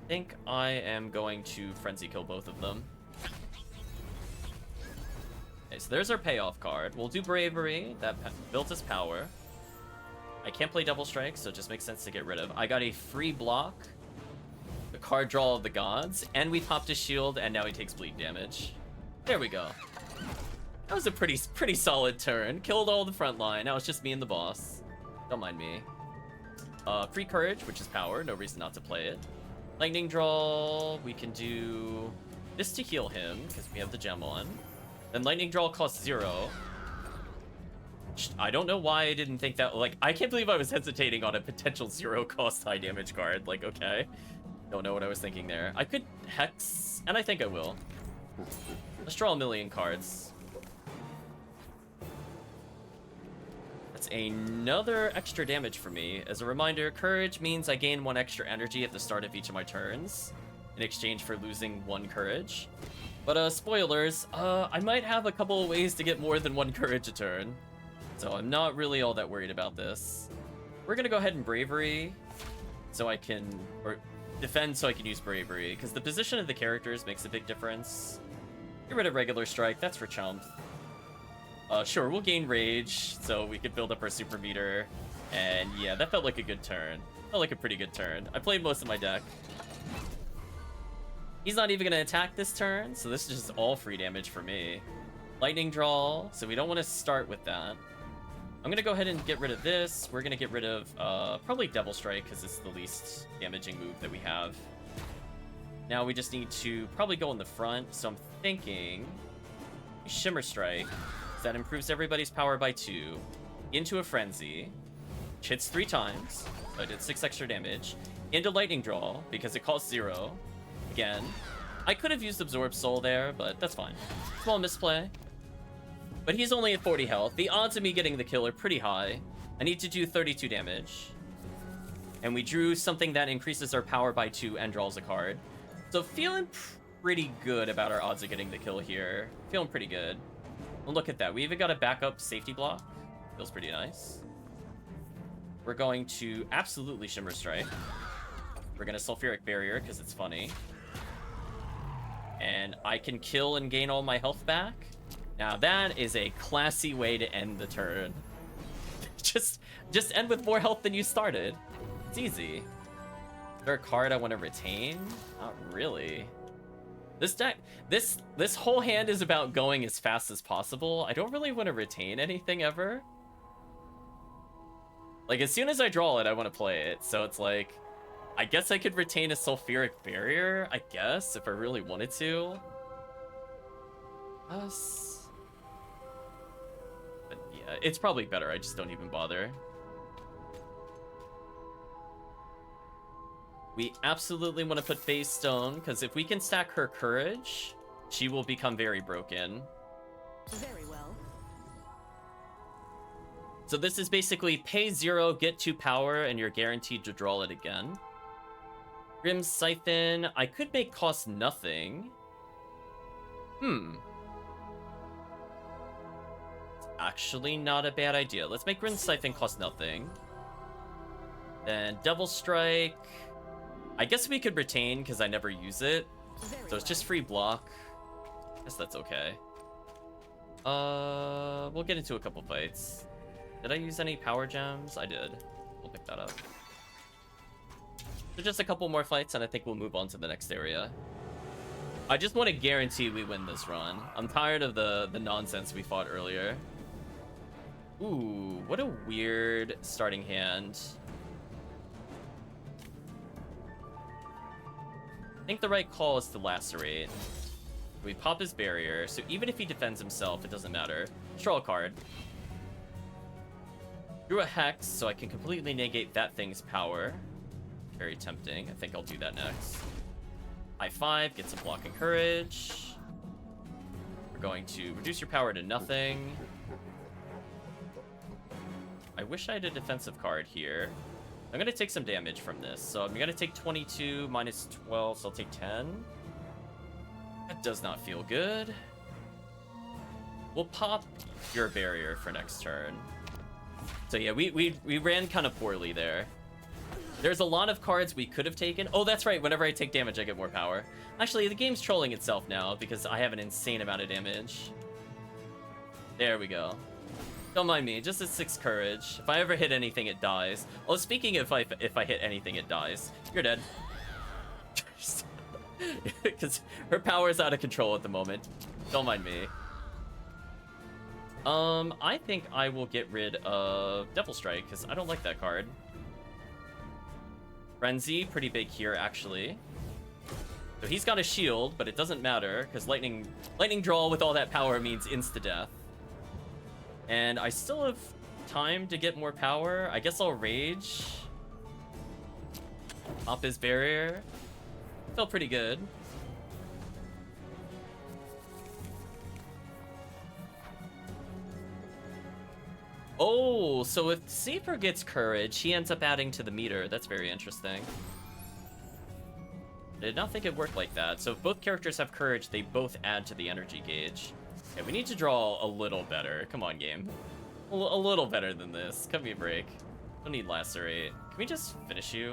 I think I am going to frenzy kill both of them. Okay, so there's our payoff card. We'll do Bravery. That built his power. I can't play Double Strike, so it just makes sense to get rid of. I got a free block, the card draw of the gods, and we popped his shield, and now he takes bleed damage. There we go. That was a pretty solid turn. Killed all the front line. Now it's just me and the boss. Don't mind me. Free courage, which is power. No reason not to play it. Lightning draw. We can do this to heal him, because we have the gem on. Then lightning draw costs 0. I don't know why I didn't think that. Like, I can't believe I was hesitating on a potential 0-cost high damage card. Like, okay. Don't know what I was thinking there. I could Hex, and I think I will. Let's draw a million cards. That's another extra damage for me. As a reminder, courage means I gain 1 extra energy at the start of each of my turns in exchange for losing 1 courage. But spoilers, I might have a couple of ways to get more than 1 courage a turn. So I'm not really all that worried about this. We're gonna go ahead and bravery so I can, or defend so I can use bravery, because the position of the characters makes a big difference. Get rid of regular strike, that's for chump. Sure, we'll gain rage, so we could build up our super meter. And yeah, that felt like a good turn. Felt like a pretty good turn. I played most of my deck. He's not even gonna attack this turn, so this is just all free damage for me. Lightning draw, so we don't want to start with that. I'm gonna go ahead and get rid of this. We're gonna get rid of probably Devil Strike, because it's the least damaging move that we have. Now we just need to probably go in the front, so I'm thinking Shimmer Strike. That improves everybody's power by 2. Into a Frenzy. Which hits 3 times. So I did 6 extra damage. Into Lightning Draw, because it costs 0. Again. I could have used Absorb Soul there, but that's fine. Small misplay. But he's only at 40 health. The odds of me getting the kill are pretty high. I need to do 32 damage. And we drew something that increases our power by 2 and draws a card. So feeling pretty good about our odds of getting the kill here. Feeling pretty good. Well, look at that. We even got a backup safety block. Feels pretty nice. We're going to absolutely Shimmer Strike. We're going to Sulfuric Barrier because it's funny. And I can kill and gain all my health back. Now that is a classy way to end the turn. just end with more health than you started. It's easy. Is there a card I want to retain? Not really. This deck, this whole hand is about going as fast as possible. I don't really want to retain anything ever. Like, as soon as I draw it, I want to play it. So it's like, I guess I could retain a Sulfuric Barrier, I guess, if I really wanted to. But yeah, it's probably better. I just don't even bother. We absolutely want to put Phase Stone, because if we can stack her courage, she will become very broken. Very well. So this is basically pay 0, get 2 power, and you're guaranteed to draw it again. Grim Siphon, I could make cost nothing. It's actually not a bad idea. Let's make Grim Siphon cost nothing. Then Devil Strike. I guess we could retain because I never use it. So it's just free block. I guess that's okay. We'll get into a couple fights. Did I use any power gems? I did. We'll pick that up. So just a couple more fights and I think we'll move on to the next area. I just want to guarantee we win this run. I'm tired of the nonsense we fought earlier. Ooh, what a weird starting hand. I think the right call is to Lacerate. We pop his barrier, so even if he defends himself, it doesn't matter. Draw a card. Drew a Hex, so I can completely negate that thing's power. Very tempting. I think I'll do that next. High 5, get some blocking courage. We're going to reduce your power to nothing. I wish I had a defensive card here. I'm gonna take some damage from this. So I'm gonna take 22 minus 12, so I'll take 10. That does not feel good. We'll pop your barrier for next turn. So yeah, we ran kind of poorly there. There's a lot of cards we could have taken. Oh, that's right. Whenever I take damage, I get more power. Actually, the game's trolling itself now because I have an insane amount of damage. There we go. Don't mind me, just a 6 courage. If I ever hit anything, it dies. Oh, speaking of if I hit anything, it dies. You're dead. Because her power is out of control at the moment. Don't mind me. I think I will get rid of Devil Strike, because I don't like that card. Frenzy, pretty big here, actually. So he's got a shield, but it doesn't matter, because lightning draw with all that power means insta-death. And I still have time to get more power. I guess I'll rage. Pop his barrier. Felt pretty good. Oh, so if Seifer gets courage, he ends up adding to the meter. That's very interesting. I did not think it worked like that. So if both characters have courage, they both add to the energy gauge. Okay, we need to draw a little better. Come on, game. A little better than this. Cut me a break. Don't need lacerate. Can we just finish you?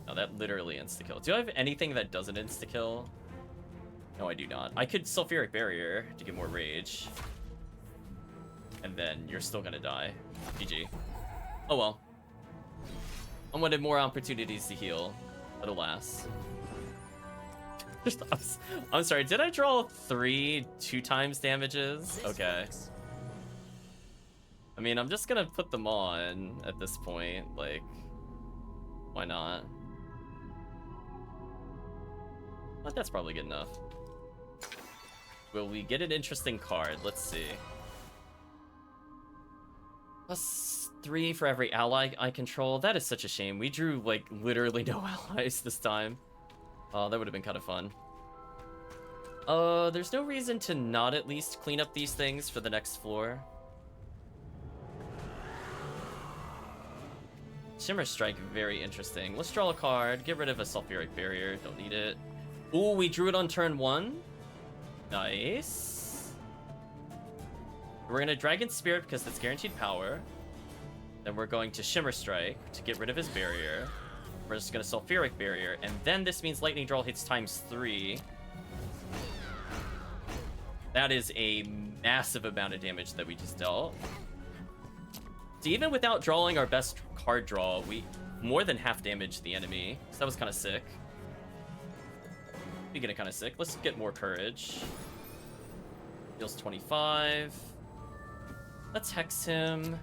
No, that literally insta-kill. Do I have anything that doesn't insta-kill? No, I do not. I could sulfuric barrier to get more rage. And then you're still gonna die. GG. Oh well. I wanted more opportunities to heal, but alas. I'm sorry, did I draw 3 2x damages? Okay. I mean, I'm just gonna put them on at this point. Like, why not? But that's probably good enough. Will we get an interesting card? Let's see. +3 for every ally I control. That is such a shame. We drew, like, literally no allies this time. Oh, that would have been kind of fun. There's no reason to not at least clean up these things for the next floor. Shimmer Strike, very interesting. Let's draw a card. Get rid of a sulfuric barrier. Don't need it. Ooh, we drew it on turn 1. Nice. We're gonna Dragon Spirit because that's guaranteed power. Then we're going to Shimmer Strike to get rid of his barrier. We're just gonna Sulfuric Barrier, and then this means Lightning Draw hits ×3. That is a massive amount of damage that we just dealt. So even without drawing our best card draw, we more than half damaged the enemy. So that was kind of sick. Speaking of kind of sick, let's get more courage. Deals 25. Let's hex him.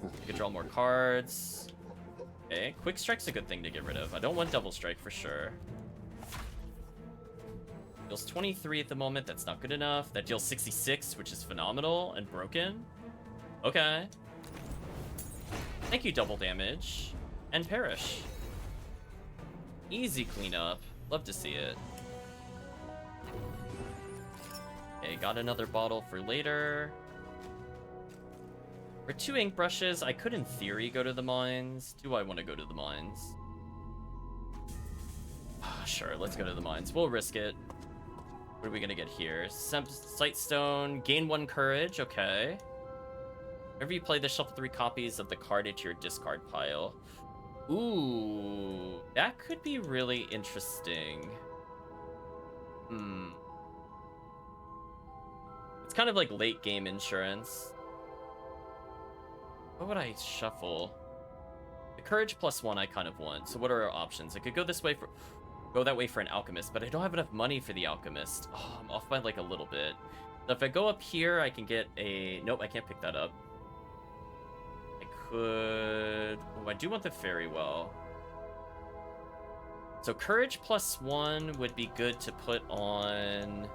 We can draw more cards. Okay, Quick Strike's a good thing to get rid of. I don't want Double Strike for sure. Deals 23 at the moment. That's not good enough. That deals 66, which is phenomenal and broken. Okay. Thank you, double damage. And perish. Easy cleanup. Love to see it. Okay, got another bottle for later. For 2 ink brushes, I could in theory go to the mines. Do I want to go to the mines? Sure, let's go to the mines. We'll risk it. What are we gonna get here? Sightstone, gain 1 courage, okay. Whenever you play this, shuffle 3 copies of the card into your discard pile. Ooh, that could be really interesting. It's kind of like late game insurance. What would I shuffle? The courage +1 I kind of want. So what are our options? I could go this way for... Go that way for an alchemist, but I don't have enough money for the alchemist. Oh, I'm off by like a little bit. So if I go up here, I can get a... Nope, I can't pick that up. I could... Oh, I do want the fairy well. So courage +1 would be good to put on...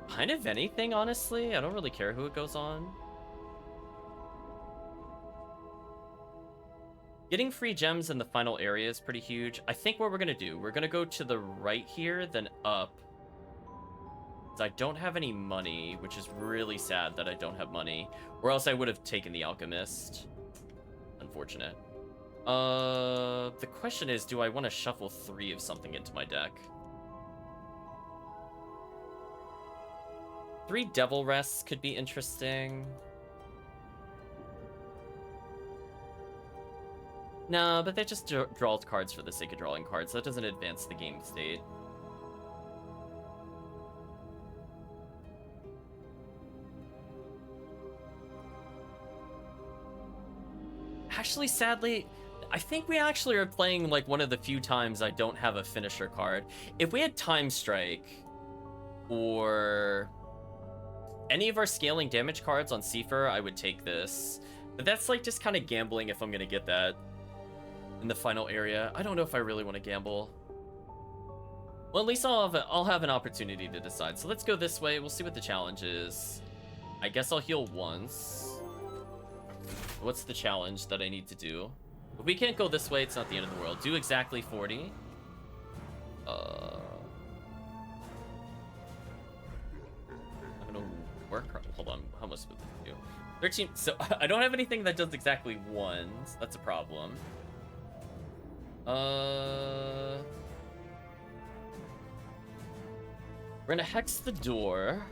Kind of anything, honestly. I don't really care who it goes on. Getting free gems in the final area is pretty huge. I think what we're going to do, we're going to go to the right here, then up. I don't have any money, which is really sad that I don't have money. Or else I would have taken the alchemist. Unfortunate. The question is, do I want to shuffle 3 of something into my deck? 3 Devil Rests could be interesting. No, but they just draw cards for the sake of drawing cards. That doesn't advance the game state. Actually, sadly, I think we actually are playing like one of the few times I don't have a finisher card. If we had Time Strike or any of our scaling damage cards on Seifer, I would take this. But that's like just kind of gambling if I'm going to get that in the final area. I don't know if I really want to gamble. Well, at least I'll have an opportunity to decide. So let's go this way. We'll see what the challenge is. I guess I'll heal once. What's the challenge that I need to do? If we can't go this way, it's not the end of the world. Do exactly 40. I'm gonna work. Hold on. How much would this do? 13. So I don't have anything that does exactly 1. So that's a problem. We're gonna hex the door.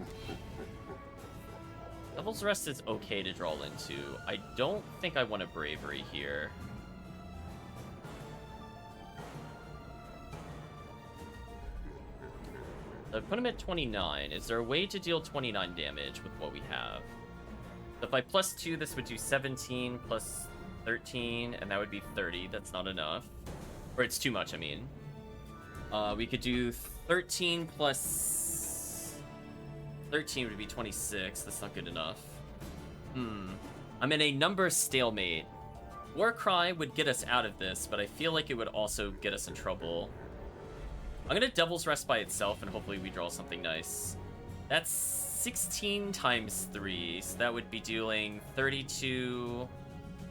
Devil's Rest is okay to draw into. I don't think I want a Bravery here. So I put him at 29. Is there a way to deal 29 damage with what we have? So if I plus 2, this would do 17 plus 13, and that would be 30. That's not enough. Or it's too much, I mean. We could do 13 plus 13 would be 26. That's not good enough. I'm in a number stalemate. Warcry would get us out of this, but I feel like it would also get us in trouble. I'm gonna Devil's Rest by itself, and hopefully we draw something nice. That's 16 times 3, so that would be dealing 32.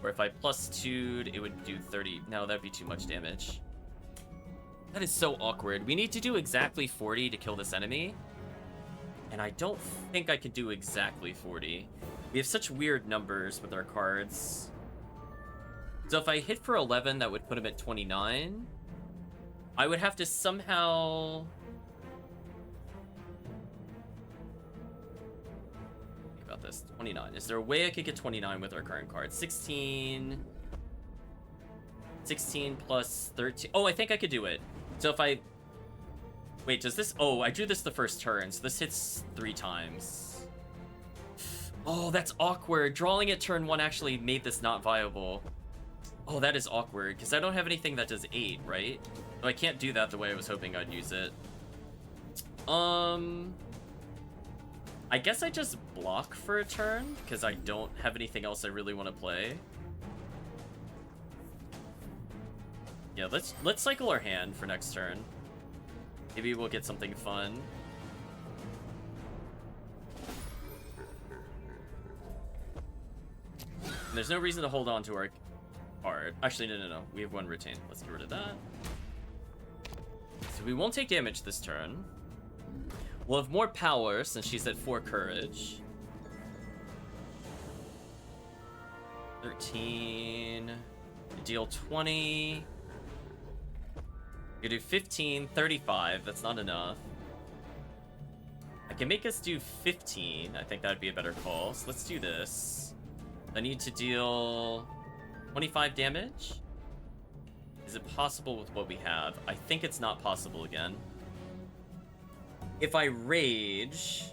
Or if I plus 2'd, it would do 30. No, that'd be too much damage. That is so awkward. We need to do exactly 40 to kill this enemy. And I don't think I could do exactly 40. We have such weird numbers with our cards. So if I hit for 11, that would put him at 29. I would have to somehow... Think about this. 29. Is there a way I could get 29 with our current cards? 16... 16 plus 13... Oh, I think I could do it. So if I... Wait, does this... Oh, I drew this the first turn, so this hits 3 times. Oh, that's awkward. Drawing at turn 1 actually made this not viable. Oh, that is awkward, because I don't have anything that does 8, right? So I can't do that the way I was hoping I'd use it. I guess I just block for a turn, because I don't have anything else I really want to play. Yeah, let's cycle our hand for next turn. Maybe we'll get something fun. And there's no reason to hold on to our card. Actually, no. We have 1 retain. Let's get rid of that. So we won't take damage this turn. We'll have more power since she's at 4 courage. 13. Deal 20. You do 15, 35. That's not enough. I can make us do 15. I think that would be a better call. So let's do this. I need to deal 25 damage. Is it possible with what we have? I think it's not possible again. If I rage,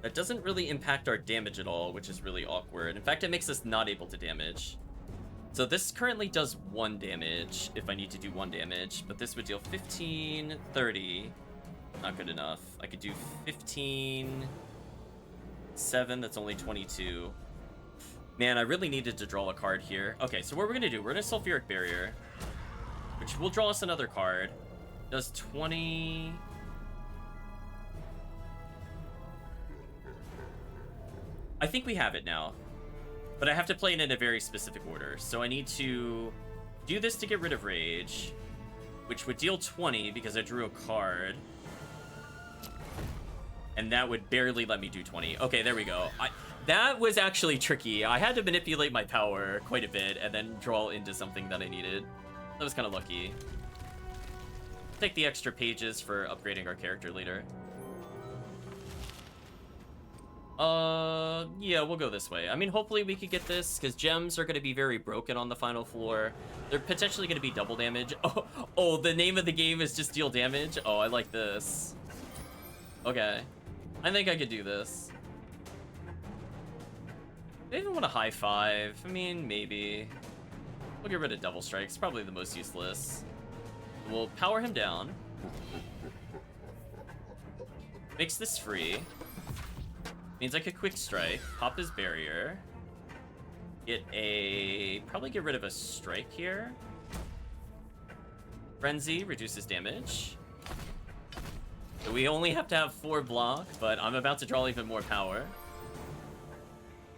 that doesn't really impact our damage at all, which is really awkward. In fact, it makes us not able to damage. So this currently does 1 damage if I need to do 1 damage, but this would deal 15, 30. Not good enough. I could do 15, 7, that's only 22. Man, I really needed to draw a card here. Okay, so what we're gonna do, we're gonna Sulfuric Barrier, which will draw us another card. Does 20... I think we have it now. But I have to play it in a very specific order. So I need to do this to get rid of Rage, which would deal 20 because I drew a card. And that would barely let me do 20. Okay, there we go. That was actually tricky. I had to manipulate my power quite a bit and then draw into something that I needed. That was kind of lucky. Take the extra pages for upgrading our character later. Yeah, we'll go this way. I mean, hopefully we could get this, because gems are going to be very broken on the final floor. They're potentially going to be double damage. Oh, the name of the game is just deal damage? Oh, I like this. Okay. I think I could do this. I even want a high 5. I mean, maybe. We'll get rid of Double Strikes, probably the most useless. We'll power him down. Makes this free. Means I could quick strike, pop his barrier, probably get rid of a strike here. Frenzy reduces damage. So we only have to have 4 block, but I'm about to draw even more power.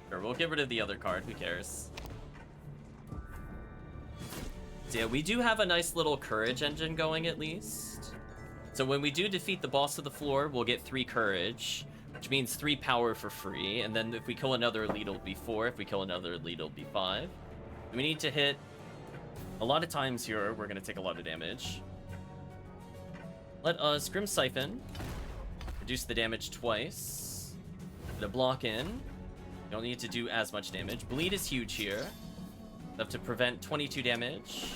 Sure, we'll get rid of the other card. Who cares? So yeah, we do have a nice little courage engine going at least. So when we do defeat the boss of the floor, we'll get 3 courage, which means 3 power for free. And then if we kill another elite, it'll be 4. If we kill another elite, it'll be 5. We need to hit a lot of times here. We're going to take a lot of damage. Let us Grim Siphon. Reduce the damage twice. Put a block in. Don't need to do as much damage. Bleed is huge here. Enough to prevent 22 damage.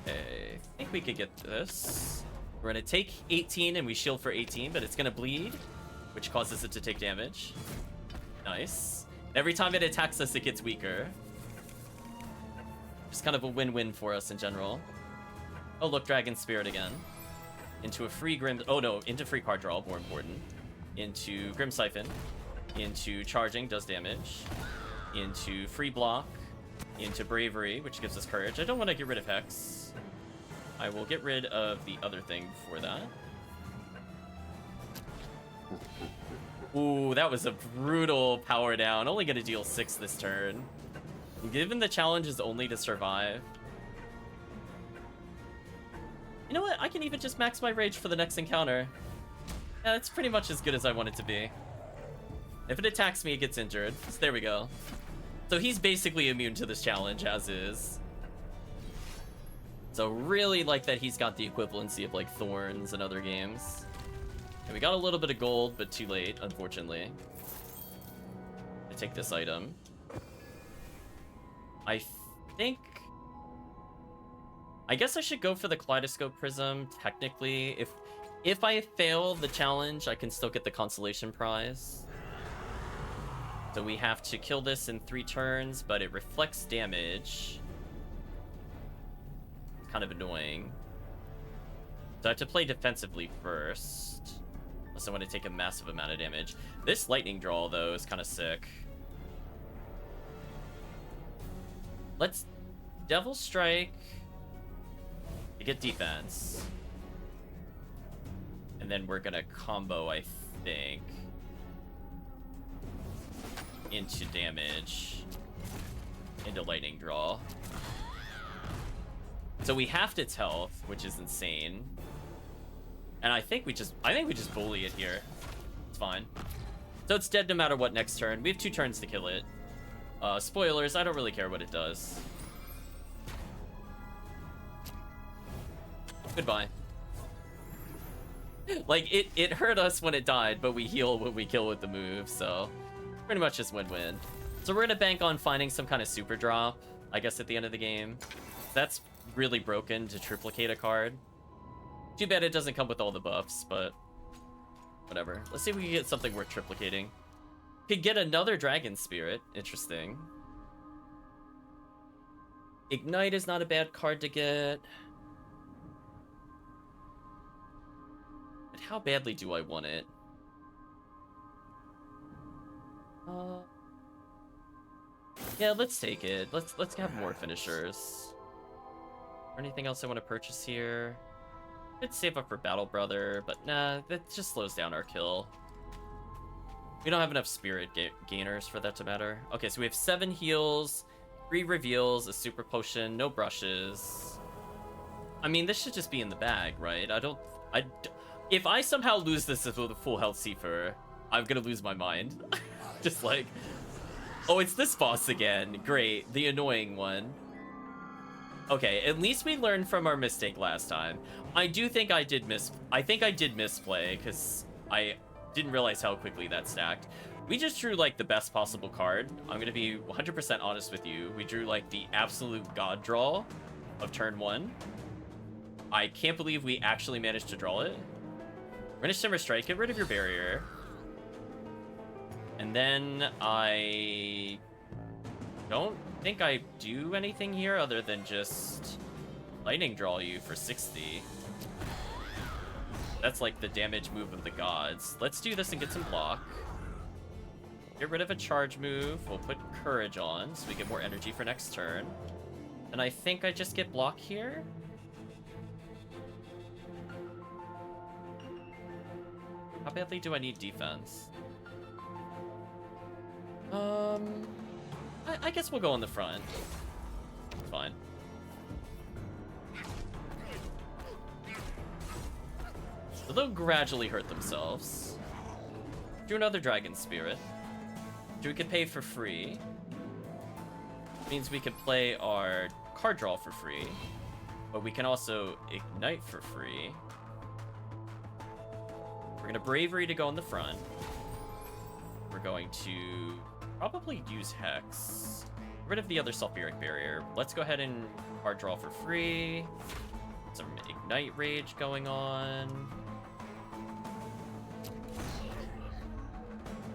Okay, I think we could get this. We're gonna take 18 and we shield for 18, but it's gonna bleed, which causes it to take damage. Nice. Every time it attacks us, it gets weaker. Just kind of a win-win for us in general. Oh, look, Dragon Spirit again. Into a free Grim... Oh, no, into free card draw, more important. Into Grim Siphon. Into Charging, does damage. Into free block. Into Bravery, which gives us courage. I don't want to get rid of Hex. I will get rid of the other thing before that. Ooh, that was a brutal power down. Only going to deal 6 this turn. Given the challenge is only to survive. You know what? I can even just max my rage for the next encounter. Yeah, it's pretty much as good as I want it to be. If it attacks me, it gets injured. So there we go. So he's basically immune to this challenge, as is. So really like that he's got the equivalency of like Thorns and other games. And we got a little bit of gold, but too late, unfortunately. To take this item. I think... I guess I should go for the Kaleidoscope Prism, technically. If I fail the challenge, I can still get the Consolation Prize. So we have to kill this in 3 turns, but it reflects damage. It's kind of annoying. So I have to play defensively first. Unless I want to take a massive amount of damage. This lightning draw, though, is kind of sick. Let's Devil Strike to get defense. And then we're gonna combo, I think, into damage, into lightning draw. So we halved its health, which is insane. And I think we just bully it here. It's fine. So it's dead no matter what next turn. We have 2 turns to kill it. Spoilers, I don't really care what it does. Goodbye. Like, it hurt us when it died, but we heal when we kill with the move, so pretty much just win-win. So we're gonna bank on finding some kind of super drop, I guess, at the end of the game. That's really broken to triplicate a card. Too bad it doesn't come with all the buffs, but whatever. Let's see if we can get something worth triplicating. Could get another Dragon Spirit. Interesting. Ignite is not a bad card to get. But how badly do I want it? Yeah, let's take it. Let's have more finishers. Or anything else I want to purchase here? Could save up for Battle Brother, but nah, that just slows down our kill. We don't have enough spirit gainers for that to matter. Okay, so we have 7 heals, 3 reveals, a super potion, no brushes. I mean, this should just be in the bag, right? If I somehow lose this with a full health Seifer, I'm gonna lose my mind. Just like, oh, it's this boss again. Great, the annoying one. Okay, at least we learned from our mistake last time. I think I did misplay, because I didn't realize how quickly that stacked. We just drew, like, the best possible card. I'm gonna be 100% honest with you. We drew, like, the absolute god draw of turn 1. I can't believe we actually managed to draw it. We're gonna Shimmer Strike, get rid of your barrier. And then I don't think I do anything here other than just lightning draw you for 60. That's like the damage move of the gods. Let's do this and get some block. Get rid of a charge move. We'll put courage on so we get more energy for next turn. And I think I just get block here. How badly do I need defense? I guess we'll go on the front. It's fine. So they'll gradually hurt themselves. Do another Dragon Spirit. Which we could pay for free. Means we could play our card draw for free. But we can also ignite for free. We're gonna Bravery to go in the front. We're going to probably use Hex. Get rid of the other Sulfuric Barrier. Let's go ahead and card draw for free. Some Ignite Rage going on.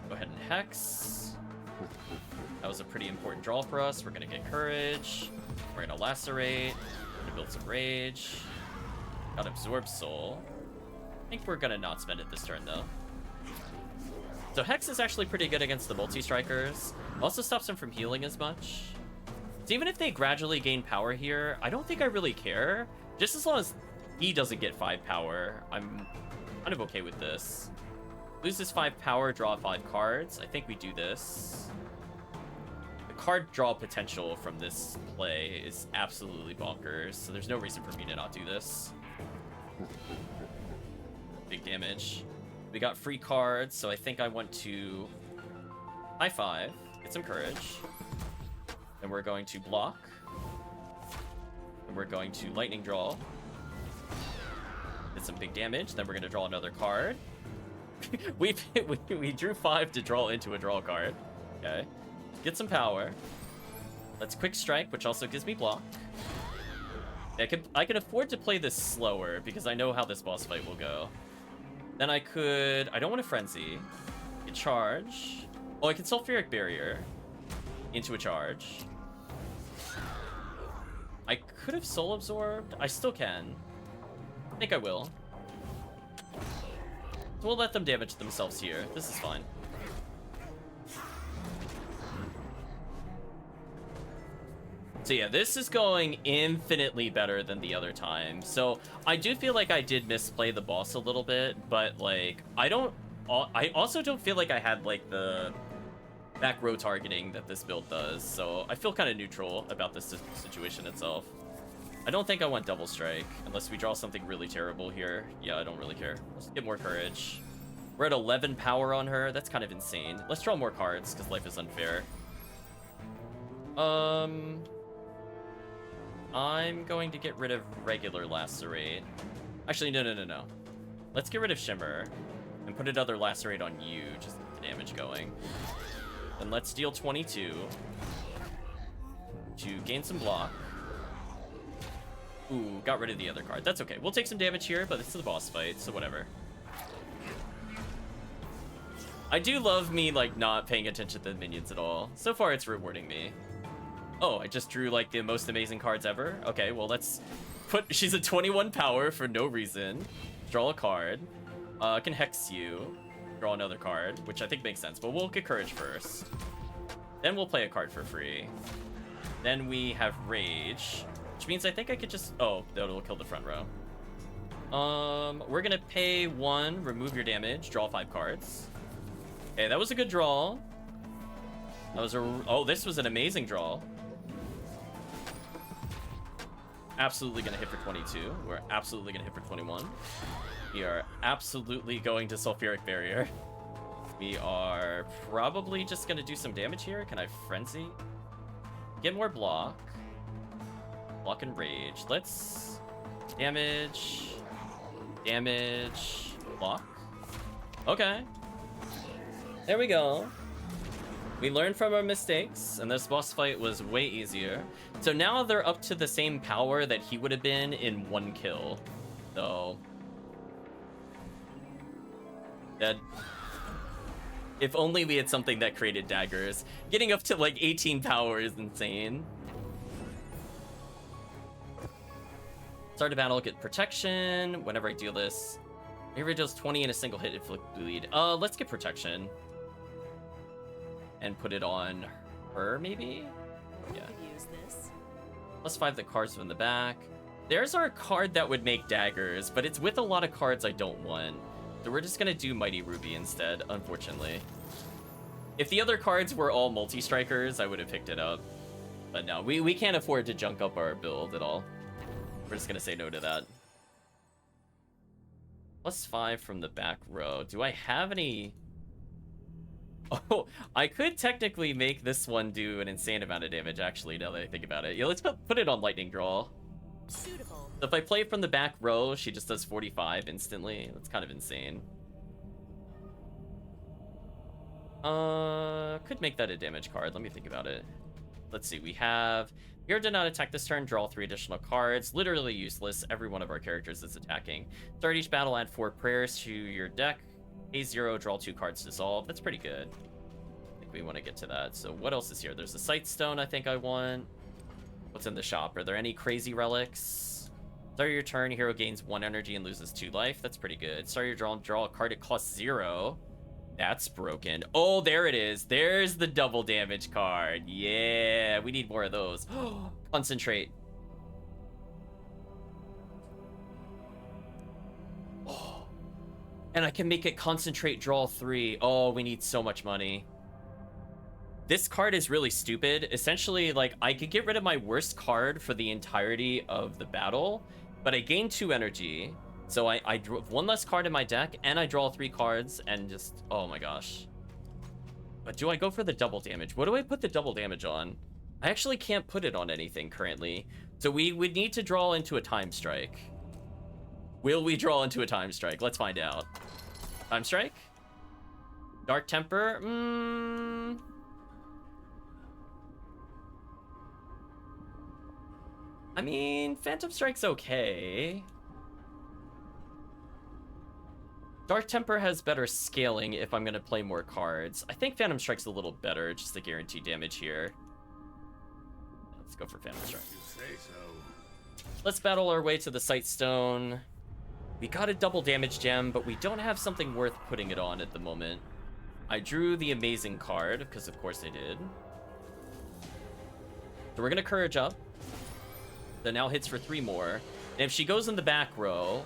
Go ahead and Hex. That was a pretty important draw for us. We're gonna get Courage. We're gonna Lacerate. We're gonna build some Rage. Got Absorb Soul. I think we're gonna not spend it this turn though. So Hex is actually pretty good against the multi-strikers. Also stops them from healing as much. So even if they gradually gain power here, I don't think I really care. Just as long as he doesn't get 5 power, I'm kind of okay with this. Loses 5 power, draw 5 cards. I think we do this. The card draw potential from this play is absolutely bonkers, so there's no reason for me to not do this. Big damage. We got free cards, so I think I want to high five, get some courage. Then we're going to block. And we're going to lightning draw. Did some big damage. Then we're going to draw another card. we drew 5 to draw into a draw card. Okay. Get some power. Let's quick strike, which also gives me block. I can afford to play this slower because I know how this boss fight will go. Then I don't want to Frenzy. I can charge. Oh, I can Sulfuric Barrier into a charge. I could have Soul Absorbed. I still can. I think I will. So we'll let them damage themselves here. This is fine. So yeah, this is going infinitely better than the other time. So I do feel like I did misplay the boss a little bit, but like I also don't feel like I had like the back row targeting that this build does. So I feel kind of neutral about this situation itself. I don't think I want Double Strike unless we draw something really terrible here. Yeah, I don't really care. Let's get more courage. We're at 11 power on her. That's kind of insane. Let's draw more cards because life is unfair. I'm going to get rid of regular Lacerate. Actually, no. Let's get rid of Shimmer and put another Lacerate on you, just to get the damage going. And let's deal 22 to gain some block. Ooh, got rid of the other card. That's okay. We'll take some damage here, but this is the boss fight, so whatever. I do love me, like, not paying attention to the minions at all. So far, it's rewarding me. Oh, I just drew, like, the most amazing cards ever? Okay, well, let's put... She's a 21 power for no reason. Draw a card. I can Hex you. Draw another card, which I think makes sense. But we'll get Courage first. Then we'll play a card for free. Then we have Rage. Which means I think I could just... Oh, that'll kill the front row. We're gonna pay 1, remove your damage, draw 5 cards. Okay, that was a good draw. That was a... Oh, this was an amazing draw. Absolutely gonna hit for 22. We're absolutely gonna hit for 21. We are absolutely going to Sulfuric Barrier. We are probably just gonna do some damage here. Can I Frenzy? Get more block. Block and Rage. Let's... Damage. Damage. Block. Okay. There we go. We learned from our mistakes, and this boss fight was way easier. So now they're up to the same power that he would have been in 1 kill. So... That... If only we had something that created daggers. Getting up to like 18 power is insane. Start a battle, get protection. Whenever I deal this, whenever it deals 20 in a single hit, inflict bleed. Let's get protection. And put it on her, maybe? Yeah. Use this. +5 the cards from the back. There's our card that would make daggers, but it's with a lot of cards I don't want. So we're just gonna do Mighty Ruby instead, unfortunately. If the other cards were all multi-strikers, I would have picked it up. But no, we can't afford to junk up our build at all. We're just gonna say no to that. +5 from the back row. Do I have any... Oh, I could technically make this one do an insane amount of damage, actually, now that I think about it. Yeah, let's put it on Lightning Draw. Suitable. So if I play from the back row, she just does 45 instantly. That's kind of insane. Could make that a damage card. Let me think about it. Let's see, we have... Here did not attack this turn, draw 3 additional cards. Literally useless. Every one of our characters is attacking. Start each battle, add 4 prayers to your deck. A0, draw 2 cards, dissolve. That's pretty good. I think we want to get to that. So what else is here? There's a Sight Stone I think I want. What's in the shop? Are there any crazy relics? Start your turn, hero gains 1 energy and loses 2 life. That's pretty good. Start your draw a card, it costs 0. That's broken. Oh, there it is. There's the double damage card. Yeah, we need more of those. Concentrate. Oh. And I can make it concentrate, draw 3. Oh, we need so much money. This card is really stupid. Essentially, like, I could get rid of my worst card for the entirety of the battle, but I gain 2 energy. So I drew 1 less card in my deck, and I draw 3 cards, and just, oh my gosh. But do I go for the double damage? What do I put the double damage on? I actually can't put it on anything currently. So we would need to draw into a Time Strike. Will we draw into a Time Strike? Let's find out. Time Strike? Dark Temper? I mean, Phantom Strike's okay. Dark Temper has better scaling if I'm going to play more cards. I think Phantom Strike's a little better, just to guarantee damage here. Let's go for Phantom Strike. You say so. Let's battle our way to the Sight Stone. We got a double damage gem, but we don't have something worth putting it on at the moment. I drew the Amazing card, because of course I did. So we're going to Courage up. That now hits for 3 more. And if she goes in the back row...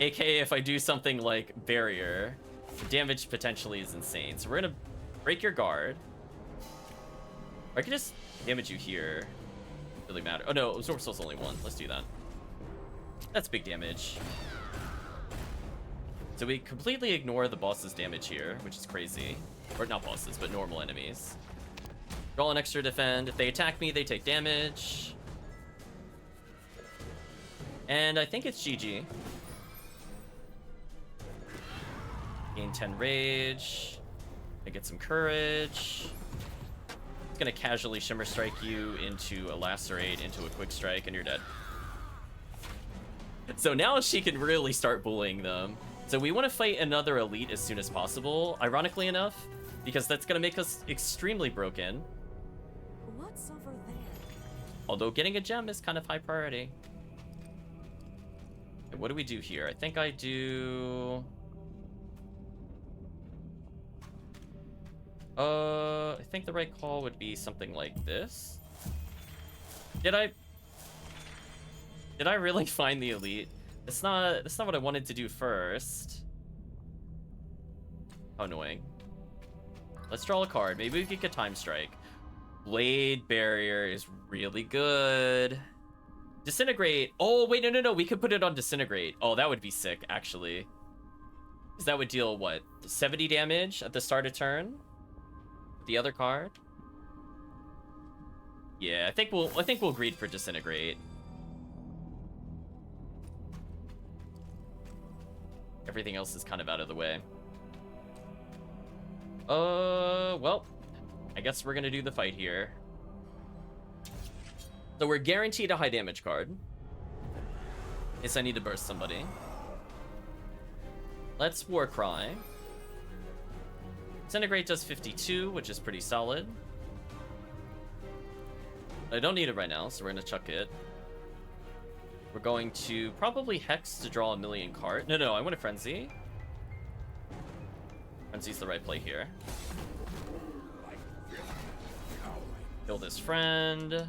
AKA if I do something like Barrier, the damage potentially is insane. So we're gonna break your guard. Or I could just damage you here. Really matter. Oh no, Absorb Soul's only 1. Let's do that. That's big damage. So we completely ignore the boss's damage here, which is crazy. Or not bosses, but normal enemies. Draw an extra defend. If they attack me, they take damage. And I think it's GG. Gain 10 rage. I get some courage. It's gonna casually Shimmer Strike you into a Lacerate, into a Quick Strike, and you're dead. So now she can really start bullying them. So we want to fight another elite as soon as possible, ironically enough, because that's gonna make us extremely broken. What's over there? Although getting a gem is kind of high priority. Okay, what do we do here? I think I do... I think the right call would be something like this. Did I really find the elite? That's not what I wanted to do first. How annoying. Let's draw a card. Maybe we could get Time Strike. Blade Barrier is really good. Disintegrate. Oh, wait, no. We could put it on Disintegrate. Oh, that would be sick, actually. Because that would deal, what, 70 damage at the start of turn? The other card? Yeah, I think we'll greed for Disintegrate. Everything else is kind of out of the way. Well, I guess we're gonna do the fight here. So we're guaranteed a high damage card. Guess I need to burst somebody. Let's Warcry. Disintegrate does 52, which is pretty solid. I don't need it right now, so we're gonna chuck it. We're going to probably Hex to draw a million cards. No, I want a Frenzy. Frenzy's the right play here. Kill this friend.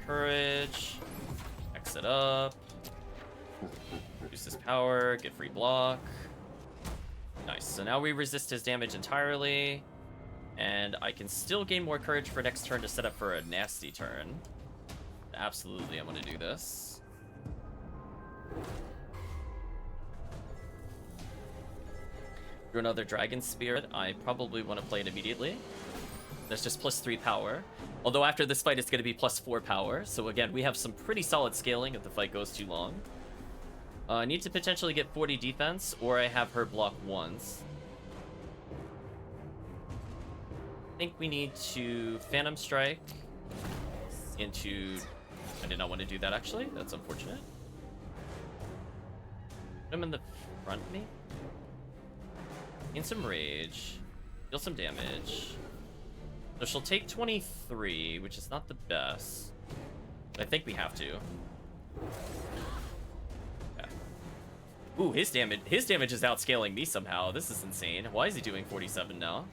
Courage. Hex it up. Use this power, get free block. Nice, so now we resist his damage entirely. And I can still gain more courage for next turn to set up for a nasty turn. Absolutely, I'm gonna do this. Through another Dragon Spirit, I probably want to play it immediately. There's just +3 power. Although after this fight, it's going to be +4 power. So again, we have some pretty solid scaling if the fight goes too long. I need to potentially get 40 defense, or I have her block once. I think we need to Phantom Strike into... I did not want to do that, actually. That's unfortunate. Put him in the front, maybe? Gain some rage. Deal some damage. So she'll take 23, which is not the best. But I think we have to. Yeah. Ooh, his damage is outscaling me somehow. This is insane. Why is he doing 47 now?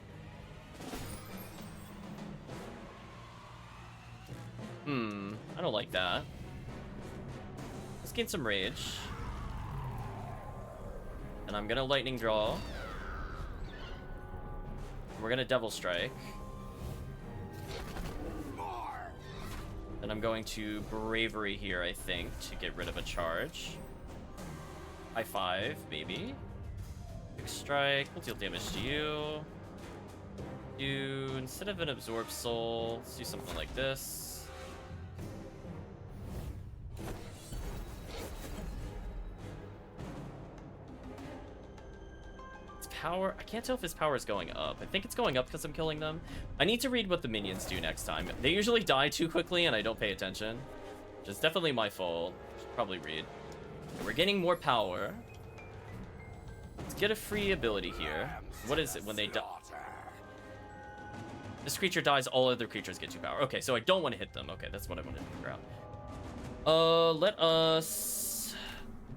I don't like that. Let's gain some rage. And I'm gonna lightning draw. We're gonna Devil Strike. And I'm going to Bravery here, I think, to get rid of a charge. High five, maybe. Big Strike. We'll deal damage to you. Instead of an Absorb Soul, let's do something like this. Power, I can't tell if his power is going up. I think it's going up because I'm killing them. I need to read what the minions do next time. They usually die too quickly and I don't pay attention, which is definitely my fault. Should probably read. We're getting more power. Let's get a free ability here. What is it when they die? This creature dies, all other creatures get 2 power. Okay, so I don't want to hit them. Okay, that's what I wanted to figure out. Let us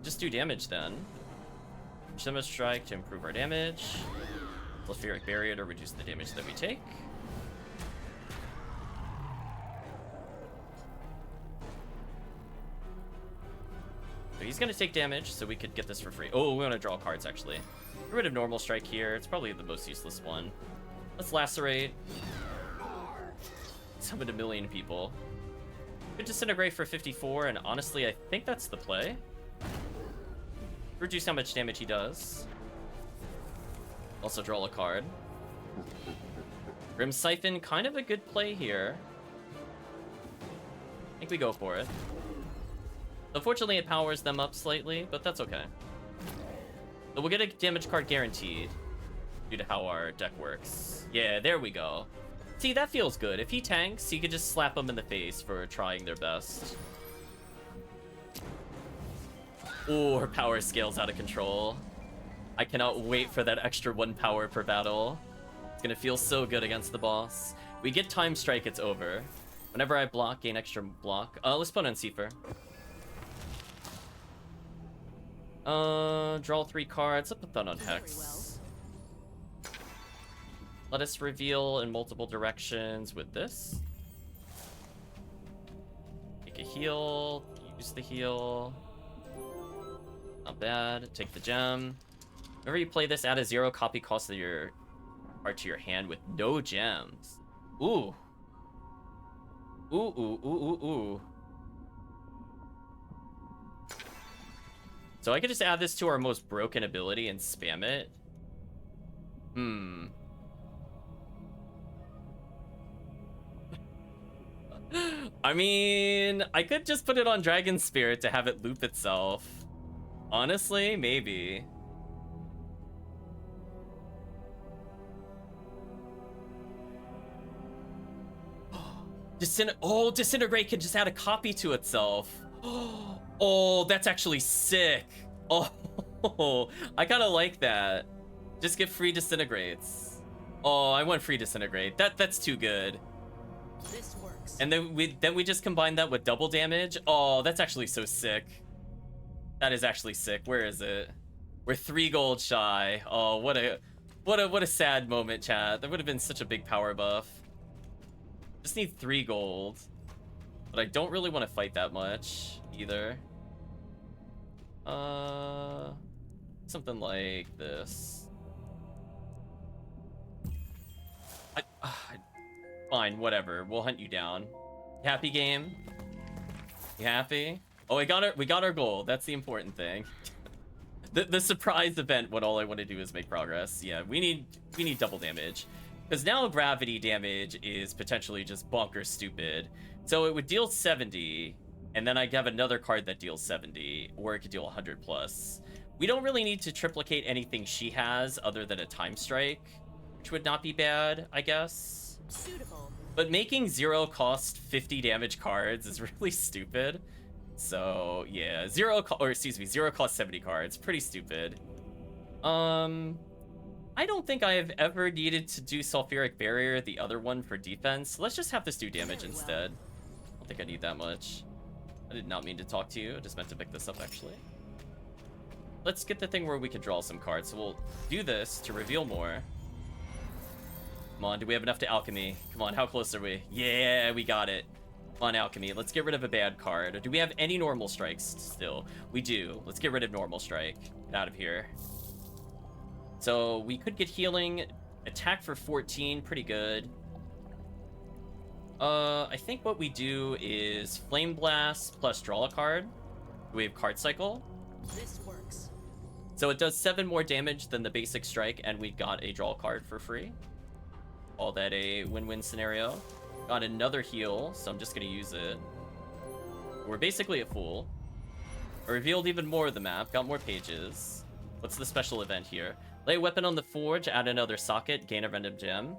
just do damage then. Shimmer Strike to improve our damage. Sulfuric Barrier to reduce the damage that we take. So he's gonna take damage, so we could get this for free. Oh, we want to draw cards actually. Get rid of Normal Strike here. It's probably the most useless one. Let's Lacerate. Summon a million people. Could Disintegrate for 54, and honestly, I think that's the play. Reduce how much damage he does. Also draw a card. Grim Siphon, kind of a good play here. I think we go for it. Unfortunately, it powers them up slightly, but that's okay. So we'll get a damage card guaranteed due to how our deck works. Yeah, there we go. See, that feels good. If he tanks, you could just slap them in the face for trying their best. Ooh, her power scales out of control. I cannot wait for that extra 1 power per battle. It's gonna feel so good against the boss. We get Time Strike, it's over. Whenever I block, gain extra block. Let's put on Seifer. Draw 3 cards. Let's put that on Hex. Let us reveal in multiple directions with this. Take a heal. Use the heal. Not bad. Take the gem. Whenever you play this, add a 0 copy cost of your card to your hand with no gems. Ooh. Ooh, ooh, ooh, ooh, ooh. So I could just add this to our most broken ability and spam it. I mean, I could just put it on Dragon Spirit to have it loop itself. Honestly, maybe. Disintegrate can just add a copy to itself. Oh, that's actually sick. Oh, I kind of like that. Just get free Disintegrates. Oh, I want free Disintegrate. That's too good. This works. And then we just combine that with double damage. Oh, that's actually so sick. That is actually sick. Where is it? We're 3 gold shy. Oh, what a sad moment, chat. That would have been such a big power buff. Just need 3 gold. But I don't really want to fight that much either. Something like this. Fine, whatever. We'll hunt you down. Happy game? You happy? Oh, we got our goal. That's the important thing. The surprise event when all I want to do is make progress. Yeah, we need double damage. Because now gravity damage is potentially just bonkers stupid. So it would deal 70, and then I have another card that deals 70, or it could deal 100 plus. We don't really need to triplicate anything she has other than a time strike, which would not be bad, I guess. Suitable. But making 0 cost 50 damage cards is really stupid. So yeah, 0 cost 70 cards, pretty stupid. I don't think I have ever needed to do Sulfuric Barrier, the other one, for defense. Let's just have this do damage instead. I don't think I need that much. I did not mean to talk to you. I just meant to pick this up, actually. Let's get the thing where we could draw some cards. So we'll do this to reveal more. Come on, do we have enough to alchemy? Come on, how close are we? Yeah, we got it. Come on, alchemy. Let's get rid of a bad card. Do we have any normal strikes still? We do. Let's get rid of normal strike. Get out of here. So we could get healing, attack for 14, pretty good. I think what we do is Flame Blast plus draw a card. We have Card Cycle. This works. So it does 7 more damage than the basic strike, and we got a draw card for free. All that a win-win scenario. Got another heal, so I'm just gonna use it. We're basically at full. I revealed even more of the map, got more pages. What's the special event here? Lay a weapon on the forge, add another socket, gain a random gem.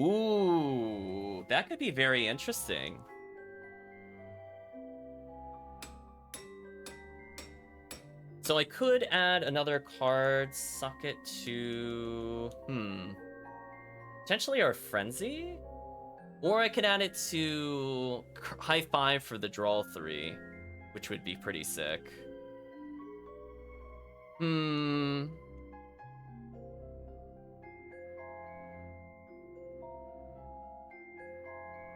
Ooh, that could be very interesting. So I could add another card socket to... potentially our Frenzy? Or I could add it to High Five for the draw 3, which would be pretty sick.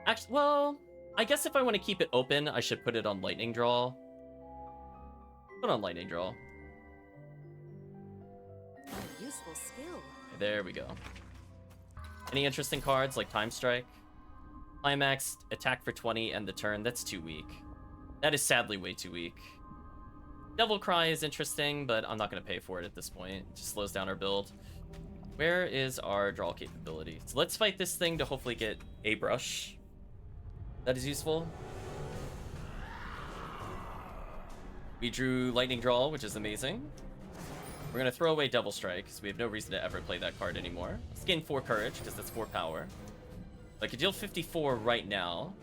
Actually, well, I guess if I want to keep it open, I should put it on Lightning Draw. Put on Lightning Draw. A useful skill. There we go. Any interesting cards like Time Strike? Climax, attack for 20, and the turn. That's too weak. That is sadly way too weak. Devil Cry is interesting, but I'm not going to pay for it at this point. It just slows down our build. Where is our draw capability? So let's fight this thing to hopefully get a brush. That is useful. We drew Lightning Draw, which is amazing. We're going to throw away Devil Strike, because we have no reason to ever play that card anymore. Let's gain 4 Courage, because that's 4 power. I could deal 54 right now.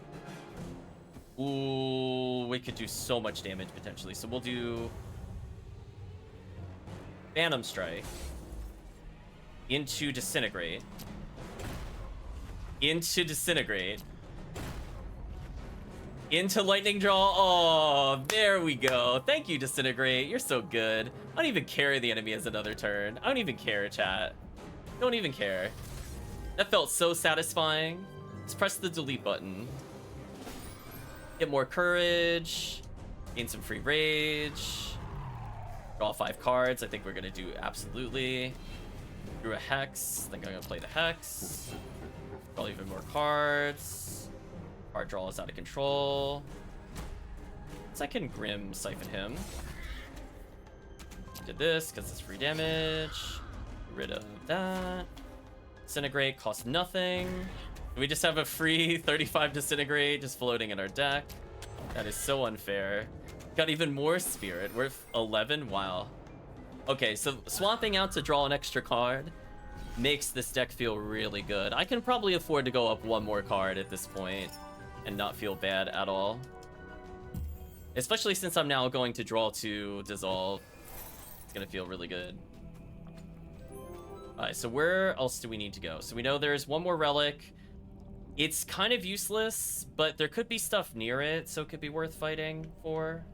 Ooh, we could do so much damage, potentially. So we'll do... Phantom Strike. Into Disintegrate. Into Disintegrate. Into Lightning Draw. Oh, there we go. Thank you, Disintegrate. You're so good. I don't even care the enemy has another turn. I don't even care, chat. Don't even care. That felt so satisfying. Let's press the delete button. Get more courage. Gain some free rage. Draw 5 cards. I think we're gonna do absolutely. Drew a Hex. I think I'm gonna play the Hex. Draw even more cards. Card draw is out of control. So I can Grim Siphon him. Did this because it's free damage. Get rid of that. Disintegrate costs nothing. We just have a free 35 Disintegrate just floating in our deck. That is so unfair. Got even more Spirit, worth 11. Wow. Okay, so swapping out to draw an extra card makes this deck feel really good. I can probably afford to go up 1 more card at this point and not feel bad at all. Especially since I'm now going to draw to dissolve. It's gonna feel really good. Alright, so where else do we need to go? So we know there's 1 more relic. It's kind of useless, but there could be stuff near it, so it could be worth fighting for.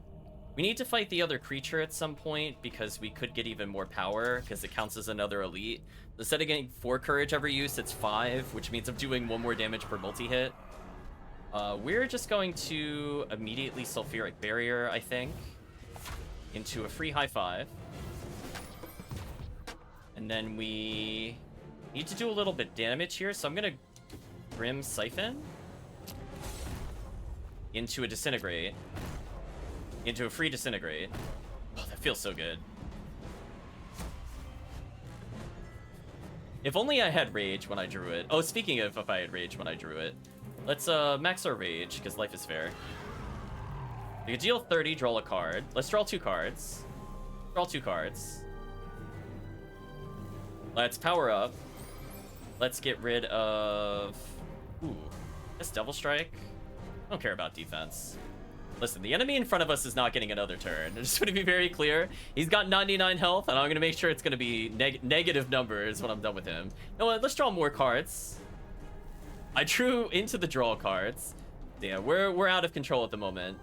We need to fight the other creature at some point because we could get even more power because it counts as another elite. Instead of getting 4 courage every use, it's 5, which means I'm doing 1 more damage per multi-hit. We're just going to immediately Sulfuric Barrier, I think, into a free high 5. And then we Need to do a little bit damage here, so I'm gonna Grim Siphon into a Disintegrate. Into a free Disintegrate. Oh, that feels so good. If only I had Rage when I drew it. Oh, speaking of if I had Rage when I drew it. Let's max our Rage, because life is fair. We can deal 30, draw a card. Let's draw 2 cards. Draw 2 cards. Let's power up. Let's get rid of... Ooh, this Devil Strike. I don't care about defense. Listen, the enemy in front of us is not getting another turn. I just want to be very clear. He's got 99 health, and I'm going to make sure it's going to be negative numbers when I'm done with him. You know what? Let's draw more cards. I drew into the draw cards. Yeah, we're out of control at the moment.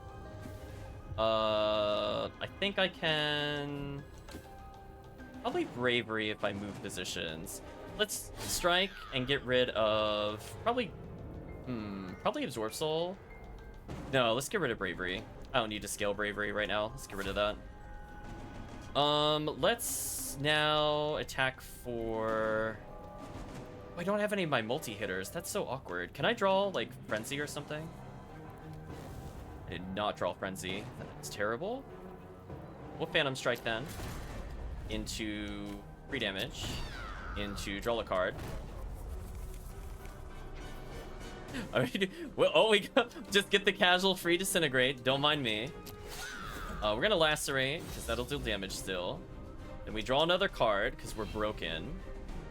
I think I can... Probably Bravery if I move positions. Let's strike and get rid of... Probably Absorb Soul. No, let's get rid of Bravery. I don't need to scale Bravery right now. Let's get rid of that. Let's now attack for... Oh, I don't have any of my multi-hitters. That's so awkward. Can I draw, like, Frenzy or something? I did not draw Frenzy. That's terrible. We'll Phantom Strike then. Into 3 damage. Into draw a card. I mean, well, oh, we just get the casual free Disintegrate. Don't mind me. We're gonna Lacerate, because that'll do damage still. Then we draw another card, because we're broken.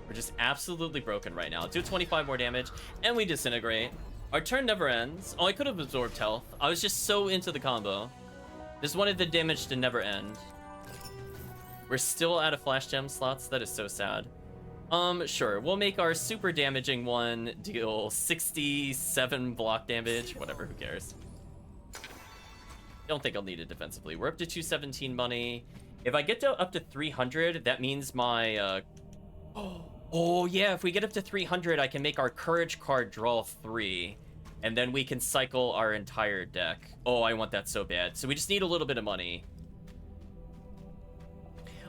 We're just absolutely broken right now. Do 25 more damage, and we Disintegrate. Our turn never ends. Oh, I could have absorbed health. I was just so into the combo. Just wanted the damage to never end. We're still out of Flash Gem slots. That is so sad. Sure. We'll make our super damaging one deal 67 block damage. Whatever, who cares? Don't think I'll need it defensively. We're up to 217 money. If I get to up to 300, that means my, Oh, yeah, if we get up to 300, I can make our Courage card draw 3. And then we can cycle our entire deck. Oh, I want that so bad. So we just need a little bit of money.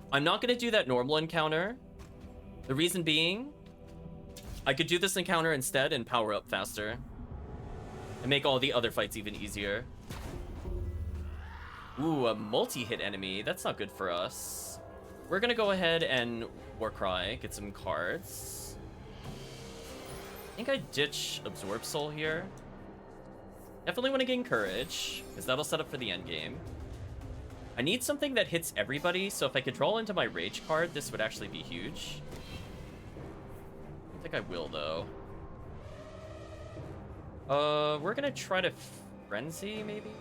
I'm not going to do that normal encounter. The reason being, I could do this encounter instead and power up faster. And make all the other fights even easier. Ooh, a multi-hit enemy. That's not good for us. We're going to go ahead and Warcry, get some cards. I think I ditch Absorb Soul here. Definitely want to gain Courage, because that'll set up for the end game. I need something that hits everybody, so if I could draw into my Rage card, this would actually be huge. I think I will, though. We're gonna try to Frenzy, maybe?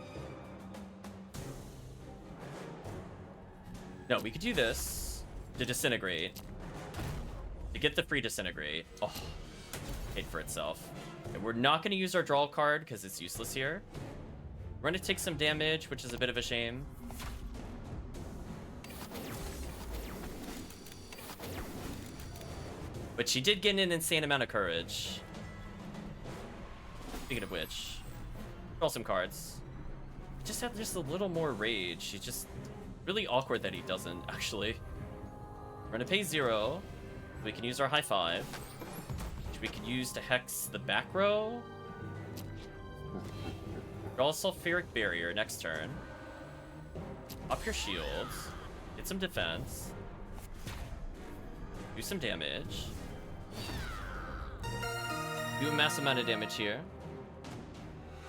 No, we could do this to Disintegrate. To get the free Disintegrate. Oh, paid for itself. And we're not gonna use our draw card, because it's useless here. We're gonna take some damage, which is a bit of a shame. But she did get an insane amount of Courage. Speaking of which, draw some cards. Just have just a little more Rage. She's just really awkward that he doesn't, actually. We're gonna pay 0. We can use our High Five, which we can use to Hex the back row. Draw Sulfuric Barrier next turn. Up your shields. Get some defense. Do some damage. Do a massive amount of damage here.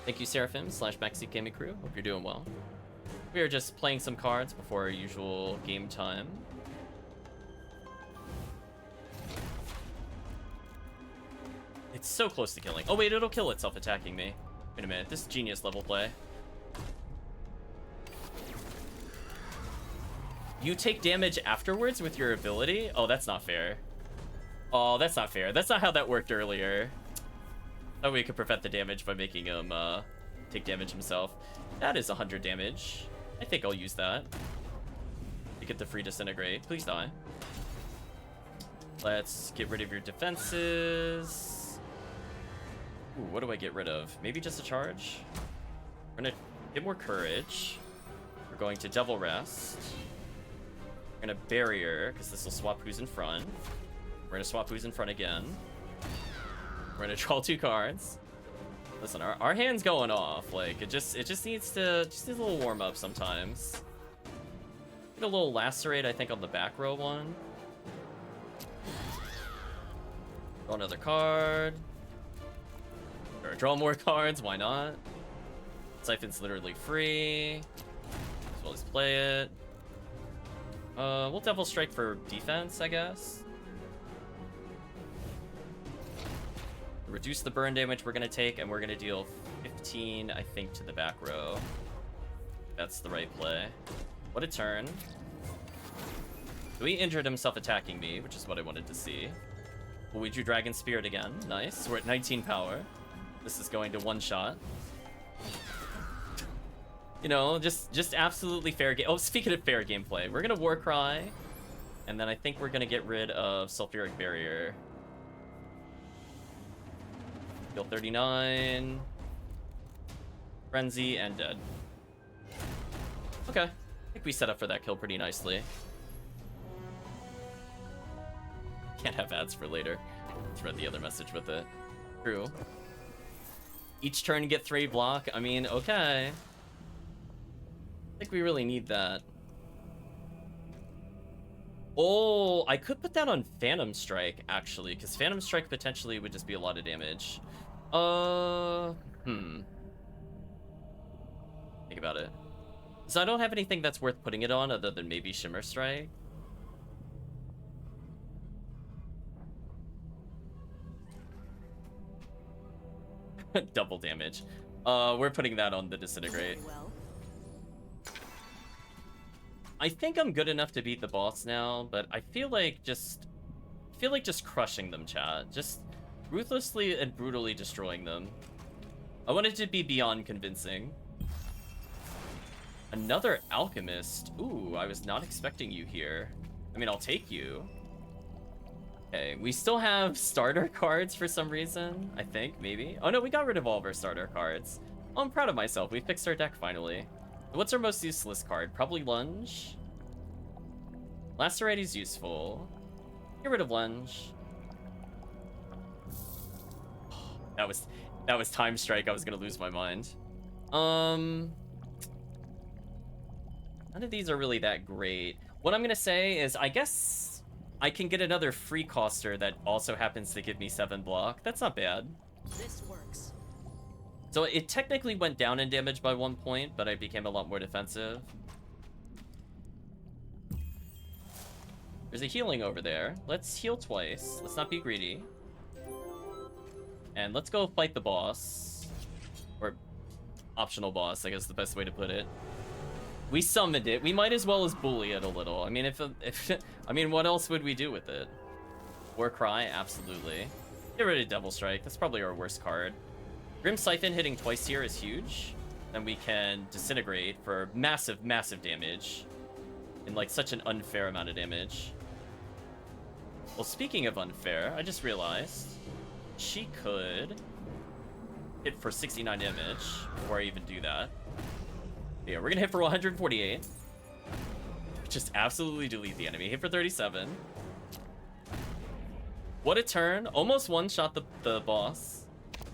Thank you, Seraphim / Maxi Gaming Crew. Hope you're doing well. We are just playing some cards before our usual game time. It's so close to killing. Oh wait, it'll kill itself attacking me. Wait a minute, this is genius level play. You take damage afterwards with your ability? Oh, that's not fair. Oh, that's not fair. That's not how that worked earlier. Thought we could prevent the damage by making him take damage himself. That is 100 damage. I think I'll use that to get the free Disintegrate. Please die. Let's get rid of your defenses. Ooh, what do I get rid of? Maybe just a charge? We're gonna get more Courage. We're going to Devil Rest. We're gonna Barrier, because this will swap who's in front. We're gonna swap who's in front again. We're gonna draw 2 cards. Listen, our hand's going off. Like it just needs a little warm up sometimes. Get a little lacerate, I think, on the back row one. Draw another card. Or draw more cards, why not? Siphon's literally free. As well as play it. We'll Devil Strike for defense, I guess. Reduce the burn damage we're gonna take, and we're gonna deal 15, I think, to the back row. That's the right play. What a turn. So he injured himself attacking me, which is what I wanted to see. Well, we drew Dragon Spirit again. Nice. We're at 19 power. This is going to one-shot. You know, just absolutely fair game. Oh, speaking of fair gameplay, we're gonna Warcry, and then I think we're gonna get rid of Sulfuric Barrier. Heal 39. Frenzy and dead. Okay. I think we set up for that kill pretty nicely. Can't have ads for later. Let's read the other message with it. True. Each turn get 3 block. I mean, okay. I think we really need that. Oh, I could put that on Phantom Strike, actually, because Phantom Strike potentially would just be a lot of damage. Think about it. So I don't have anything that's worth putting it on other than maybe Shimmer Strike. Double damage. We're putting that on the Disintegrate. Well, I think I'm good enough to beat the boss now, but I feel like just crushing them, chat. Just ruthlessly and brutally destroying them. I want it to be beyond convincing. Another Alchemist. Ooh, I was not expecting you here. I mean, I'll take you. Okay, we still have starter cards for some reason, I think, maybe. Oh no, we got rid of all of our starter cards. Oh, I'm proud of myself. We fixed our deck finally. What's our most useless card? Probably Lunge. Lacerate is useful. Get rid of Lunge. That was Time Strike. I was gonna lose my mind. None of these are really that great. What I'm gonna say is, I guess I can get another free coster that also happens to give me 7 block. That's not bad. this works. So it technically went down in damage by 1 point, but I became a lot more defensive. There's a healing over there. Let's heal twice. Let's not be greedy. And let's go fight the boss. Or optional boss, I guess is the best way to put it. We summoned it. We might as well as bully it a little. I mean, I mean, what else would we do with it? Warcry, absolutely. Get rid of Devil Strike. That's probably our worst card. Grim Siphon hitting twice here is huge. Then we can Disintegrate for massive, massive damage. In like such an unfair amount of damage. Well, speaking of unfair, I just realized she could hit for 69 damage before I even do that. Yeah, we're gonna hit for 148. Just absolutely delete the enemy. Hit for 37. What a turn. Almost one-shot the boss.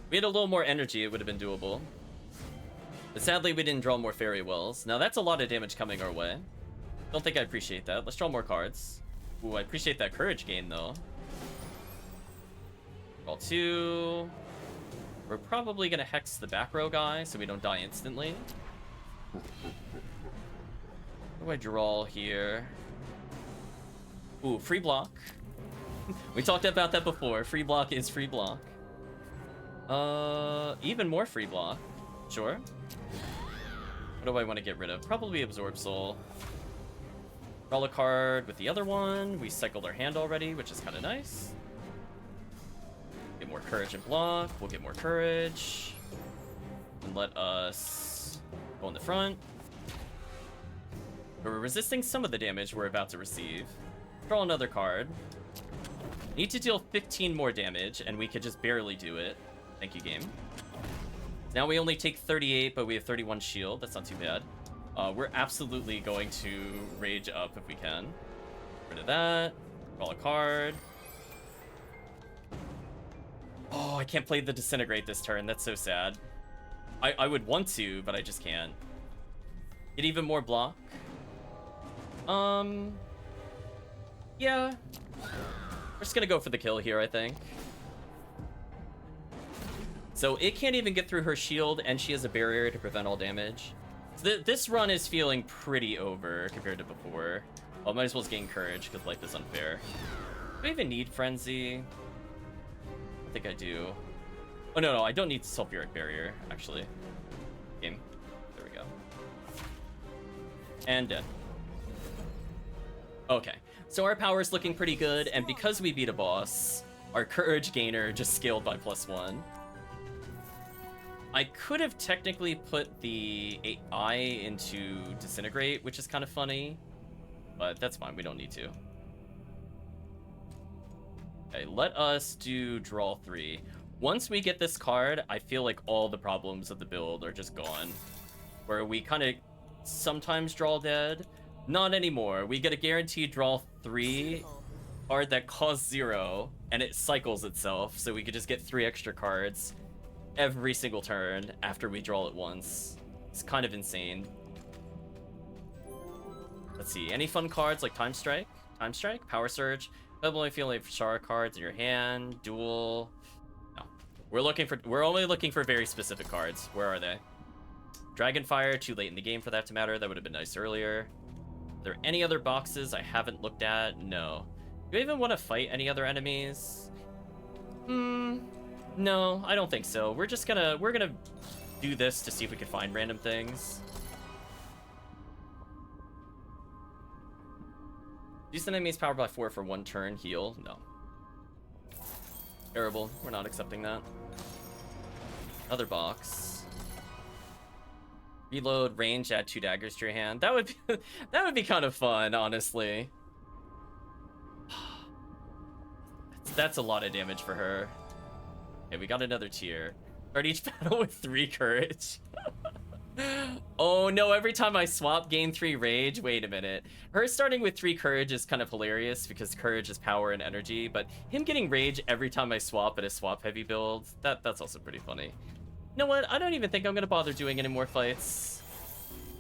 We had a little more energy, it would have been doable. But sadly, we didn't draw more Fairy Wells. Now, that's a lot of damage coming our way. Don't think I appreciate that. Let's draw more cards. Ooh, I appreciate that courage gain, though. Draw 2. We're probably going to Hex the back row guy so we don't die instantly. What do I draw here? Ooh, free block. We talked about that before. Free block is free block. Even more free block. Sure. What do I want to get rid of? Probably Absorb Soul. Draw a card with the other one. We cycled our hand already, which is kind of nice. Get more courage and block. We'll get more courage. And let us go in the front. We're resisting some of the damage we're about to receive. Draw another card. Need to deal 15 more damage, and we could just barely do it. Thank you, game. Now we only take 38, but we have 31 shield. That's not too bad. We're absolutely going to rage up if we can. Get rid of that. Draw a card. Oh, I can't play the Disintegrate this turn. That's so sad. I would want to, but I just can't. Get even more block. Yeah. We're just gonna go for the kill here, I think. So it can't even get through her shield, and she has a barrier to prevent all damage. So this run is feeling pretty over compared to before. Well, might as well gain courage, because life is unfair. Do I even need Frenzy? I think I do. Oh, no, I don't need Sulfuric Barrier, actually. Game. There we go. And dead. Okay, so our power's looking pretty good, and because we beat a boss, our courage gainer just scaled by +1. I could have technically put the AI into Disintegrate, which is kind of funny, but that's fine, we don't need to. Okay, let us do draw 3. Once we get this card, I feel like all the problems of the build are just gone. Where we kind of sometimes draw dead. Not anymore. We get a guaranteed draw 3 card that costs 0, and it cycles itself, so we could just get 3 extra cards every single turn after we draw it once. It's kind of insane. Let's see, any fun cards like Time Strike? Time Strike? Power Surge? Only feel like Sharra cards in your hand. Duel. No. We're only looking for very specific cards. Where are they? Dragonfire, too late in the game for that to matter. That would have been nice earlier. Are there any other boxes I haven't looked at? No. Do I even want to fight any other enemies? No, I don't think so. We're gonna do this to see if we can find random things. Use the enemy's power by 4 for 1 turn. Heal? No. Terrible. We're not accepting that. Another box. Reload, range, add 2 daggers to your hand. That would be kind of fun, honestly. That's a lot of damage for her. Okay, we got another tier. Start each battle with 3 courage. Oh no, every time I swap, gain 3 rage. Wait a minute. Her starting with 3 courage is kind of hilarious because courage is power and energy, but him getting rage every time I swap at a swap heavy build, that's also pretty funny. You know what? I don't even think I'm gonna bother doing any more fights.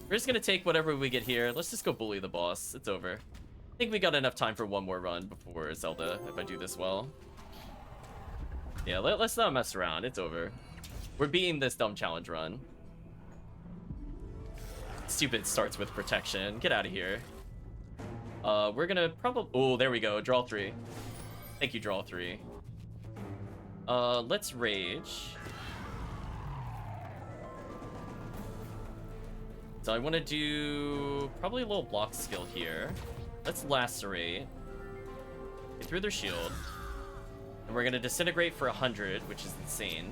We're just gonna take whatever we get here. Let's just go bully the boss. It's over. I think we got enough time for one more run before Zelda, if I do this well. Yeah, let's not mess around. It's over. We're beating this dumb challenge run. Stupid starts with protection. Get out of here. We're gonna probably... Oh, there we go. Draw 3. Thank you, draw 3. Let's rage. So I want to do probably a little block skill here. Let's lacerate. Get through their shield. And we're gonna disintegrate for 100, which is insane.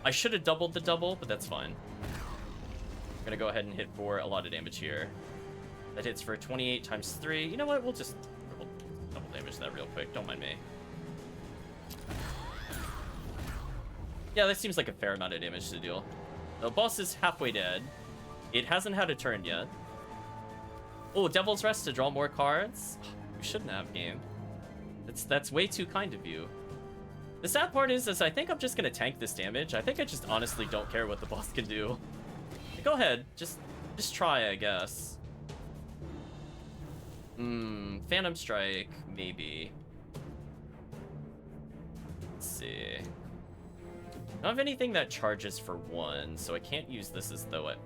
I should have doubled the double, but that's fine. I'm gonna go ahead and hit for a lot of damage here. That hits for 28 times 3. You know what? We'll double damage that real quick. Don't mind me. Yeah, that seems like a fair amount of damage to deal. The boss is halfway dead. It hasn't had a turn yet. Oh, Devil's Rest to draw more cards? You shouldn't have, game. That's way too kind of you. The sad part is I think I'm just gonna tank this damage. I think I just honestly don't care what the boss can do. Go ahead, just try, I guess. Phantom Strike, maybe. Let's see. I don't have anything that charges for 1, so I can't use this as though it...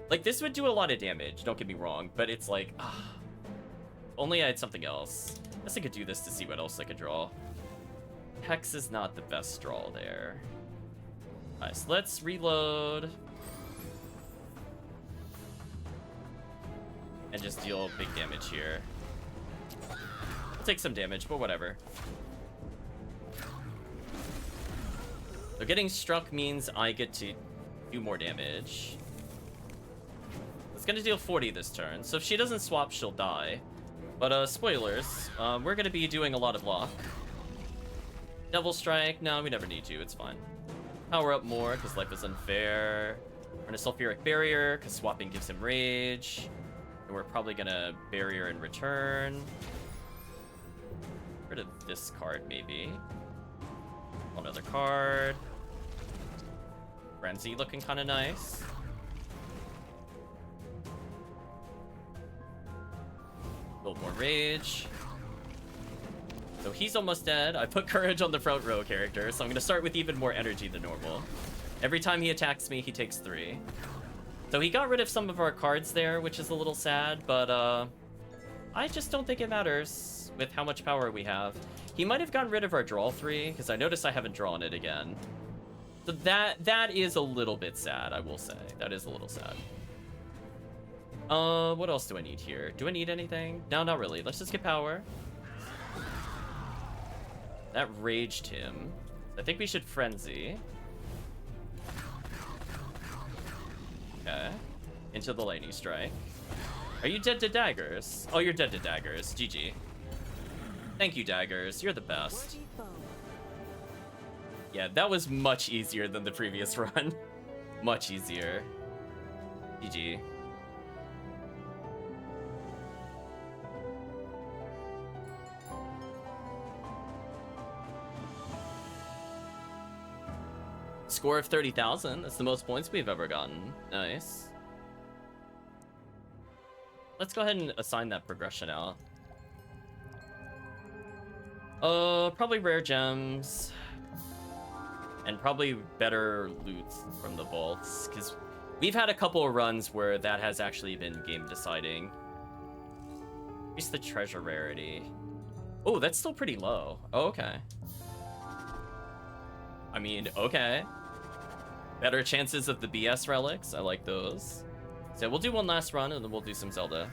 Like, this would do a lot of damage, don't get me wrong, but it's like, only I had something else. I guess I could do this to see what else I could draw. Hex is not the best draw there. Alright, so let's reload. And just deal big damage here. I'll take some damage, but whatever. So getting struck means I get to do more damage. It's gonna deal 40 this turn, so if she doesn't swap, she'll die. But spoilers, we're gonna be doing a lot of luck. Devil Strike, no, we never need to, it's fine. Power up more, because life is unfair. Earn a Sulfuric Barrier, because swapping gives him rage. And we're probably gonna barrier in return. rid of this card, maybe. Another card. Frenzy looking kind of nice. Build more rage. So he's almost dead. I put courage on the front row character, so I'm gonna start with even more energy than normal. Every time he attacks me, he takes 3. So he got rid of some of our cards there, which is a little sad, but I just don't think it matters with how much power we have. He might have gotten rid of our draw 3, because I noticed I haven't drawn it again. So that is a little bit sad, I will say. That is a little sad. What else do I need here? Do I need anything? No, not really. Let's just get power. That raged him. I think we should frenzy. Okay. Into the lightning strike. Are you dead to daggers? Oh, you're dead to daggers. GG. Thank you, daggers. You're the best. Yeah, that was much easier than the previous run. Much easier. GG. Score of 30,000. That's the most points we've ever gotten. Nice. Let's go ahead and assign that progression out. Probably rare gems. And probably better loot from the vaults, because we've had a couple of runs where that has actually been game deciding. Increase the treasure rarity. Oh, that's still pretty low. Oh, okay. I mean, okay. Better chances of the BS relics. I like those. So we'll do one last run and then we'll do some Zelda.